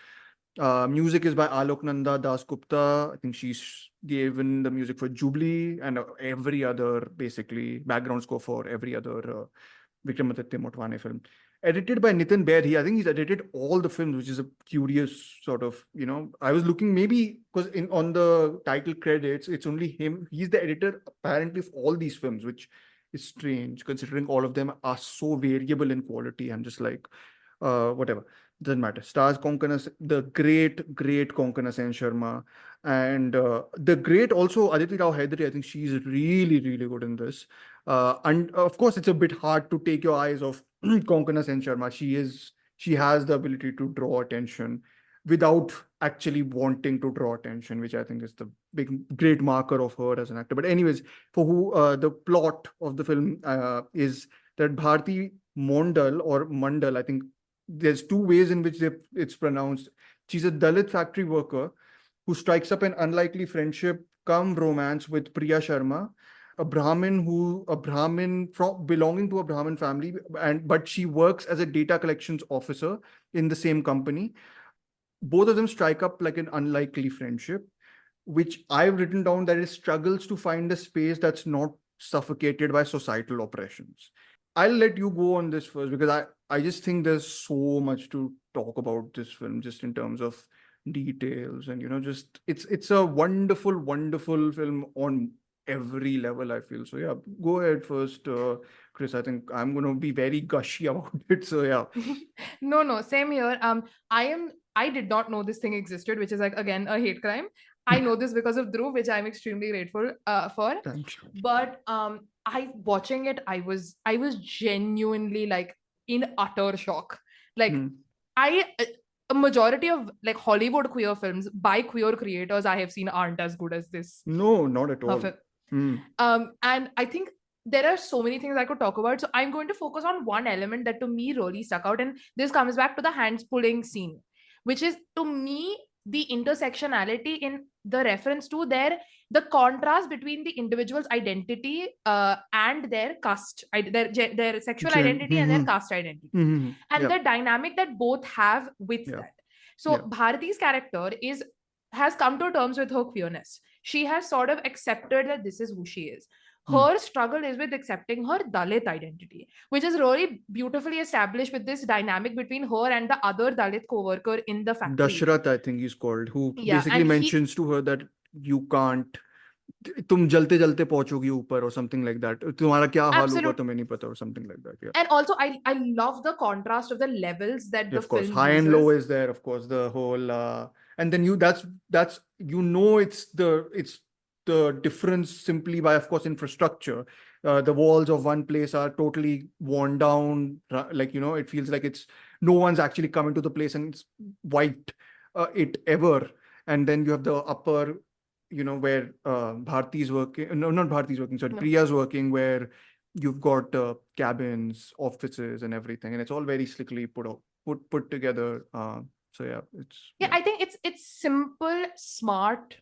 Speaker 1: Music is by Alok Nanda Das Gupta. I think she's given the music for Jubilee and every other, basically, background score for every other Vikramaditya Motwane film. Edited by Nitin Baid. I think he's edited all the films, which is a curious sort of, you know, I was looking maybe because on the title credits, it's only him. He's the editor apparently of all these films, which is strange considering all of them are so variable in quality. I'm just like, whatever. Doesn't matter. Stars Konkana, the great Konkana Sen Sharma, and the great also Aditi Rao Hydari. I think she's really good in this. And of course, it's a bit hard to take your eyes off Konkana Sen Sharma. She has the ability to draw attention without actually wanting to draw attention, which I think is the great marker of her as an actor. But anyways, for who the plot of the film is that Bharti Mondal or Mandal, I think there's 2 ways in which it's pronounced. She's a Dalit factory worker who strikes up an unlikely friendship come romance with Priya Sharma, a Brahmin belonging to a Brahmin family, but she works as a data collections officer in the same company. Both of them strike up like an unlikely friendship, which I've written down that it struggles to find a space that's not suffocated by societal oppressions. I'll let you go on this first because I just think there's so much to talk about this film, just in terms of details and, you know, just it's a wonderful film on every level, I feel. So yeah, go ahead first, Chris. I think I'm gonna be very gushy about it. So yeah.
Speaker 2: No, same here. I did not know this thing existed, which is like, again, a hate crime. I know this because of Dhruv, which I'm extremely grateful for.
Speaker 1: Thank you.
Speaker 2: But I watching it, I was genuinely like in utter shock. Like I a majority of like Hollywood queer films by queer creators I have seen aren't as good as this.
Speaker 1: No, not at all.
Speaker 2: And I think there are so many things I could talk about. So I'm going to focus on one element that to me really stuck out. And this comes back to the hands pulling scene, which is to me the intersectionality in the reference to the contrast between the individual's identity and their caste, their sexual identity and their caste identity, and the dynamic that both have with that. So Bharati's character has come to terms with her queerness. She has sort of accepted that this is who she is. Her struggle is with accepting her Dalit identity, which is really beautifully established with this dynamic between her and the other Dalit co-worker in the factory.
Speaker 1: Dashrath, I think he's called, who basically mentions to her that you can't, तुम जलते जलते पहुंचोगी ऊपर or something like that. तुम्हारा क्या हाल होगा तुम्हें नहीं पता or something like that. Yeah.
Speaker 2: And also I love the contrast of the levels that the film
Speaker 1: high
Speaker 2: uses.
Speaker 1: and low is there, of course, the whole and then that's it's the difference simply by, of course, infrastructure. The walls of one place are totally worn down, like, it feels like no one's actually come into the place and it's wiped it ever. And then you have the upper, where Bharti's working, no, not Bharti's working, sorry, Priya's working, where you've got cabins, offices and everything, and it's all very slickly put together. So yeah,
Speaker 2: I think it's simple, smart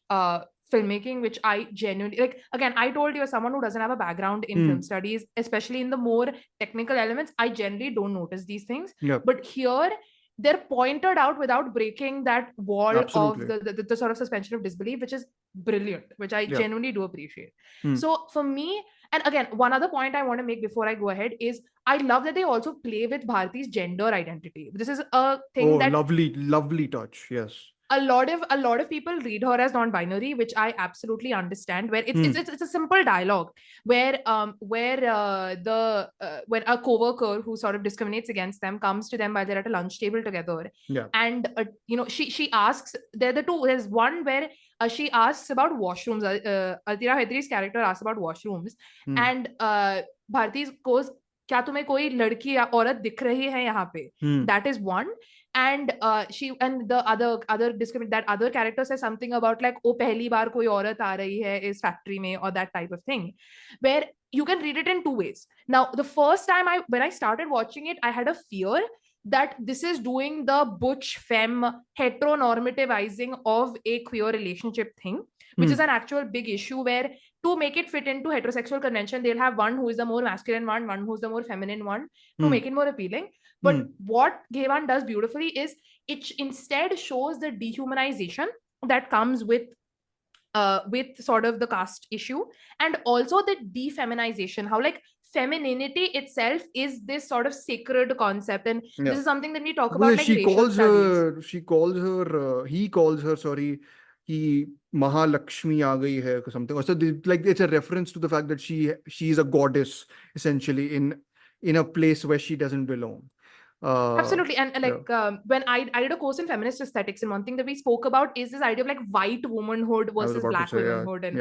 Speaker 2: filmmaking, which I genuinely like. Again, I told you, as someone who doesn't have a background in film studies, especially in the more technical elements, I generally don't notice these things. But here they're pointed out without breaking that wall of the sort of suspension of disbelief, which is brilliant, which I genuinely do appreciate. So for me, and again, one other point I want to make before I go ahead is I love that they also play with Bharati's gender identity. This is a thing that
Speaker 1: lovely touch. Yes.
Speaker 2: A lot of people read her as non-binary, which I absolutely understand. Where it's a simple dialogue where when a coworker who sort of discriminates against them comes to them while they're at a lunch table together, and she asks. There's one where she asks about washrooms. Altira Hedri's character asks about washrooms, and Bharti goes, "क्या तुम्हें कोई लड़की या औरत दिख रही है यहाँ पे?" That is one. And the other character says something about like, oh, pehli baar koi aurat aa rahi hai is factory mein, or that type of thing, where you can read it in two ways. Now, the first time when I started watching it, I had a fear that this is doing the butch femme heteronormativizing of a queer relationship thing, which is an actual big issue, where to make it fit into heterosexual convention, they'll have one who is the more masculine one who's the more feminine one, to make it more appealing. But what Ghewan does beautifully is it instead shows the dehumanization that comes with sort of the caste issue, and also the defeminization, how like femininity itself is this sort of sacred concept, and this is something that we talk about. Like
Speaker 1: he calls her, sorry, कि Mahalakshmi aa gayi hai or something. Also, like, it's a reference to the fact that she is a goddess essentially in a place where she doesn't belong.
Speaker 2: Absolutely. And like when I did a course in feminist aesthetics, and one thing that we spoke about is this idea of like white womanhood versus black womanhood, and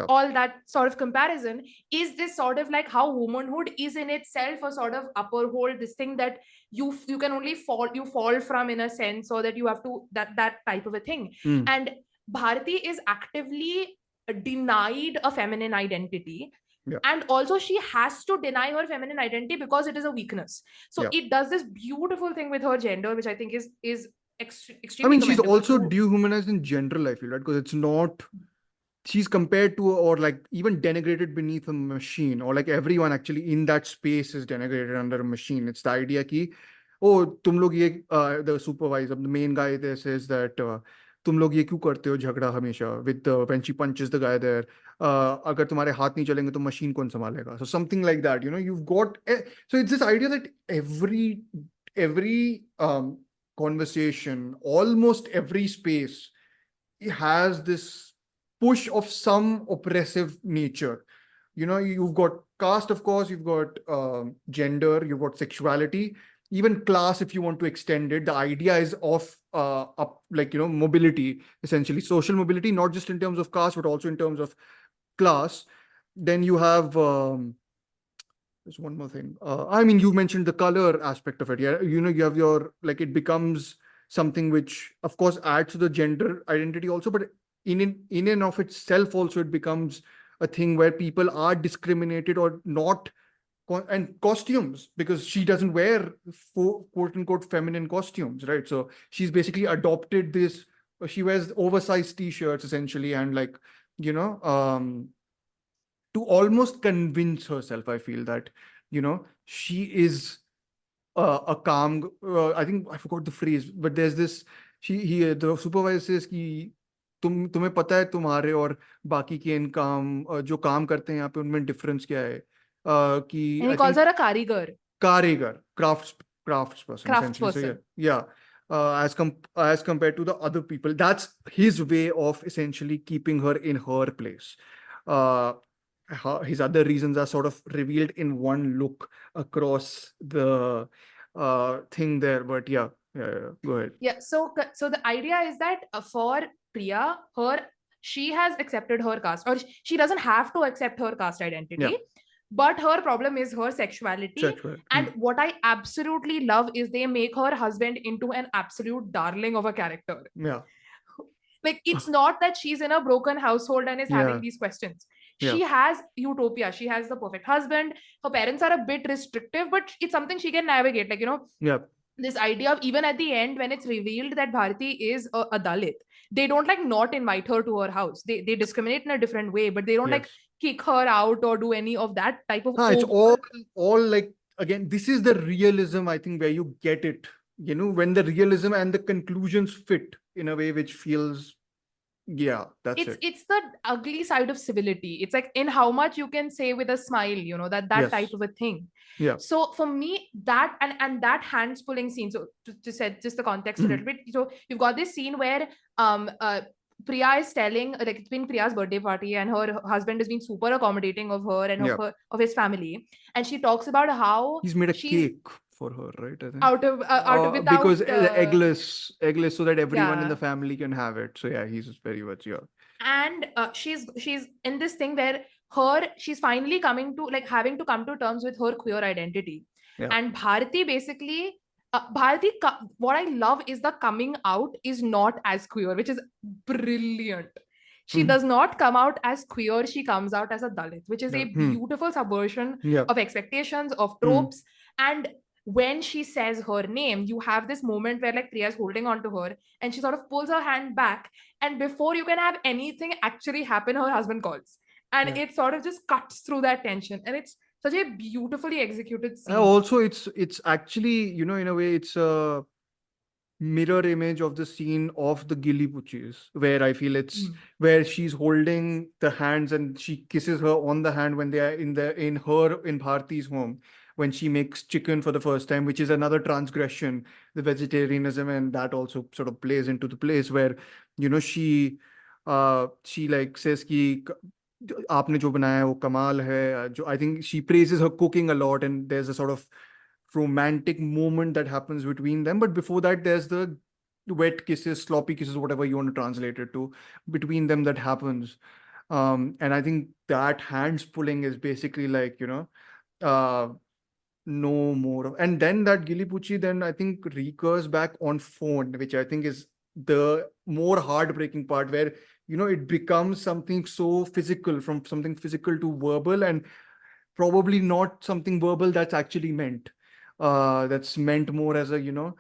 Speaker 2: all that sort of comparison is this sort of like how womanhood is in itself a sort of upper hold, this thing that you can only fall from in a sense, or that you have to that type of a thing. And Bharati is actively denied a feminine identity. And also she has to deny her feminine identity because it is a weakness. So it does this beautiful thing with her gender, which I think is extremely.
Speaker 1: I mean, she's also dehumanized in general, I feel, right? Because it's not, she's compared to or like even denigrated beneath a machine, or like everyone actually in that space is denigrated under a machine. It's the idea ki, oh, tum log ye, the supervisor, the main guy there says that तुम लोग ये क्यों करते हो झगड़ा हमेशा, with when she punches the guy there, अगर तुम्हारे हाथ नहीं चलेंगे तो मशीन कौन संभालेगा, so something like that, you've got, so it's this idea that every conversation, almost every space has this push of some oppressive nature. You've got caste, of course, you've got gender, you've got sexuality, even class, if you want to extend it, the idea is of like, mobility, essentially social mobility, not just in terms of caste, but also in terms of class. Then you have there's one more thing. I mean, you mentioned the color aspect of it. Yeah, you have your, like, it becomes something which, of course, adds to the gender identity also, but in and of itself also, it becomes a thing where people are discriminated or not. And costumes, because she doesn't wear quote unquote feminine costumes, right? So she's basically adopted this. She wears oversized t-shirts essentially, and like, you know, to almost convince herself, I feel that, she is a calm. I think I forgot the phrase, but there's this. The supervisor says कि तुम्हें पता है तुम्हारे और बाकी के income जो काम करते हैं यहाँ पे उनमें डिफरेंस क्या है कि
Speaker 2: And he
Speaker 1: I
Speaker 2: calls
Speaker 1: think
Speaker 2: her a karigar.
Speaker 1: Karigar, craftsperson, essentially. So
Speaker 2: Craftsperson.
Speaker 1: yeah. As compared to the other people, that's his way of essentially keeping her in her place. Uh, his other reasons are sort of revealed in one look across the thing there. But yeah, go ahead.
Speaker 2: Yeah, so the idea is that for Priya, she has accepted her caste, or she doesn't have to accept her caste identity.
Speaker 1: Yeah.
Speaker 2: But her problem is her sexuality.
Speaker 1: Sexual.
Speaker 2: And what I absolutely love is they make her husband into an absolute darling of a character.
Speaker 1: Yeah.
Speaker 2: Like, it's not that she's in a broken household and is having
Speaker 1: Yeah.
Speaker 2: these questions.
Speaker 1: Yeah.
Speaker 2: She has utopia. She has the perfect husband. Her parents are a bit restrictive, but it's something she can navigate. Like,
Speaker 1: Yeah.
Speaker 2: this idea of, even at the end when it's revealed that Bharati is a Dalit, they don't like not invite her to her house. They discriminate in a different way, but they don't like kick her out or do any of that type of.
Speaker 1: It's all like, again, this is the realism, I think, where you get it, when the realism and the conclusions fit in a way which feels, that's it.
Speaker 2: It's the ugly side of civility. It's like, in how much you can say with a smile, that
Speaker 1: Yes.
Speaker 2: type of a thing.
Speaker 1: Yeah.
Speaker 2: So for me, that and that hands pulling scene. So to set just the context a little bit. So you've got this scene where Priya is telling, like, it's been Priya's birthday party, and her husband has been super accommodating of her and of his family, and she talks about how
Speaker 1: he's made a cake for her, right? I think
Speaker 2: out of without,
Speaker 1: because eggless, so that everyone in the family can have it. So yeah, he's very much
Speaker 2: and she's in this thing where she's finally coming to, like, having to come to terms with her queer identity. And Bharati basically what I love is the coming out is not as queer, which is brilliant. She does not come out as queer, she comes out as a Dalit, which is a beautiful subversion of expectations, of tropes. And when she says her name, you have this moment where, like, Priya's holding on to her and she sort of pulls her hand back, and before you can have anything actually happen, her husband calls, and it sort of just cuts through that tension, and it's such a beautifully executed scene.
Speaker 1: Also, it's actually, in a way, it's a mirror image of the scene of the Geeli Pucchis, where I feel it's where she's holding the hands and she kisses her on the hand when they are in Bharati's home, when she makes chicken for the first time, which is another transgression, the vegetarianism, and that also sort of plays into the place where, she like says ki आपने जो बनाया है वो कमाल है. I think she praises her cooking a lot, and there's a sort of romantic moment that happens between them. But before that, there's the wet kisses, sloppy kisses, whatever you want to translate it to, between them that happens. And I think that hands pulling is basically like, no more. And then that Geeli Pucchi then I think recurs back on phone, which I think is the more heartbreaking part, where it becomes something so physical, from something physical to verbal, and probably not something verbal that's actually meant. That's meant more as a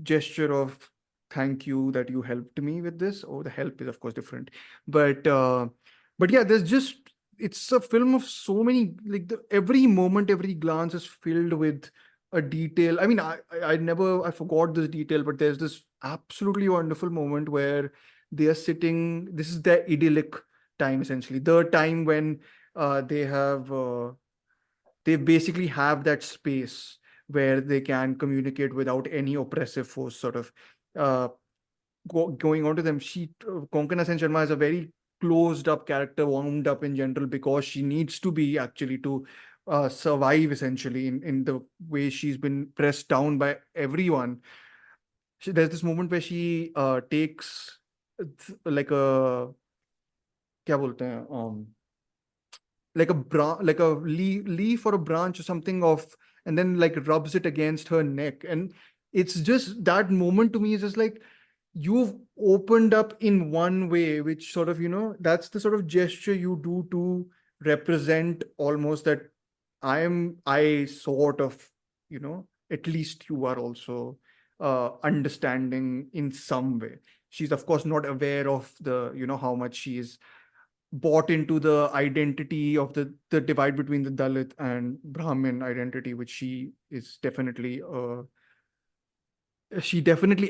Speaker 1: gesture of thank you that you helped me with this. Or the help is of course different, but yeah, it's a film of so many, like, every moment, every glance is filled with a detail. I mean, I forgot this detail, but there's this absolutely wonderful moment where they are sitting. This is their idyllic time, essentially the time when they basically have that space where they can communicate without any oppressive force sort of going on to them. Konkana Sen Sharma is a very closed up character, warmed up in general, because she needs to be actually to survive essentially in the way she's been pressed down by everyone. There's this moment where she takes like a क्या बोलते हैं like a leaf or a branch or something of, and then like rubs it against her neck, and it's just that moment to me is just like, you've opened up in one way, which sort of, that's the sort of gesture you do to represent almost that I sort of, at least you are also understanding in some way. She's of course not aware of the, how much she is bought into the identity of the divide between the Dalit and Brahmin identity, which she definitely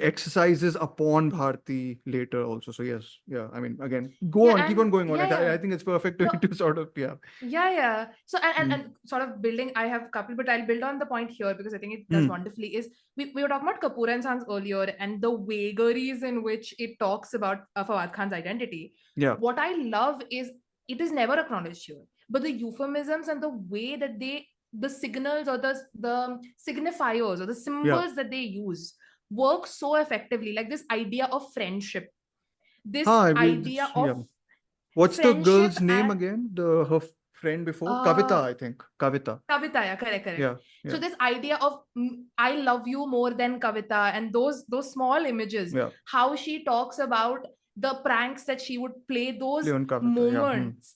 Speaker 1: exercises upon Bharti later also. So yes, yeah. I mean, again, keep on going on. I think it's perfect to sort of, yeah.
Speaker 2: Yeah. So and sort of building, I have a couple, but I'll build on the point here because I think it does wonderfully. Is we were talking about Kapoor and Sons earlier and the vagaries in which it talks about Fawad Khan's identity.
Speaker 1: Yeah.
Speaker 2: What I love is it is never acknowledged here, but the euphemisms and the way that the signals or the signifiers or the symbols that they use work so effectively. Like this idea of friendship, this idea of
Speaker 1: what's the girl's name again? Her friend before Kavita, I think. Kavita, yeah, correct. Yeah.
Speaker 2: So this idea of I love you more than Kavita, and those small images, how she talks about the pranks that she would play, those moments.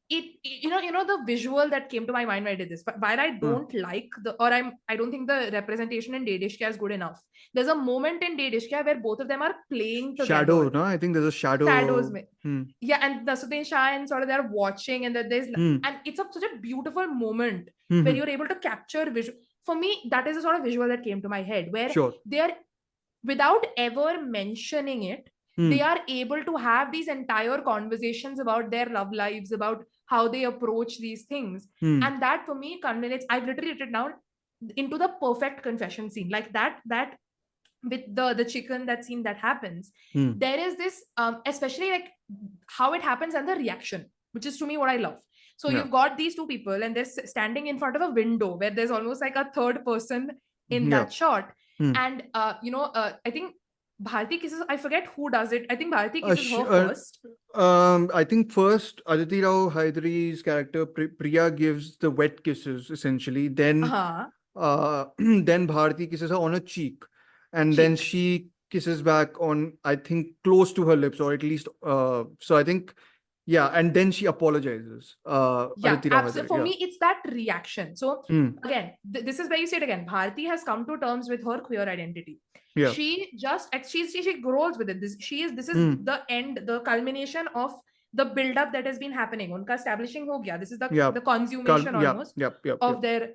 Speaker 2: You know the visual that came to my mind when I did this. But while I don't like I don't think the representation in De Dishkya is good enough. There's a moment in De Dishkya where both of them are playing together.
Speaker 1: Shadow, no? I think there's a shadow.
Speaker 2: Shadows. Yeah, and Nasuddin Shah and sort of they're watching, and that there's and it's such a beautiful moment where you're able to capture visual. For me, that is a sort of visual that came to my head where they're, without ever mentioning it, they are able to have these entire conversations about their love lives, about how they approach these things. And that for me culminates, I've literally written down, into the perfect confession scene. Like that with the chicken, that scene that happens. There is this, especially like how it happens and the reaction, which is to me what I love. So you've got these two people and they're standing in front of a window where there's almost like a third person in that shot. And, I think Bharti kisses, I forget who does it. I think Bharti kisses her first.
Speaker 1: I think first Aditi Rao Hydari's character Priya gives the wet kisses essentially. Then then Bharti kisses her on a cheek. And then she kisses back on, I think, close to her lips, or at least so I think, yeah, and then she apologizes.
Speaker 2: Absolutely. For me, it's that reaction. So again, this is where you say it again. Bharti has come to terms with her queer identity.
Speaker 1: Yeah.
Speaker 2: She grows with it. This is the end, the culmination of the build-up that has been happening. Unka establishing ho gaya. This is the consummation almost of their.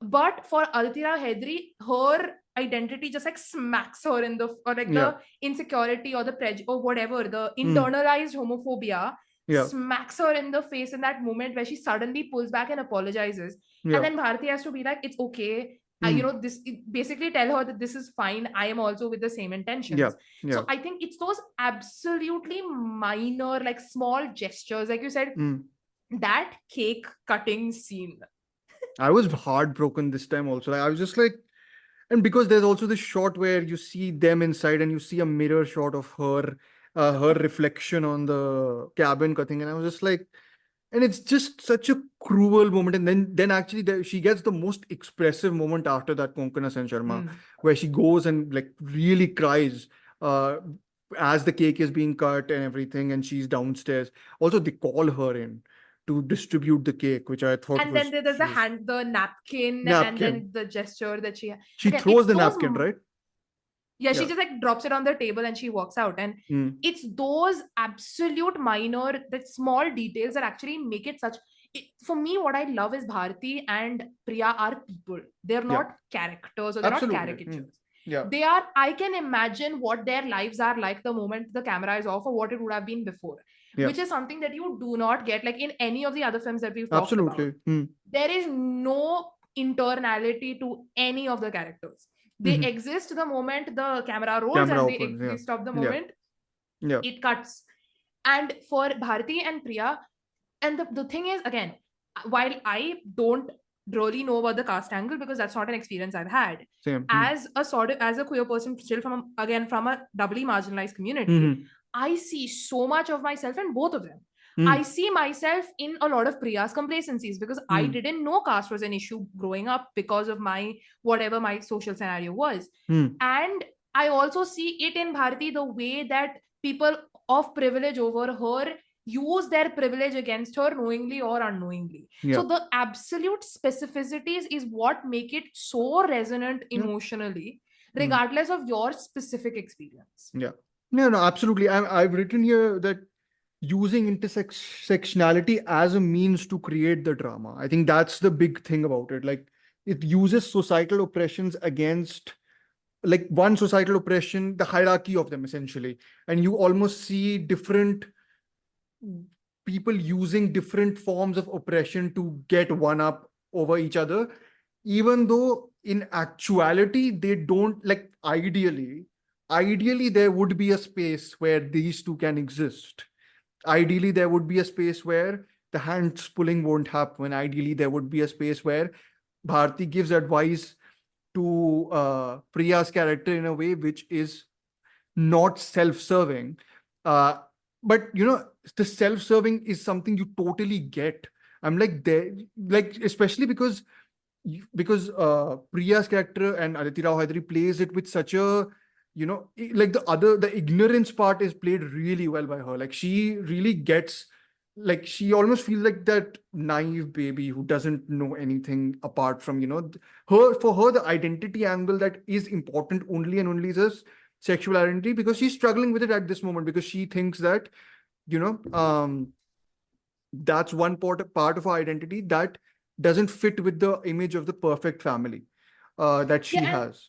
Speaker 2: But for Aditi Rao Hydari, her identity just like smacks her in the, or like the insecurity or the prejudice or whatever, the internalized homophobia smacks her in the face in that moment where she suddenly pulls back and apologizes. And then Bharti has to be like, it's okay. Basically tell her that this is fine. I am also with the same intentions. So I think it's those absolutely minor, like small gestures, like you said, that cake cutting scene.
Speaker 1: I was heartbroken this time also. I was just like, and because there's also this shot where you see them inside and you see a mirror shot of her reflection on the cabin cutting, and I was just like, and it's just such a cruel moment. And then actually she gets the most expressive moment after that, Konkana Sen Sharma, where she goes and like really cries as the cake is being cut and everything, and she's downstairs. Also, they call her in to distribute the cake, which I thought
Speaker 2: then there's the napkin, and then the gesture that she
Speaker 1: throws the napkin, right?
Speaker 2: Yeah, she just like drops it on the table and she walks out. And it's those absolute minor, that small details that actually make it such. For me, what I love is Bharti and Priya are people. They're not characters, or they're not caricatures. They are. I can imagine what their lives are like the moment the camera is off, or what it would have been before. Which is something that you do not get like in any of the other films that we've talked about. There is no internality to any of the characters. They exist the moment the camera rolls, and they stop the moment it cuts. And for Bharti and Priya, and the thing is, again, while I don't really know about the caste angle because that's not an experience I've had,
Speaker 1: Same.
Speaker 2: as a queer person, still from a doubly marginalized community, I see so much of myself in both of them. I see myself in a lot of Priya's complacencies because I didn't know caste was an issue growing up because of whatever my social scenario was. And I also see it in Bharati, the way that people of privilege over her use their privilege against her knowingly or unknowingly.
Speaker 1: Yeah.
Speaker 2: So the absolute specificities is what make it so resonant emotionally, regardless of your specific experience.
Speaker 1: Yeah. No, absolutely. I've written here that using intersectionality as a means to create the drama. I think that's the big thing about it. Like, it uses societal oppressions against, like, one societal oppression, the hierarchy of them essentially. And you almost see different people using different forms of oppression to get one up over each other, even though in actuality, they don't, like, ideally, there would be a space where these two can exist. Ideally, there would be a space where the hands pulling won't happen. Ideally, there would be a space where Bharti gives advice to Priya's character in a way which is not self-serving. But the self-serving is something you totally get. I'm like, there, like, especially because Priya's character and Aditi Rao Hydari plays it with such a, like, the ignorance part is played really well by her. Like, she really gets, like, she almost feels like that naive baby who doesn't know anything apart from, for her, the identity angle that is important only and only is a sexual identity, because she's struggling with it at this moment, because she thinks that, that's one part of her identity that doesn't fit with the image of the perfect family that she has.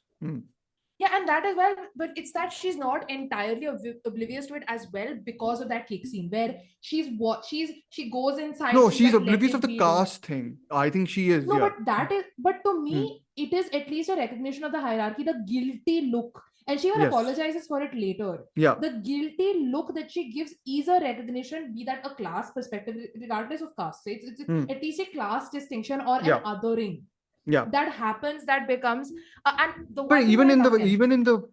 Speaker 2: Yeah, and that as well, but it's that she's not entirely oblivious to it as well because of that cake scene where she goes inside.
Speaker 1: No,
Speaker 2: she's
Speaker 1: she's
Speaker 2: like,
Speaker 1: oblivious of
Speaker 2: "Let
Speaker 1: the
Speaker 2: it be."
Speaker 1: caste thing. I think she is.
Speaker 2: No,
Speaker 1: Yeah.
Speaker 2: but to me, it is at least a recognition of the hierarchy, the guilty look. And she even
Speaker 1: Yes.
Speaker 2: apologizes for it later.
Speaker 1: Yeah.
Speaker 2: The guilty look that she gives is a recognition, be that a class perspective, regardless of caste. So it's at least a class distinction or an othering.
Speaker 1: Yeah.
Speaker 2: That happens, that becomes and the
Speaker 1: But
Speaker 2: one thing
Speaker 1: even
Speaker 2: that
Speaker 1: in the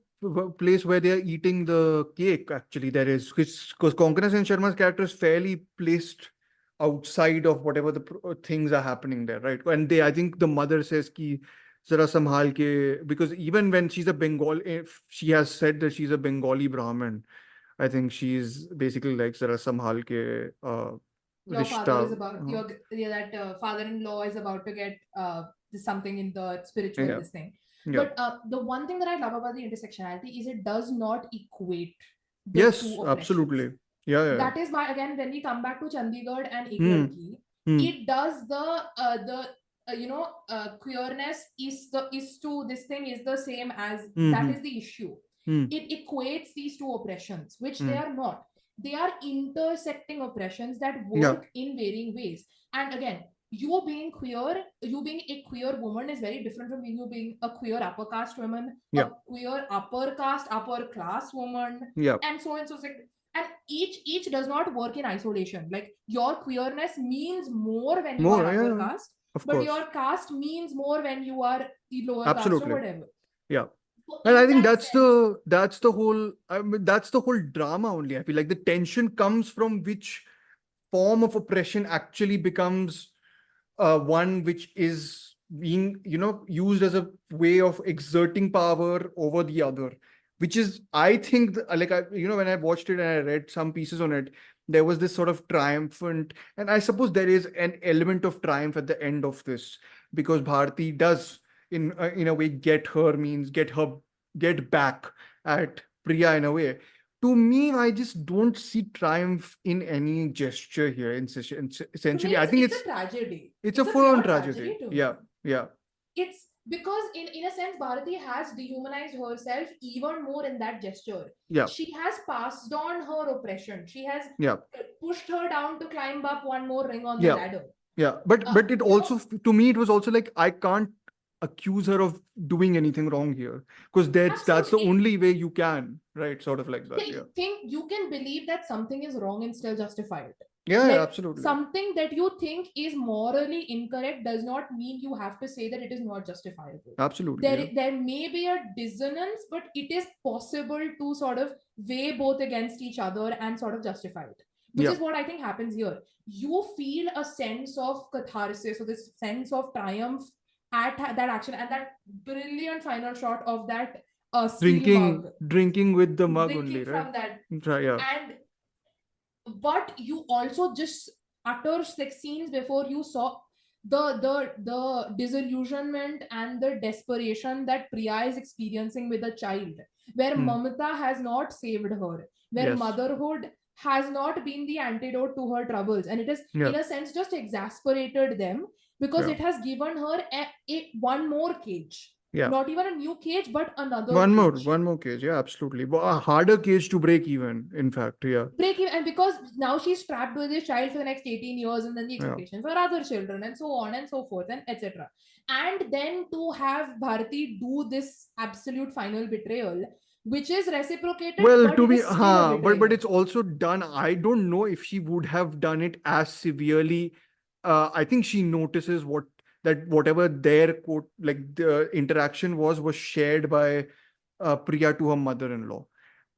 Speaker 1: place where they are eating the cake, actually, there is, because Konkana Sen Sharma's character is fairly placed outside of whatever the things are happening there, right? And I think the mother says ki zara sambhal ke, because even when she's a Bengali, if she has said that she's a Bengali Brahmin, I think she's basically like zara sambhal ke
Speaker 2: your father is
Speaker 1: rishta.
Speaker 2: about that father-in-law is about to get something in the spiritual this thing. But the one thing that I love about the intersectionality is it does not equate the two oppressions.
Speaker 1: Absolutely. Yeah.
Speaker 2: That is why, again, when we come back to Chandigarh and Ek Ladki, it does queerness is to this thing is the same as that is the issue. It equates these two oppressions, which they are not. They are intersecting oppressions that work in varying ways. And again, you being a queer woman is very different from you being a queer upper caste woman, a queer upper class woman, and so on and so forth. And each does not work in isolation. Like, your queerness means more when you are upper caste, but your caste means more when you are the lower caste or whatever.
Speaker 1: Yeah. And I think that's the whole drama only. I feel like the tension comes from which form of oppression actually becomes one which is being, used as a way of exerting power over the other, which is, I think, when I watched it and I read some pieces on it, there was this sort of triumphant, and I suppose there is an element of triumph at the end of this, because Bharati does, in a way, get back at Priya in a way. To me, I just don't see triumph in any gesture here. Essentially, I think
Speaker 2: it's a tragedy.
Speaker 1: It's a full-on tragedy. Yeah.
Speaker 2: It's because in a sense, Bharati has dehumanized herself even more in that gesture.
Speaker 1: Yeah.
Speaker 2: She has passed on her oppression. She has pushed her down to climb up one more ring on the ladder.
Speaker 1: Yeah. But it also, to me, it was also like, I can't accuse her of doing anything wrong here, because that's the only way you can, right? Sort of like that.
Speaker 2: Think you can believe that something is wrong and still justify it.
Speaker 1: Yeah,
Speaker 2: Like,
Speaker 1: absolutely.
Speaker 2: something that you think is morally incorrect does not mean you have to say that it is not justifiable.
Speaker 1: Absolutely.
Speaker 2: There may be a dissonance, but it is possible to sort of weigh both against each other and sort of justify it, which is what I think happens here. You feel a sense of catharsis or this sense of triumph at that action, and that brilliant final shot of that steel mug
Speaker 1: Drinking with the mug only,
Speaker 2: drinking
Speaker 1: right?
Speaker 2: from that.
Speaker 1: Yeah.
Speaker 2: And but you also just utter like scenes before you saw the disillusionment and the desperation that Priya is experiencing with a child, where Mamata has not saved her, where motherhood has not been the antidote to her troubles, and it has in a sense just exasperated them, because it has given her one more cage.
Speaker 1: Yeah.
Speaker 2: Not even a new cage, but another
Speaker 1: One
Speaker 2: cage.
Speaker 1: more cage. Yeah, absolutely. A harder cage to break even, in fact. Yeah.
Speaker 2: Break even, and because now she's trapped with this child for the next 18 years, and then the expectation for other children, and so on and so forth, and etc. And then to have Bharati do this absolute final betrayal, which is reciprocated,
Speaker 1: Well,
Speaker 2: but
Speaker 1: to
Speaker 2: it
Speaker 1: be,
Speaker 2: is still a betrayal.
Speaker 1: but it's also done. I don't know if she would have done it as severely. I think she notices that whatever their quote, like the interaction was shared by Priya to her mother-in-law.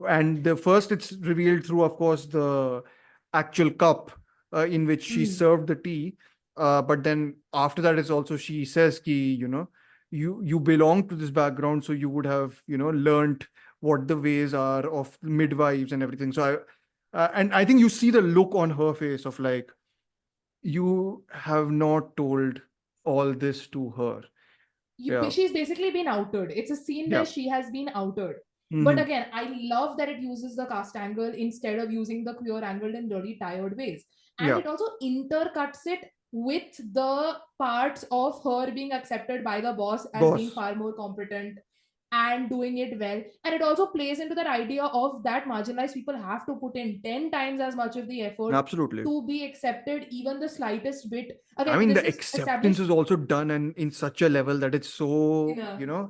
Speaker 1: And the first it's revealed through, of course, the actual cup in which she served the tea. But then after that, it's also she says, "Ki, you belong to this background, so you would have, learned what the ways are of midwives and everything." So and I think you see the look on her face of like, you have not told all this to her.
Speaker 2: She's basically been outed. It's a scene where she has been outed. But again, I love that it uses the cast angle instead of using the queer angle in really tired ways. And it also intercuts it with the parts of her being accepted by the boss as being far more competent and doing it well. And it also plays into that idea of that marginalized people have to put in 10 times as much of the effort
Speaker 1: Absolutely.
Speaker 2: to be accepted, even the slightest bit. Again,
Speaker 1: I mean,
Speaker 2: this
Speaker 1: the
Speaker 2: is
Speaker 1: acceptance is also done and in such a level that it's so,
Speaker 2: Yeah.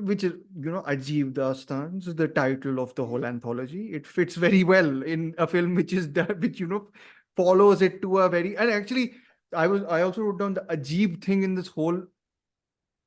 Speaker 1: Which is, Ajeeb Daastaans is the title of the whole anthology. It fits very well in a film which is that, which, follows it to a very, and actually, I also wrote down the Ajeeb thing in this whole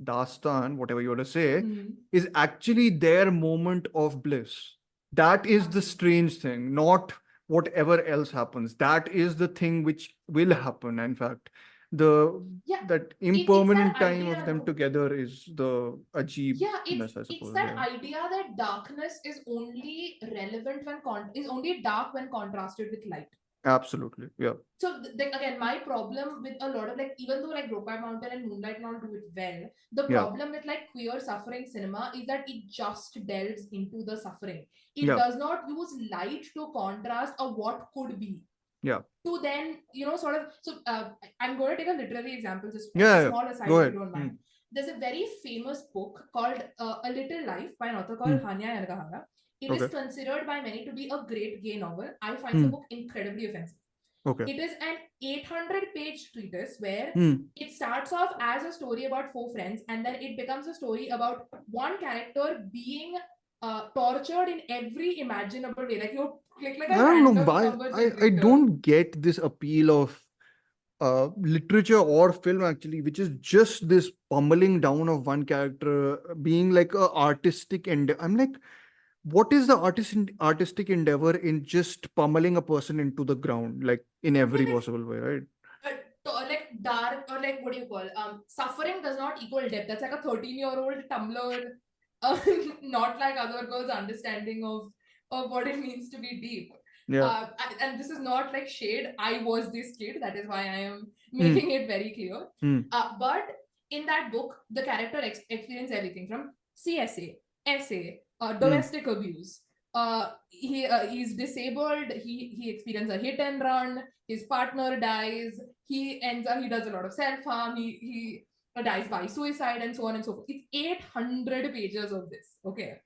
Speaker 1: Dastan, whatever you want to say, is actually their moment of bliss. That is the strange thing, not whatever else happens. That is the thing which will happen. In fact, that impermanent time of them together is the Ajeebness, I
Speaker 2: it's
Speaker 1: suppose.
Speaker 2: that idea that darkness is only relevant when is only dark when contrasted with light.
Speaker 1: Absolutely, yeah.
Speaker 2: So again, my problem with a lot of even though Brokeback Mountain and Moonlight now do it well, the problem with queer suffering cinema is that it just delves into the suffering. It does not use light to contrast a what could be.
Speaker 1: Yeah.
Speaker 2: To then, sort of, so I'm going to take a literary example, just
Speaker 1: a
Speaker 2: small aside if you don't mind. There's a very famous book called A Little Life by an author called Hanya Yanagahara. It is considered by many to be a great gay novel. I find the book incredibly offensive. It is an 800-page treatise where it starts off as a story about 4 friends, and then it becomes a story about one character being tortured in every imaginable way. Like you click like a
Speaker 1: I don't know
Speaker 2: random
Speaker 1: why.
Speaker 2: number
Speaker 1: I
Speaker 2: generator.
Speaker 1: don't get this appeal of literature or film actually, which is just this pummeling down of one character being like a artistic endeavor. I'm like, what is the artistic endeavor in just pummeling a person into the ground, like in every possible way, right?
Speaker 2: Like dark, or like what do you call suffering does not equal depth. That's like a 13-year-old Tumblr, not like other girls' understanding of what it means to be deep.
Speaker 1: Yeah.
Speaker 2: And this is not like shade. I was this kid. That is why I am making it very clear. But in that book, the character experienced everything from CSA, SA, domestic abuse. He's disabled. He experienced a hit and run. His partner dies. He does a lot of self-harm. He dies by suicide, and so on and so forth. It's 800 pages of this. Okay.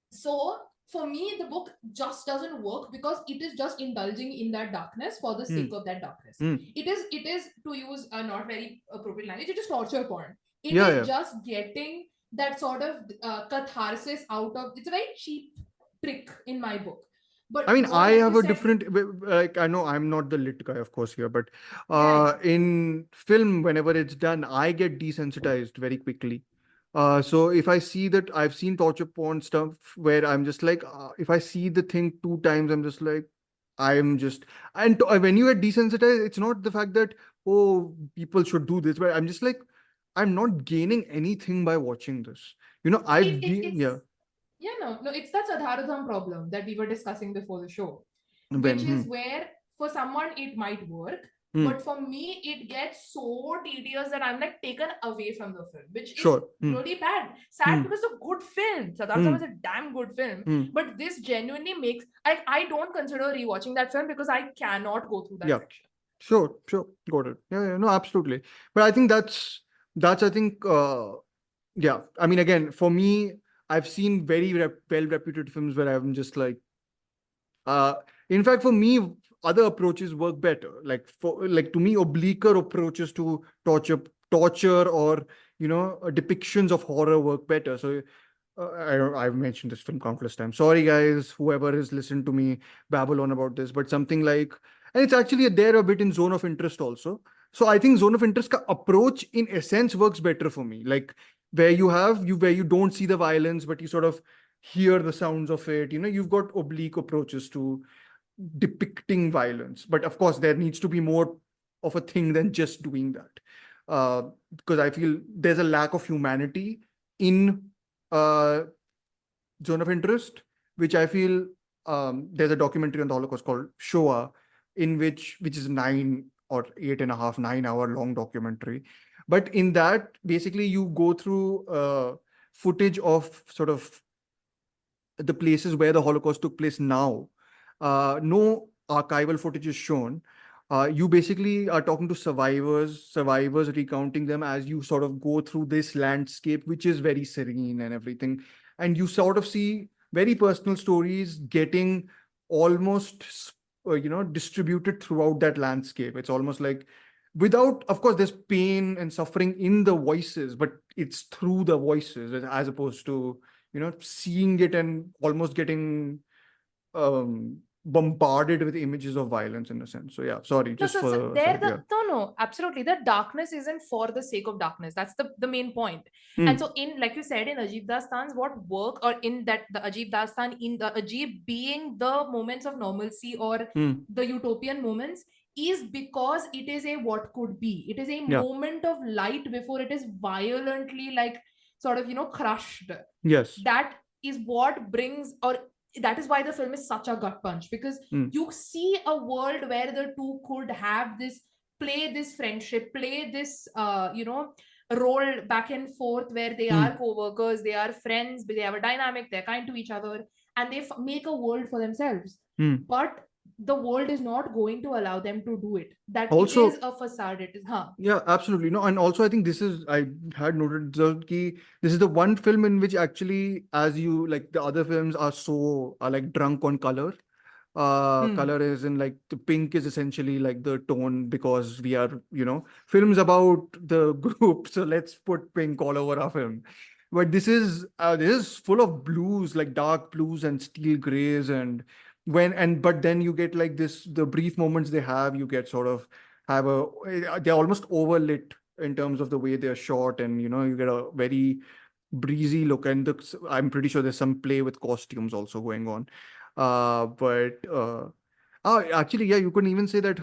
Speaker 2: So for me, the book just doesn't work because it is just indulging in that darkness for the sake of that darkness. It is, to use a not very appropriate language, it is torture porn. It is just getting that sort of catharsis out of. It's a very cheap trick in my book. But
Speaker 1: I mean,
Speaker 2: what
Speaker 1: I
Speaker 2: like
Speaker 1: have
Speaker 2: you
Speaker 1: a
Speaker 2: said,
Speaker 1: different, like, I know I'm not the lit guy, of course, here, but
Speaker 2: yeah,
Speaker 1: in film, whenever it's done, I get desensitized very quickly. So if I see that, I've seen torture porn stuff where I'm just like, if I see the thing 2 times, I'm just like, I'm just, and when you get desensitized, it's not the fact that, oh, people should do this, but I'm just like, I'm not gaining anything by watching this. You know,
Speaker 2: no,
Speaker 1: I've been,
Speaker 2: it's
Speaker 1: yeah,
Speaker 2: yeah, no, it's that Sadharadham problem that we were discussing before the show,
Speaker 1: when,
Speaker 2: which is where for someone it might work,
Speaker 1: hmm,
Speaker 2: but for me it gets so tedious that I'm like taken away from the film, which is
Speaker 1: sure,
Speaker 2: really bad. Sad
Speaker 1: hmm,
Speaker 2: because it's a good film. Sadharadham
Speaker 1: hmm,
Speaker 2: is a damn good film,
Speaker 1: hmm.
Speaker 2: but this genuinely makes I don't consider rewatching that film because I cannot go through that
Speaker 1: Yeah,
Speaker 2: section.
Speaker 1: sure, got it. Yeah, no, absolutely. But I think that's I think yeah. I mean, again, for me, I've seen very well-reputed films where I'm just like, uh, in fact, for me, other approaches work better. Like to me, obliquer approaches to torture, or depictions of horror work better. So I've mentioned this film countless times. Sorry, guys, whoever has listened to me babble on about this, but something like, and it's actually there a bit in Zone of Interest also. So I think Zone of Interest approach in essence works better for me. Like where you don't see the violence, but you sort of hear the sounds of it. You've got oblique approaches to depicting violence, but of course there needs to be more of a thing than just doing that. Because I feel there's a lack of humanity in uh, Zone of Interest, which I feel there's a documentary on the Holocaust called Shoah, which is 9 or 8.5, 9 hour long documentary. But in that, basically, you go through footage of sort of the places where the Holocaust took place now. No archival footage is shown. You basically are talking to survivors recounting them as you sort of go through this landscape, which is very serene and everything. And you sort of see very personal stories getting almost, distributed throughout that landscape. It's almost like, without, of course, there's pain and suffering in the voices, but it's through the voices as opposed to seeing it and almost getting bombarded with images of violence in a sense. So yeah, sorry,
Speaker 2: No,
Speaker 1: just
Speaker 2: so,
Speaker 1: for
Speaker 2: so
Speaker 1: the
Speaker 2: there
Speaker 1: side.
Speaker 2: the
Speaker 1: Yeah.
Speaker 2: no, absolutely. The darkness isn't for the sake of darkness. That's the main point. And
Speaker 1: Hmm.
Speaker 2: so in like you said in Ajeeb Daastaans, what work or in that the Ajeeb Daastan in the Ajeeb being the moments of normalcy or
Speaker 1: Hmm.
Speaker 2: the utopian moments is because it is a what could be. It is a
Speaker 1: Yeah.
Speaker 2: moment of light before it is violently like sort of crushed.
Speaker 1: Yes.
Speaker 2: That is what brings or that is why the film is such a gut punch because
Speaker 1: Hmm.
Speaker 2: you see a world where the two could have this play this friendship play this role back and forth where they
Speaker 1: Hmm.
Speaker 2: are co-workers, they are friends, they have a dynamic, they're kind to each other, and they make a world for themselves.
Speaker 1: Hmm.
Speaker 2: But the world is not going to allow them to do it. That it
Speaker 1: Also,
Speaker 2: is a facade. It is
Speaker 1: yeah, absolutely. No, and also I think I had noted this is the one film in which actually, as you like, the other films are like drunk on color. Color is in, like, the pink is essentially like the tone, because we are, films about the group, so let's put pink all over our film. But this is full of blues, like dark blues and steel grays, and but then you get like the brief moments they have, you get sort of they're almost overlit in terms of the way they're shot, and you get a very breezy look, and I'm pretty sure there's some play with costumes also going on. But actually, yeah, you couldn't even say that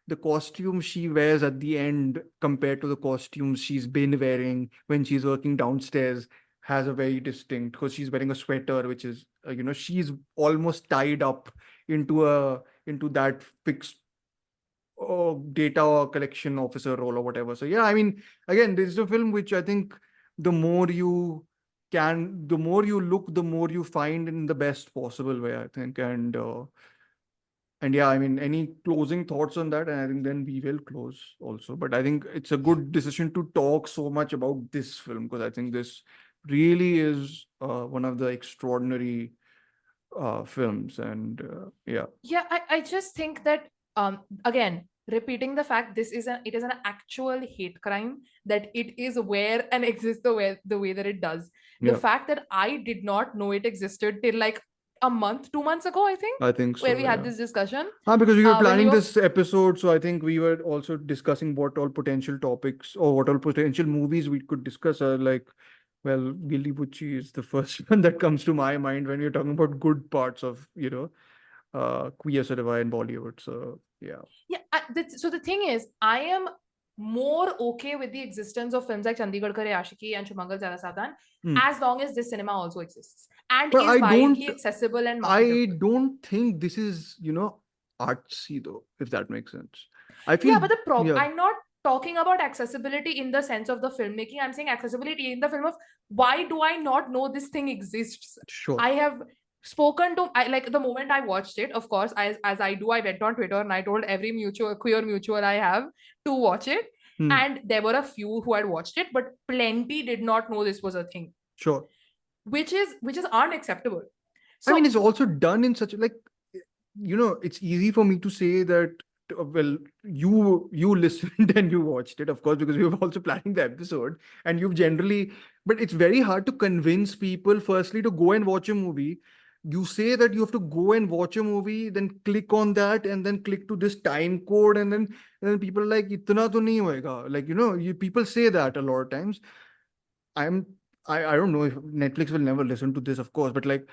Speaker 1: the costume she wears at the end compared to the costumes she's been wearing when she's working downstairs has a very distinct, because she's wearing a sweater, which is, she's almost tied up into that fixed data or collection officer role or whatever. So yeah, I mean, again, this is a film which I think the more you the more you look, the more you find in the best possible way, I think. And yeah, I mean, any closing thoughts on that? And I think then we will close also. But I think it's a good decision to talk so much about this film, because I think this really is one of the extraordinary films. And yeah.
Speaker 2: Yeah, I just think that again repeating the fact it is an actual hate crime that it is where and exists the way that it does. The
Speaker 1: Yeah.
Speaker 2: fact that I did not know it existed till like a month, 2 months ago, I think,
Speaker 1: I think so.
Speaker 2: where we had
Speaker 1: Yeah.
Speaker 2: this discussion.
Speaker 1: Because we were
Speaker 2: when
Speaker 1: planning
Speaker 2: you were-
Speaker 1: this episode, so I think we were also discussing what all potential topics or what all potential movies we could discuss. Like, well, Geeli Pucchi is the first one that comes to my mind when we're talking about good parts of, queer cinema in Bollywood. So yeah.
Speaker 2: Yeah. So the thing is, I am more okay with the existence of films like Chandigarh Kare, Aashiqui, and Shumangal Zyada Saavdhan, as long as this cinema also exists and
Speaker 1: But
Speaker 2: is widely accessible and marketable.
Speaker 1: I don't think this is, artsy though, if that makes sense. I feel
Speaker 2: Yeah, but the problem,
Speaker 1: yeah.
Speaker 2: I'm not talking about accessibility in the sense of the filmmaking. I'm saying accessibility in the film of why do I not know this thing exists?
Speaker 1: Sure.
Speaker 2: I have spoken to, like the moment I watched it, of course, as I do, I went on Twitter and I told every queer mutual I have to watch it. And there were a few who had watched it, but plenty did not know this was a thing.
Speaker 1: Sure.
Speaker 2: Which is unacceptable.
Speaker 1: So, I mean, it's also done in such like, it's easy for me to say that, well, you listened and you watched it, of course, because we were also planning the episode, and you've generally, but it's very hard to convince people, firstly, to go and watch a movie. You say that you have to go and watch a movie, then click on that, and then click to this time code, and then people are like, "Itna to nahi hoega." Like, people say that a lot of times. I don't know if Netflix will never listen to this, of course, but like,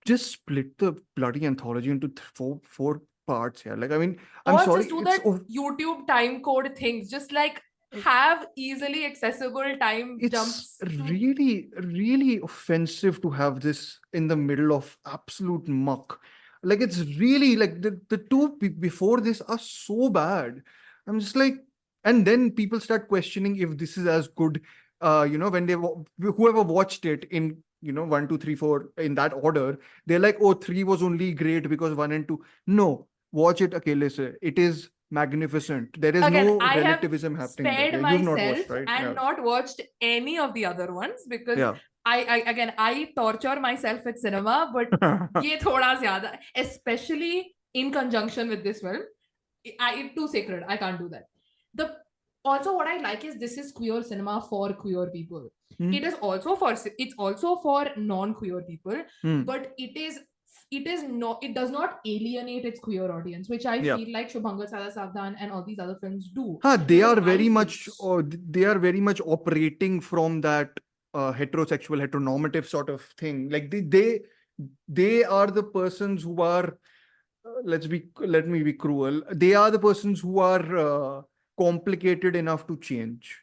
Speaker 1: just split the bloody anthology into four parts here. Like, I mean, I'm
Speaker 2: or
Speaker 1: sorry.
Speaker 2: just do that YouTube time code things. Just like have easily accessible time jumps.
Speaker 1: It's really, really offensive to have this in the middle of absolute muck. Like, it's really like the two before this are so bad. I'm just like, and then people start questioning if this is as good. When whoever watched it in 1, 2, 3, 4 in that order, they're like, oh, 3 was only great because 1 and 2. No, watch it akele se. It is magnificent. There is
Speaker 2: Again,
Speaker 1: no
Speaker 2: I
Speaker 1: relativism
Speaker 2: have
Speaker 1: happening there.
Speaker 2: spared
Speaker 1: Yeah, you've not
Speaker 2: myself
Speaker 1: watched, right?
Speaker 2: and
Speaker 1: Yeah.
Speaker 2: not watched any of the other ones because
Speaker 1: Yeah.
Speaker 2: I torture myself with cinema, but ye thoda zyada, especially in conjunction with this film. It's too sacred. I can't do that. Also what I like is this is queer cinema for queer people. It is also for non-queer people, but it does not alienate its queer audience, which I feel like Shubhangal Zyada Saavdhan and all these other films do.
Speaker 1: They are very much operating from that heteronormative sort of thing. Like they are the persons who are let me be cruel. They are the persons who are complicated enough to change.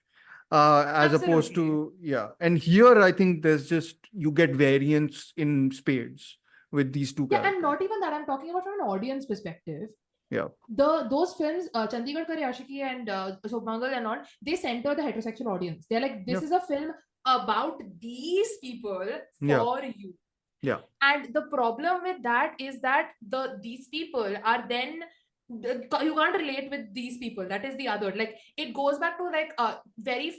Speaker 1: As opposed to, and here I think there's just, you get variance in spades with these two characters.
Speaker 2: And not even that, I'm talking about from an audience perspective.
Speaker 1: Yeah.
Speaker 2: Those films, Chandigarh Kare, Aashiqui and Shubhangal and all, they center the heterosexual audience. They're like, this is a film about these people for you.
Speaker 1: Yeah.
Speaker 2: And the problem with that is that these people are then, you can't relate with these people. That is the other. Like, it goes back to like very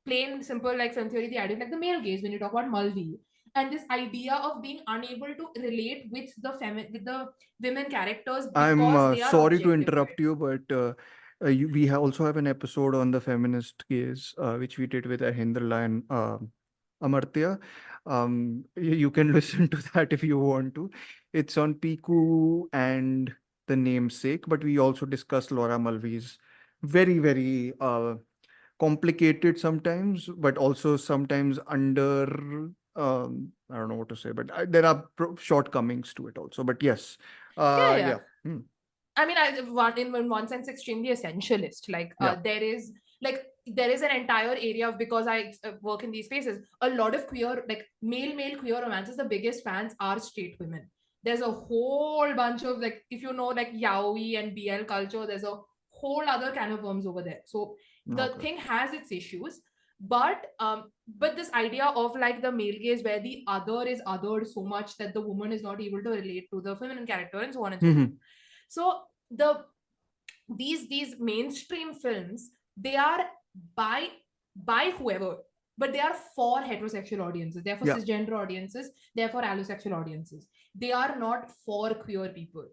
Speaker 2: plain, simple, like film theory, the idea of like the male gaze when you talk about Malvi. And this idea of being unable to relate with the women characters because
Speaker 1: I'm
Speaker 2: they are
Speaker 1: sorry to interrupt you, but we also have an episode on the feminist gaze, which we did with Ahindrala and Amartya. You can listen to that if you want to. It's on Piku and The Namesake, but we also discussed Laura Mulvey's very, very complicated sometimes, but also sometimes under I don't know what to say, but there are shortcomings to it also. But yes,
Speaker 2: I mean, in one sense, extremely essentialist. Like there is an entire area of, because I work in these spaces, a lot of queer, like male queer romances. The biggest fans are straight women. There's a whole bunch of, like, if you know, like yaoi and BL culture, there's a whole other can of worms over there. So the thing has its issues, but this idea of like the male gaze where the other is othered so much that the woman is not able to relate to the feminine character and so on and so on. So these mainstream films, they are by whoever, but they are for heterosexual audiences, they're for cisgender audiences, they're for allosexual audiences. They are not for queer people.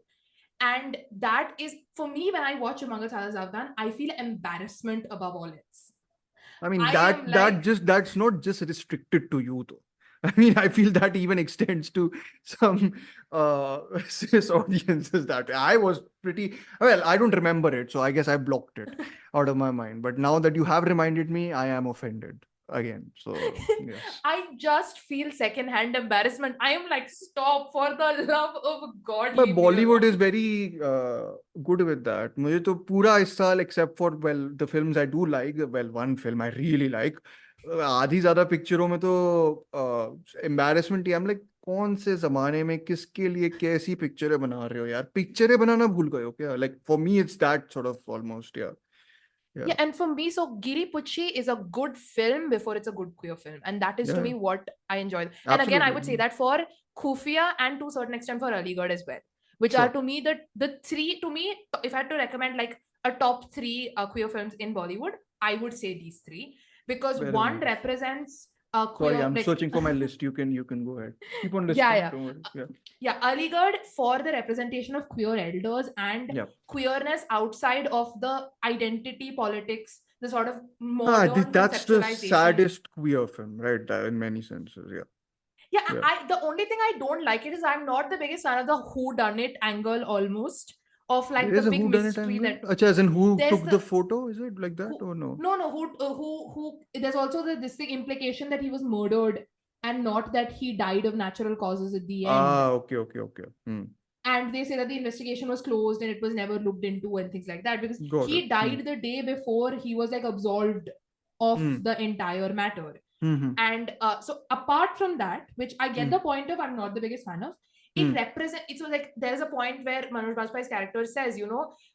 Speaker 2: And that is, for me, when I watch Shubhangal Zyada Saavdhan, I feel embarrassment above all else.
Speaker 1: I mean, that's not just restricted to you though. I mean, I feel that even extends to some cis audiences that way. I was pretty, well, I don't remember it, so I guess I blocked it out of my mind. But now that you have reminded me, I am offended again. So, yes.
Speaker 2: I just feel secondhand embarrassment. I am like, stop, for the love of God.
Speaker 1: But
Speaker 2: leave me
Speaker 1: Bollywood
Speaker 2: alone.
Speaker 1: is very good with that. मुझे तो पूरा इस साल, except for, well, the films I do like, well, one film I really like, आधी ज्यादा पिक्चरों में तो embarrassment ही, I'm like, कौन से जमाने में किसके लिए कैसी पिक्चरें बना रहे हो यार, पिक्चरें बनाना भूल गए हो क्या? Like for me it's that sort of almost, yeah.
Speaker 2: Yeah, and for me, so Geeli Pucchi is a good film before it's a good queer film, and that is to
Speaker 1: Yeah.
Speaker 2: me what I enjoy. And again, I would say
Speaker 1: Absolutely.
Speaker 2: that for Khufia and to a certain extent for Aligarh as well, which are
Speaker 1: Sure.
Speaker 2: to me the three. To me, if I had to recommend like a top three queer films in Bollywood, I would say these three because
Speaker 1: Very
Speaker 2: one
Speaker 1: nice.
Speaker 2: represents
Speaker 1: Sorry,
Speaker 2: queer.
Speaker 1: I'm
Speaker 2: Like,
Speaker 1: searching for my list. You can go ahead. Keep on
Speaker 2: yeah,
Speaker 1: listing.
Speaker 2: yeah.
Speaker 1: Don't worry. Yeah.
Speaker 2: Yeah, Aligarh for the representation of queer elders and
Speaker 1: Yeah.
Speaker 2: queerness outside of the identity politics, the sort of
Speaker 1: Ah,
Speaker 2: modern
Speaker 1: that's the
Speaker 2: conceptualization.
Speaker 1: saddest queer film, right? In many senses, yeah.
Speaker 2: Yeah,
Speaker 1: Yeah.
Speaker 2: the only thing I don't like it is I'm not the biggest fan of the who done it angle almost of like
Speaker 1: There is
Speaker 2: the
Speaker 1: a
Speaker 2: big
Speaker 1: whodunit
Speaker 2: mystery
Speaker 1: angle?
Speaker 2: that
Speaker 1: Acha, as in who
Speaker 2: there's
Speaker 1: took the photo? Is it like that or no?
Speaker 2: no who there's also this thing implication that he was murdered and not that he died of natural causes at the end.
Speaker 1: Ah, okay.
Speaker 2: And they say that the investigation was closed and it was never looked into and things like that because
Speaker 1: Got
Speaker 2: he
Speaker 1: it.
Speaker 2: died the day before he was like absolved of
Speaker 1: Hmm.
Speaker 2: the entire matter.
Speaker 1: Mhm.
Speaker 2: And so apart from that, which I get
Speaker 1: Hmm.
Speaker 2: the point of, I'm not the biggest fan of, it represents, it's like there's a point where Manoj Bajpayee's character says,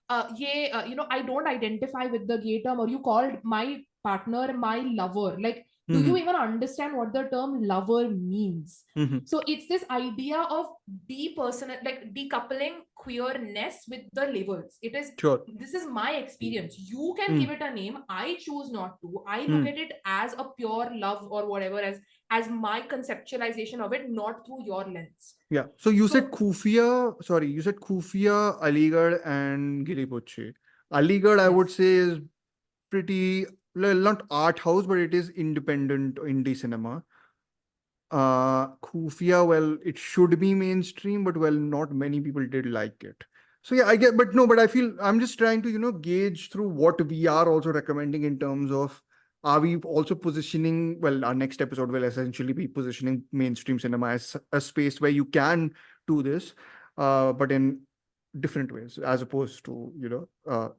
Speaker 2: I don't identify with the gay term, or you called my partner my lover. Like, do you even understand what the term lover means?
Speaker 1: Mhm.
Speaker 2: So it's this idea of decoupling queerness with the labels. It is,
Speaker 1: Sure.
Speaker 2: this is my experience. You can
Speaker 1: Hmm.
Speaker 2: give it a name. I choose not to. I look at it as a pure love or whatever, as my conceptualization of it, not through your lens.
Speaker 1: Yeah. So you said Khufia, sorry, you said Khufia, Aligarh, and Geeli Pucchi. Aligarh, I would say, is pretty, well, not art house, but it is independent indie cinema. Khufia, well, it should be mainstream, but well, not many people did like it. So yeah, I get, but no, but I feel I'm just trying to, gauge through what we are also recommending in terms of, are we also positioning, well, our next episode will essentially be positioning mainstream cinema as a space where you can do this, but in different ways, as opposed to,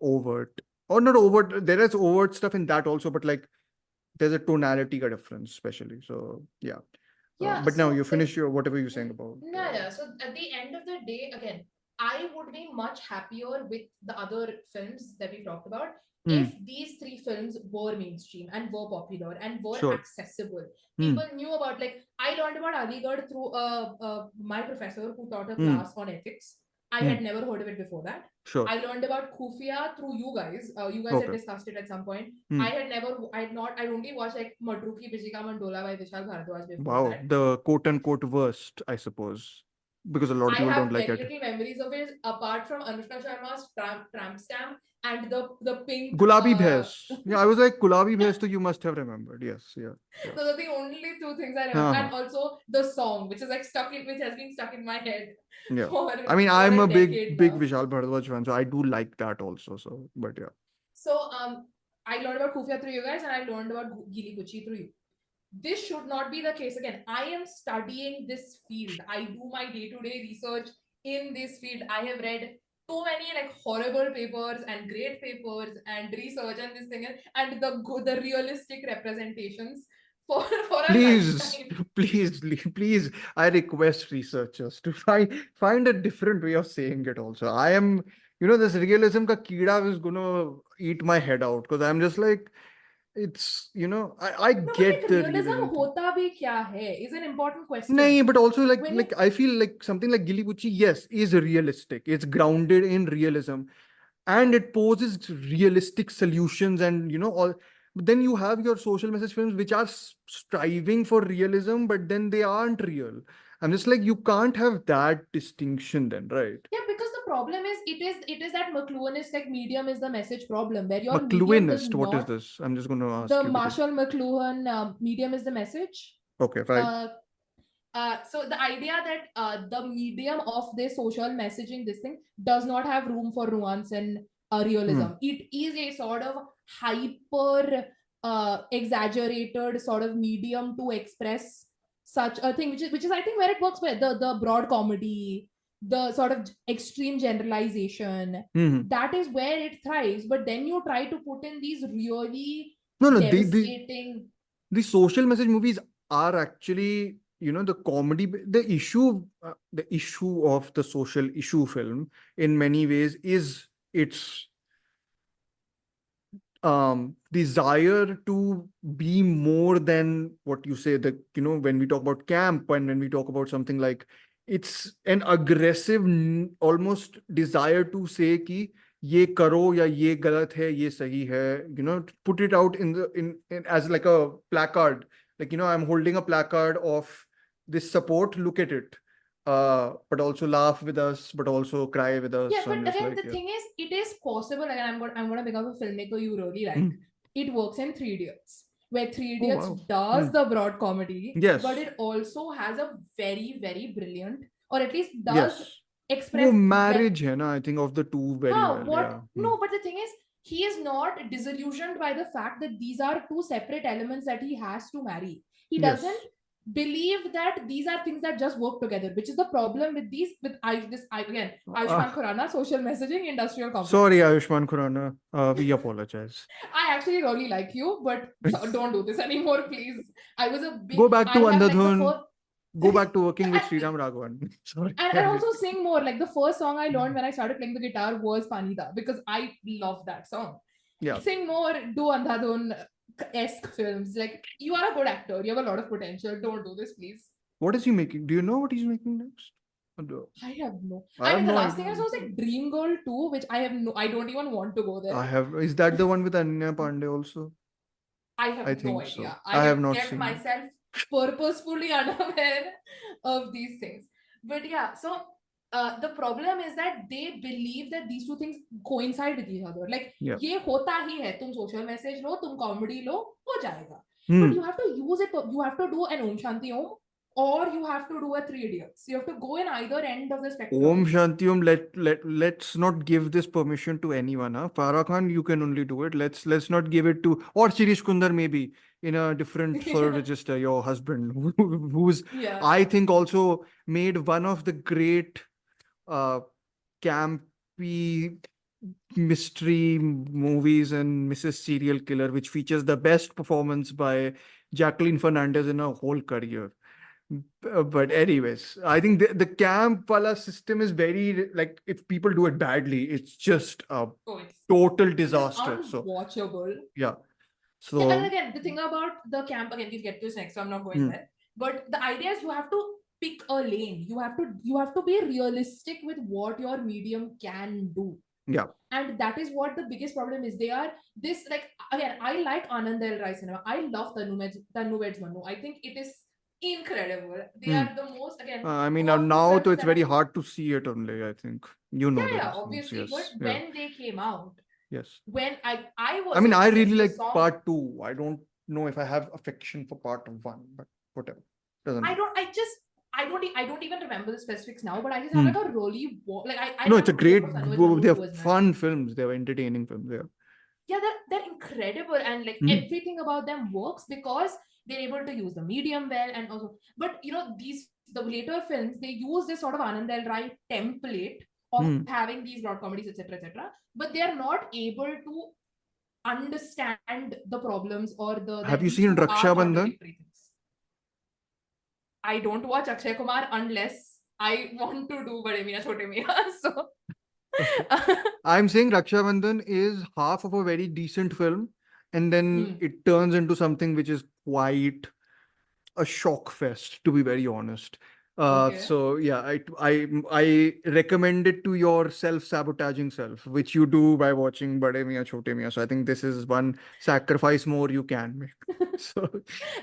Speaker 1: overt, or not overt, there is overt stuff in that also, but like there's a tonality difference, especially. So yeah.
Speaker 2: Yeah,
Speaker 1: But now
Speaker 2: so
Speaker 1: you finish your whatever you're saying about.
Speaker 2: Yeah. So at the end of the day, again, I would be much happier with the other films that we talked about if these three films were mainstream and were popular and were
Speaker 1: Sure.
Speaker 2: accessible. People knew about, like, I learned about Aligarh through my professor who taught a class on ethics. I had never heard of it before that.
Speaker 1: Sure.
Speaker 2: I learned about Khufia through you guys. You guys had discussed it at some point. I'd only watched like Madruki Vijika Mandola by Vishal Bharadwaj before
Speaker 1: Wow,
Speaker 2: that.
Speaker 1: the quote unquote worst, I suppose, because a lot of
Speaker 2: I
Speaker 1: people
Speaker 2: have
Speaker 1: don't like
Speaker 2: very
Speaker 1: it.
Speaker 2: little memories of it apart from Anushka Sharma's tramp stamp and the pink
Speaker 1: Gulabi Bhais. Yeah, I was like, Gulabi Bhais, so you must have remembered. Yes, yeah.
Speaker 2: Those are the only two things I remember. And also the song, which is like which has been stuck in my head.
Speaker 1: Yeah.
Speaker 2: For,
Speaker 1: I mean,
Speaker 2: for
Speaker 1: I'm a big
Speaker 2: now.
Speaker 1: Vishal Bharadwaj fan, so I do like that also. So, but yeah.
Speaker 2: So I learned about Khufia through you guys, and I learned about Geeli Pucchi through you. This should not be the case again. I am studying this field. I do my day-to-day research in this field. I have read so many like horrible papers and great papers and research and this thing and the realistic representations for a lifetime.
Speaker 1: Please, I request researchers to find a different way of saying it also. I am, this realism ka keeda is gonna eat my head out, because I'm just like, it's, I get the
Speaker 2: realism
Speaker 1: realism.
Speaker 2: hota bhi kya hai is an important question.
Speaker 1: No, but also like I feel like something like Geeli Pucchi, yes, is realistic. It's grounded in realism, and it poses realistic solutions, and all. But then you have your social message films which are striving for realism, but then they aren't real. I'm just like, you can't have that distinction then, right?
Speaker 2: Yeah, because the problem is it is that McLuhanist like medium is the message problem, where your medium does
Speaker 1: McLuhanist,
Speaker 2: not.
Speaker 1: what is this? I'm just going to ask
Speaker 2: The
Speaker 1: you.
Speaker 2: Marshall McLuhan medium is the message.
Speaker 1: Okay, fine.
Speaker 2: So the idea that the medium of this social messaging, this thing, does not have room for nuance and realism. It is a sort of hyper exaggerated sort of medium to express such a thing, which is I think where it works well. The broad comedy, the sort of extreme generalization, that is where it thrives. But then you try to put in these really
Speaker 1: No, no,
Speaker 2: devastating.
Speaker 1: the social message movies are actually, the comedy, the issue of the social issue film in many ways is its desire to be more than what you say, that, when we talk about camp and when we talk about something like, it's an aggressive almost desire to say ki ye karo ya ye galat hai, ye sahi hai, to put it out in as like a placard, like, I'm holding a placard of this support, look at it, but also laugh with us, but also cry with us.
Speaker 2: Yeah,
Speaker 1: So I'm
Speaker 2: but
Speaker 1: just
Speaker 2: again,
Speaker 1: like,
Speaker 2: the thing is, it is possible. Again, I'm gonna become a filmmaker you really like. It works in Three Idiots, where Three Idiots
Speaker 1: wow.
Speaker 2: does the broad comedy,
Speaker 1: Yes.
Speaker 2: but it also has a very, very brilliant, or at least does
Speaker 1: Yes.
Speaker 2: express
Speaker 1: वो marriage है ना, I think, of the two very well. Yeah.
Speaker 2: No, but the thing is, he is not disillusioned by the fact that these are two separate elements that he has to marry. He
Speaker 1: Yes.
Speaker 2: doesn't believe that these are things that just work together, which is the problem with these, again, Ayushmann Khurrana, social messaging, industrial complex.
Speaker 1: Sorry, Ayushmann Khurrana. We apologize.
Speaker 2: I actually really like you, but don't do this anymore, please. I was a big...
Speaker 1: Go back to
Speaker 2: I have, like, the
Speaker 1: Andhadhun.
Speaker 2: first...
Speaker 1: Go back to working with Sriram Raghavan. Sorry.
Speaker 2: And also sing more. Like, the first song I learned when I started playing the guitar was Panida, because I love that song.
Speaker 1: Yeah.
Speaker 2: Sing more, do Andhadhun-esque films. Like, you are a good actor. You have a lot of potential. Don't do this, please.
Speaker 1: What is he making? Do you know what he's making next?
Speaker 2: I have no...
Speaker 1: I have
Speaker 2: mean, the
Speaker 1: no
Speaker 2: last
Speaker 1: idea.
Speaker 2: thing I saw was like Dream Girl 2, which I don't even want to go there.
Speaker 1: Is that the one with Anya Pandey also?
Speaker 2: I have
Speaker 1: I
Speaker 2: no
Speaker 1: think
Speaker 2: idea.
Speaker 1: so.
Speaker 2: I
Speaker 1: have
Speaker 2: have
Speaker 1: not
Speaker 2: kept
Speaker 1: seen
Speaker 2: myself purposefully unaware of these things. But yeah, so the problem is that they believe that these two things coincide with each other. Like, ये होता ही है, तुम social message लो, तुम comedy लो, हो जाएगा. But you have to use it. You have to do an Om Shanti Om, or you have to do a Three Idiots. You have to go in either end of the spectrum.
Speaker 1: Om Shanti Om, let's not give this permission to anyone. Huh? Farah Khan, you can only do it. Let's not give it to, or Shirish Kundar maybe, in a different sort of register, your husband, who's, I think, also made one of the great campy mystery movies, and Mrs. Serial Killer, which features the best performance by Jacqueline Fernandez in her whole career. But anyways, I think the camp wala system is very, like, if people do it badly, it's just a total disaster.
Speaker 2: It's unwatchable.
Speaker 1: Yeah. So
Speaker 2: and again, the thing about the camp, again, we'll get to this next, so I'm not going there. But the idea is you have to pick a lane. You have to be realistic with what your medium can do.
Speaker 1: Yeah.
Speaker 2: And that is what the biggest problem is. They are this, like, again, I like Anand L. Rai cinema. I love Tanu Weds Manu. I think it is incredible. They are the most, again,
Speaker 1: I mean, now it's very hard to see it only, I think.
Speaker 2: Yeah, obviously.
Speaker 1: Yes.
Speaker 2: But when they came out,
Speaker 1: yes,
Speaker 2: when I was,
Speaker 1: I mean, I really like part 2. I don't know if I have affection for part 1, but whatever. Doesn't matter.
Speaker 2: I don't even remember the specifics now, but I just have like a really
Speaker 1: no, it's a great, they're fun films, they're entertaining films.
Speaker 2: Yeah, they're incredible, and like everything about them works because they're able to use the medium well, and also, but the later films, they use this sort of Anand L. Rai template of having these broad comedies, etc., but they are not able to understand the problems or the.
Speaker 1: Have you seen Raksha Bandhan?
Speaker 2: I don't watch Akshay Kumar unless I want to do Bade Miyan Chote Miyan. So
Speaker 1: I'm saying Raksha Bandhan is half of a very decent film, and then it turns into something which is quite a shock fest, to be very honest. So yeah, I recommend it to your self-sabotaging self, which you do by watching Bade Miyan Chote Miyan. So I think this is one sacrifice more you can make. So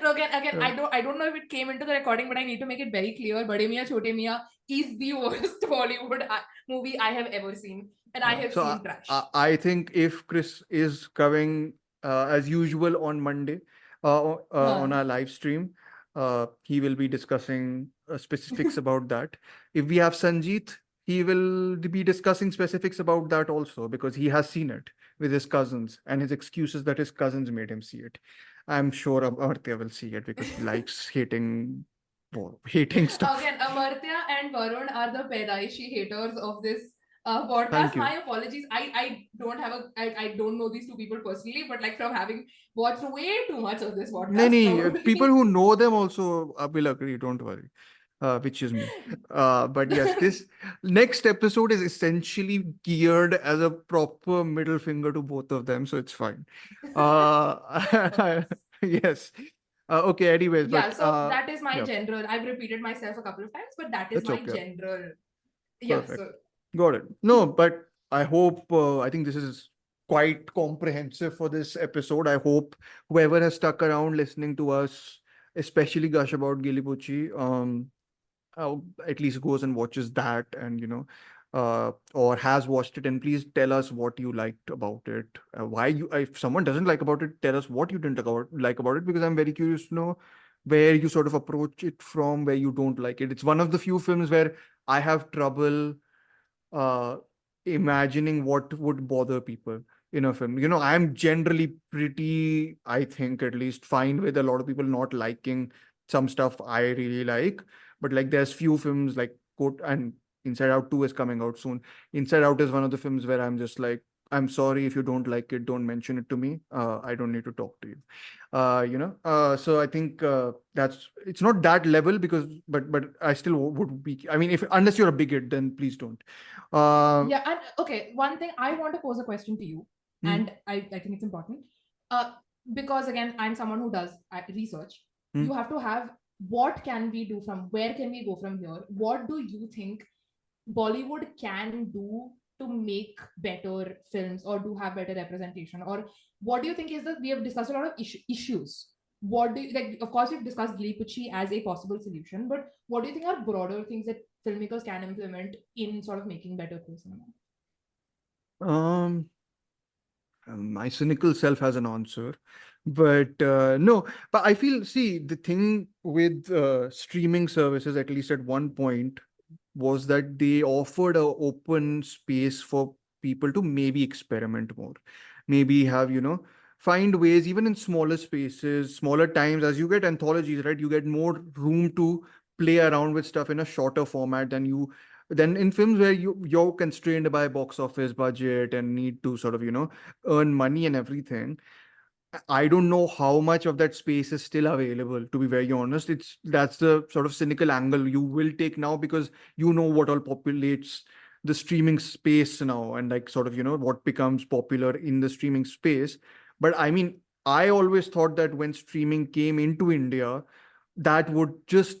Speaker 2: no, again, I don't know if it came into the recording, but I need to make it very clear. Bade Miyan Chote Miyan is the worst Bollywood movie I have ever seen, and I have seen trash.
Speaker 1: I think if Chris is coming as usual on Monday on our live stream, he will be discussing specifics about that. If we have Sanjeet, he will be discussing specifics about that also because he has seen it with his cousins and his excuses that his cousins made him see it. I'm sure Amartya will see it because he likes hating stuff.
Speaker 2: Again, Amartya and Varun are the Pedaishi haters of this podcast.
Speaker 1: Thank you.
Speaker 2: My apologies. I don't know these two people personally, but like from having watched way too much of this podcast, probably.
Speaker 1: People who know them also will agree, don't worry. Which is me. But yes, this next episode is essentially geared as a proper middle finger to both of them, so it's fine. Yes. Okay, anyways,
Speaker 2: Yeah,
Speaker 1: but
Speaker 2: so that is my
Speaker 1: yeah,
Speaker 2: general. I've repeated myself a couple of times, but that is
Speaker 1: that's
Speaker 2: my
Speaker 1: okay.
Speaker 2: general. Yeah,
Speaker 1: Perfect.
Speaker 2: so
Speaker 1: Got it. No, but I hope, I think this is quite comprehensive for this episode. I hope whoever has stuck around listening to us, especially gush about Geeli Pucchi, at least goes and watches that and, or has watched it, and please tell us what you liked about it. Why you, if someone doesn't like about it, tell us what you didn't like about it, because I'm very curious to know where you sort of approach it from, where you don't like it. It's one of the few films where I have trouble uh, imagining what would bother people in a film. I'm generally pretty, I think at least, fine with a lot of people not liking some stuff I really like. But like there's few films like and Inside Out 2 is coming out soon. Inside Out is one of the films where I'm just like, I'm sorry if you don't like it, don't mention it to me. I don't need to talk to you. So I think it's not that level because, but I still would be. I mean, if unless you're a bigot, then please don't.
Speaker 2: yeah, and okay, one thing I want to pose a question to you, and I think it's important. Because again, I'm someone who does research. You have to have what can we do from where can we go from here? What do you think Bollywood can do to make better films or do have better representation? Or what do you think is that we have discussed a lot of issues? What do you like? Of course, we've discussed Geeli Pucchi as a possible solution, but what do you think are broader things that filmmakers can implement in sort of making better queer cinema?
Speaker 1: My cynical self has an answer, but no. But I feel, see, the thing with streaming services, at least at one point, was that they offered a open space for people to maybe experiment more, maybe have, find ways, even in smaller spaces, smaller times. As you get anthologies, right, you get more room to play around with stuff in a shorter format than in films where you're constrained by box office budget and need to sort of, earn money and everything. I don't know how much of that space is still available, to be very honest. That's the sort of cynical angle you will take now, because you know what all populates the streaming space now, and like sort of, what becomes popular in the streaming space. But I mean, I always thought that when streaming came into India, that would just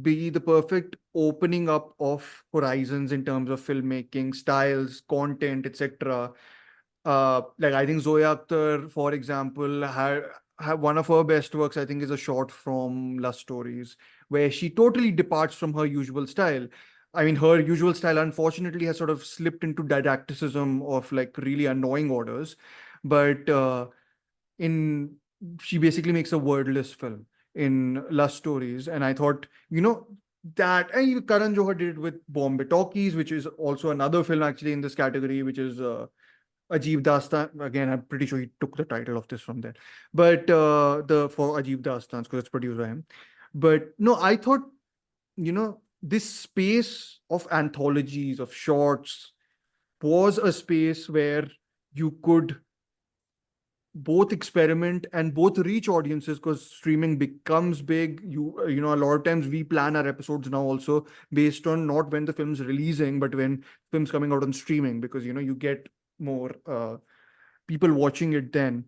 Speaker 1: be the perfect opening up of horizons in terms of filmmaking, styles, content, etc. Like I think Zoya Akhtar, for example, had one of her best works, I think, is a short from Lust Stories, where she totally departs from her usual style. I mean, her usual style, unfortunately, has sort of slipped into didacticism of like really annoying orders. But in she basically makes a wordless film in Lust Stories, and I thought, that, and Karan Johar did it with Bombay Talkies, which is also another film actually in this category, which is Ajeeb Daastaan. Again, I'm pretty sure he took the title of this from there. But the for Ajeeb Daastaans, because it's produced by him. But no, I thought, this space of anthologies, of shorts, was a space where you could both experiment and both reach audiences, because streaming becomes big. A lot of times we plan our episodes now also based on not when the film's releasing, but when film's coming out on streaming, because you get more people watching it then.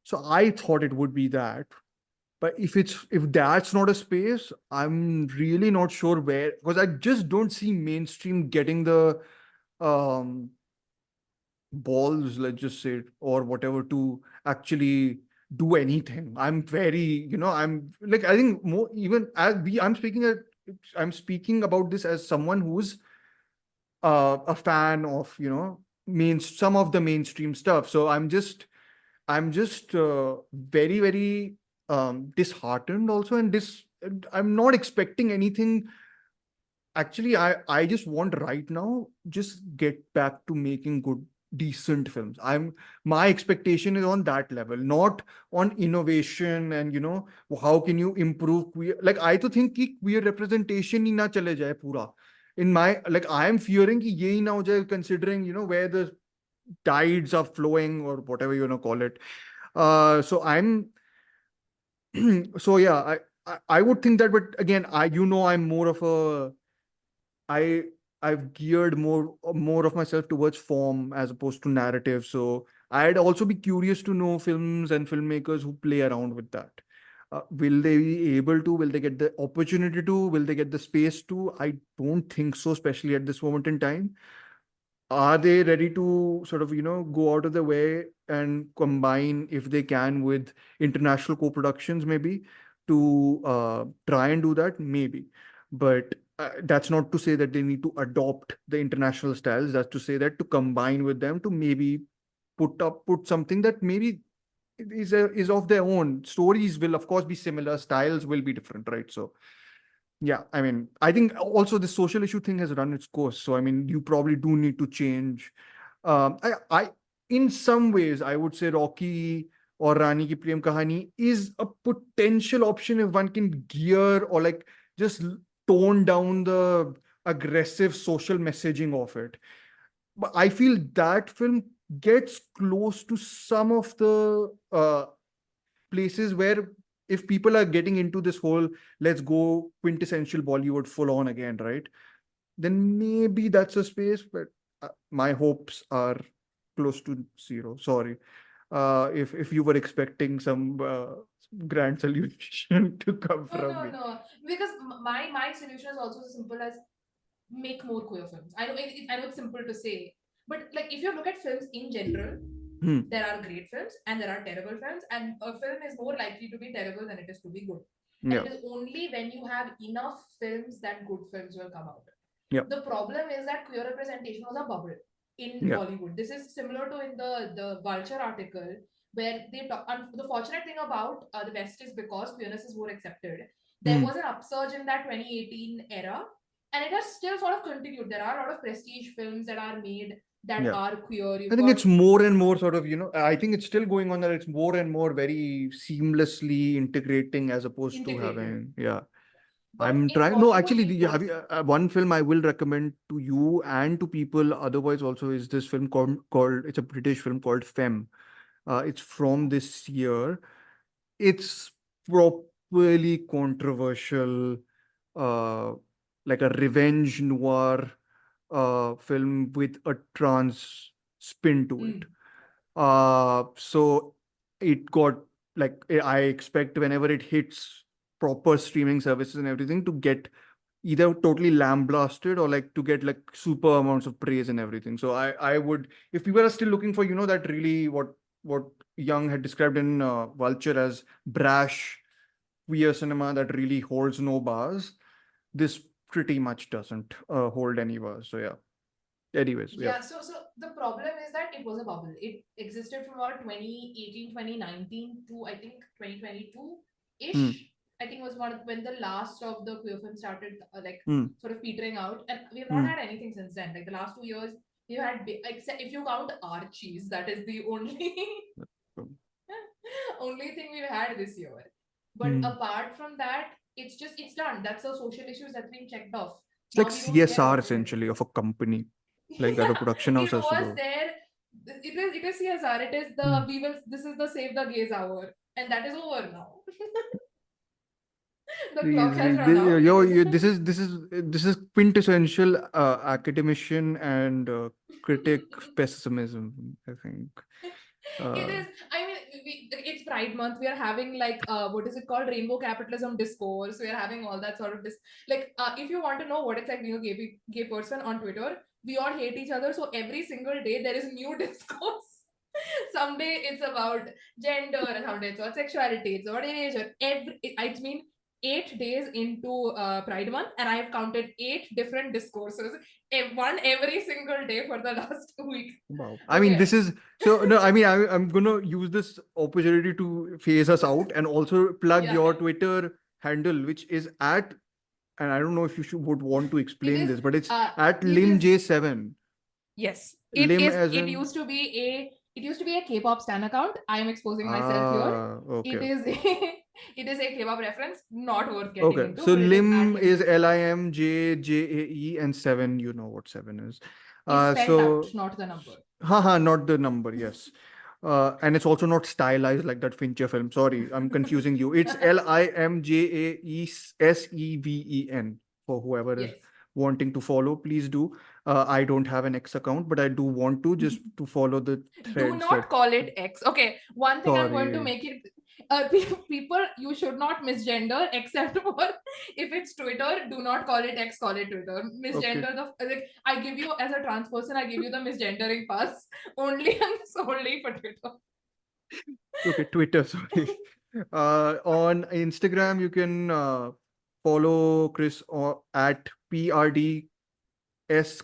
Speaker 1: So I thought it would be that. But if that's not a space, I'm really not sure where, because I just don't see mainstream getting the um balls, let's just say, or whatever, to actually do anything. I'm very, I'm like, I think more, even I'm speaking about this as someone who's a fan of, some of the mainstream stuff. So I'm just very, very disheartened also, and I'm not expecting anything actually, I just want right now, just get back to making good, decent films. My expectation is on that level, not on innovation and, how can you improve queer. Like, I to think कि queer representation ही ना चले जाए पूरा. In my, like, I am fearing कि ये ही ना हो जाए, considering, where the tides are flowing or whatever you want to call it. So I'm, so yeah, I would think that, but again, I'm more of a, I I've geared more of myself towards form as opposed to narrative. So I'd also be curious to know films and filmmakers who play around with that. Will they be able to? Will they get the opportunity to? Will they get the space to? I don't think so, especially at this moment in time. Are they ready to sort of, go out of the way and combine, if they can, with international co-productions, maybe, to try and do that? Maybe. But that's not to say that they need to adopt the international styles. That's to say that to combine with them, to maybe put something that maybe is of their own. Stories will of course be similar, styles will be different, right? So yeah, I mean, I think also the social issue thing has run its course. So I mean, you probably do need to change. In some ways, I would say Rocky or Rani Ki Prem Kahani is a potential option if one can gear or like just tone down the aggressive social messaging of it. But I feel that film gets close to some of the places where, if people are getting into this whole let's go quintessential Bollywood full on again, right? Then maybe that's a space, but my hopes are close to zero. Sorry. If you were expecting some grand solution to come
Speaker 2: No,
Speaker 1: from
Speaker 2: no,
Speaker 1: me.
Speaker 2: no. Because my solution is also as simple as make more queer films. I know it's simple to say, but like if you look at films in general, there are great films and there are terrible films, and a film is more likely to be terrible than it is to be good. And
Speaker 1: Yeah.
Speaker 2: it is only when you have enough films that good films will come out.
Speaker 1: Yeah.
Speaker 2: The problem is that queer representation was a bubble in
Speaker 1: Yeah.
Speaker 2: Bollywood. This is similar to in the Vulture article where they talk. The fortunate thing about the West is because queerness is more accepted. There was an upsurge in that 2018 era, and it has still sort of continued. There are a lot of prestige films that are made that
Speaker 1: Yeah.
Speaker 2: are queer.
Speaker 1: I
Speaker 2: You've
Speaker 1: think
Speaker 2: got
Speaker 1: it's more and more sort of, I think it's still going on that it's more and more very seamlessly integrating as opposed to
Speaker 2: integrated.
Speaker 1: having, yeah.
Speaker 2: But
Speaker 1: I'm
Speaker 2: in
Speaker 1: trying. No,
Speaker 2: Bollywood,
Speaker 1: actually,
Speaker 2: it
Speaker 1: have
Speaker 2: was
Speaker 1: you, one film I will recommend to you and to people otherwise also is this film called it's a British film called Femme. It's from this year. It's properly controversial, uh, like a revenge noir film with a trans spin to it. So it got, like, I expect whenever it hits proper streaming services and everything to get either totally lambasted or like to get like super amounts of praise and everything. So I would, if people are still looking for, that really what Young had described in Vulture as brash queer cinema that really holds no bars, this pretty much doesn't hold any bars. So yeah. Anyways, yeah.
Speaker 2: yeah. So the problem is that it was a bubble. It existed from about 2018, 2019 to I think 2022 ish. I think was when the last of the queer film started sort of petering out, and we've not had anything since then. Like the last 2 years, we've had except if you count Archies, that is the only only thing we've had this year. But apart from that, it's done. That's the social issues that's been checked off.
Speaker 1: It's like
Speaker 2: Now we don't care
Speaker 1: CSR
Speaker 2: about it
Speaker 1: essentially
Speaker 2: anymore.
Speaker 1: of a company, like that a production house
Speaker 2: It
Speaker 1: has to
Speaker 2: was
Speaker 1: do.
Speaker 2: there. It is CSR. It is the we will. This is the Save the Gays hour, and that is over now. The clock has run out.
Speaker 1: This is quintessential academician and critic pessimism, I think.
Speaker 2: It is. I mean, it's Pride Month. We are having like what is it called? Rainbow capitalism discourse. We are having all that sort of if you want to know what it's like being a gay person on Twitter, we all hate each other. So every single day there is new discourse. Someday it's about gender, and someday it's about sexuality, it's about age, or it's been 8 days into Pride Month, and I have counted 8 different discourses, one every single day for the last week.
Speaker 1: Wow. I mean, this is so. No, I mean, I'm gonna use this opportunity to phase us out and also plug your Twitter handle, which is at and I don't know if you would want to explain
Speaker 2: is,
Speaker 1: this, but it's
Speaker 2: uh,
Speaker 1: at
Speaker 2: it
Speaker 1: Lim
Speaker 2: is-
Speaker 1: J7.
Speaker 2: Yes,
Speaker 1: Lim as
Speaker 2: It
Speaker 1: in
Speaker 2: used to be a K-pop stan account. I am exposing myself here.
Speaker 1: okay.
Speaker 2: It is it is a K-pop reference, not worth getting
Speaker 1: Okay,
Speaker 2: into.
Speaker 1: so
Speaker 2: But it is at
Speaker 1: Lim
Speaker 2: Lim
Speaker 1: is
Speaker 2: J7.
Speaker 1: LIMJJAE and 7, you know what 7 is.
Speaker 2: Is spelled out,
Speaker 1: So
Speaker 2: not the number.
Speaker 1: haha, not the number, yes. And it's also not stylized like that Fincher film. Sorry, I'm confusing you. It's LIMJAESEVEN for whoever is
Speaker 2: Yes.
Speaker 1: wanting to follow. Please do. I don't have an X account, but I do want to just to follow the
Speaker 2: Do
Speaker 1: threads
Speaker 2: not
Speaker 1: that.
Speaker 2: call it X. Okay, one thing I'm going to
Speaker 1: Sorry.
Speaker 2: make it. People, you should not misgender except for if it's Twitter. Do not call it X. Call it Twitter. Misgender like I give you as a trans person. I give you the misgendering pass only and solely for Twitter.
Speaker 1: Okay, Twitter, sorry. On Instagram, you can follow Chris at PRDS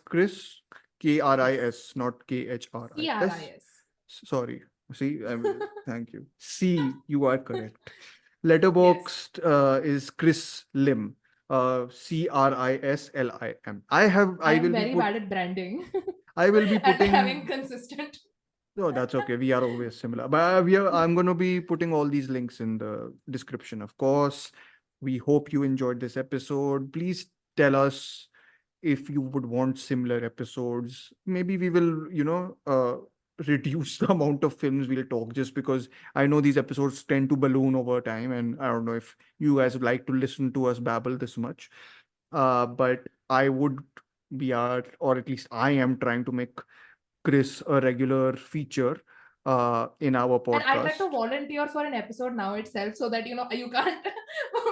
Speaker 1: Chris, KRIS, not KHRIS.
Speaker 2: CRIS.
Speaker 1: Sorry. See, thank you. C, you are correct. Letterboxd is Chris Lim. CRISLIM. I
Speaker 2: I am
Speaker 1: will be
Speaker 2: very bad at branding
Speaker 1: I will be
Speaker 2: and having
Speaker 1: putting.
Speaker 2: consistent.
Speaker 1: No, that's okay. We are always similar. But I'm going to be putting all these links in the description, of course. We hope you enjoyed this episode. Please tell us if you would want similar episodes. Maybe we will, reduce the amount of films we'll talk, just because I know these episodes tend to balloon over time. And I don't know if you guys would like to listen to us babble this much. But I would or at least I am trying to make Chris a regular feature in our
Speaker 2: And I'd like
Speaker 1: podcast.
Speaker 2: to volunteer for an episode now itself, so that you can't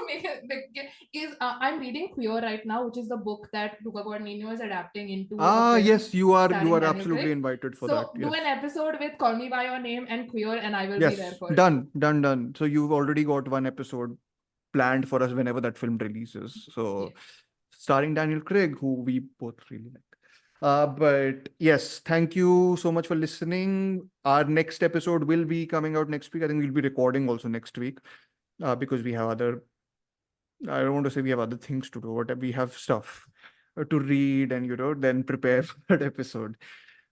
Speaker 2: make it. I'm reading Queer right now, which is the book that Luca Guadagnino is adapting into a film
Speaker 1: Yes, you are
Speaker 2: starring Daniel
Speaker 1: absolutely
Speaker 2: Craig.
Speaker 1: invited for
Speaker 2: So
Speaker 1: that.
Speaker 2: do
Speaker 1: Yes.
Speaker 2: an episode with Call Me by Your Name and Queer, and I will be there
Speaker 1: Yes,
Speaker 2: for it.
Speaker 1: done. So you've already got one episode planned for us whenever that film releases. So starring Daniel Craig, who we both really like. But yes, thank you so much for listening. Our next episode will be coming out next week. I think we'll be recording also next week because we have I don't want to say we have other things to do, but we have stuff to read and, then prepare for that episode.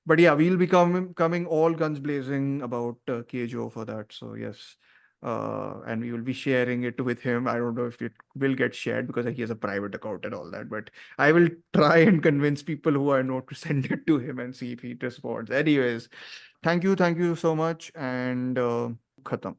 Speaker 1: But yeah, we'll be coming all guns blazing about Kejo for that. So yes. And we will be sharing it with him. I don't know if it will get shared because he has a private account and all that, but I will try and convince people who I know to send it to him and see if he responds. Anyways, thank you so much, and khatam.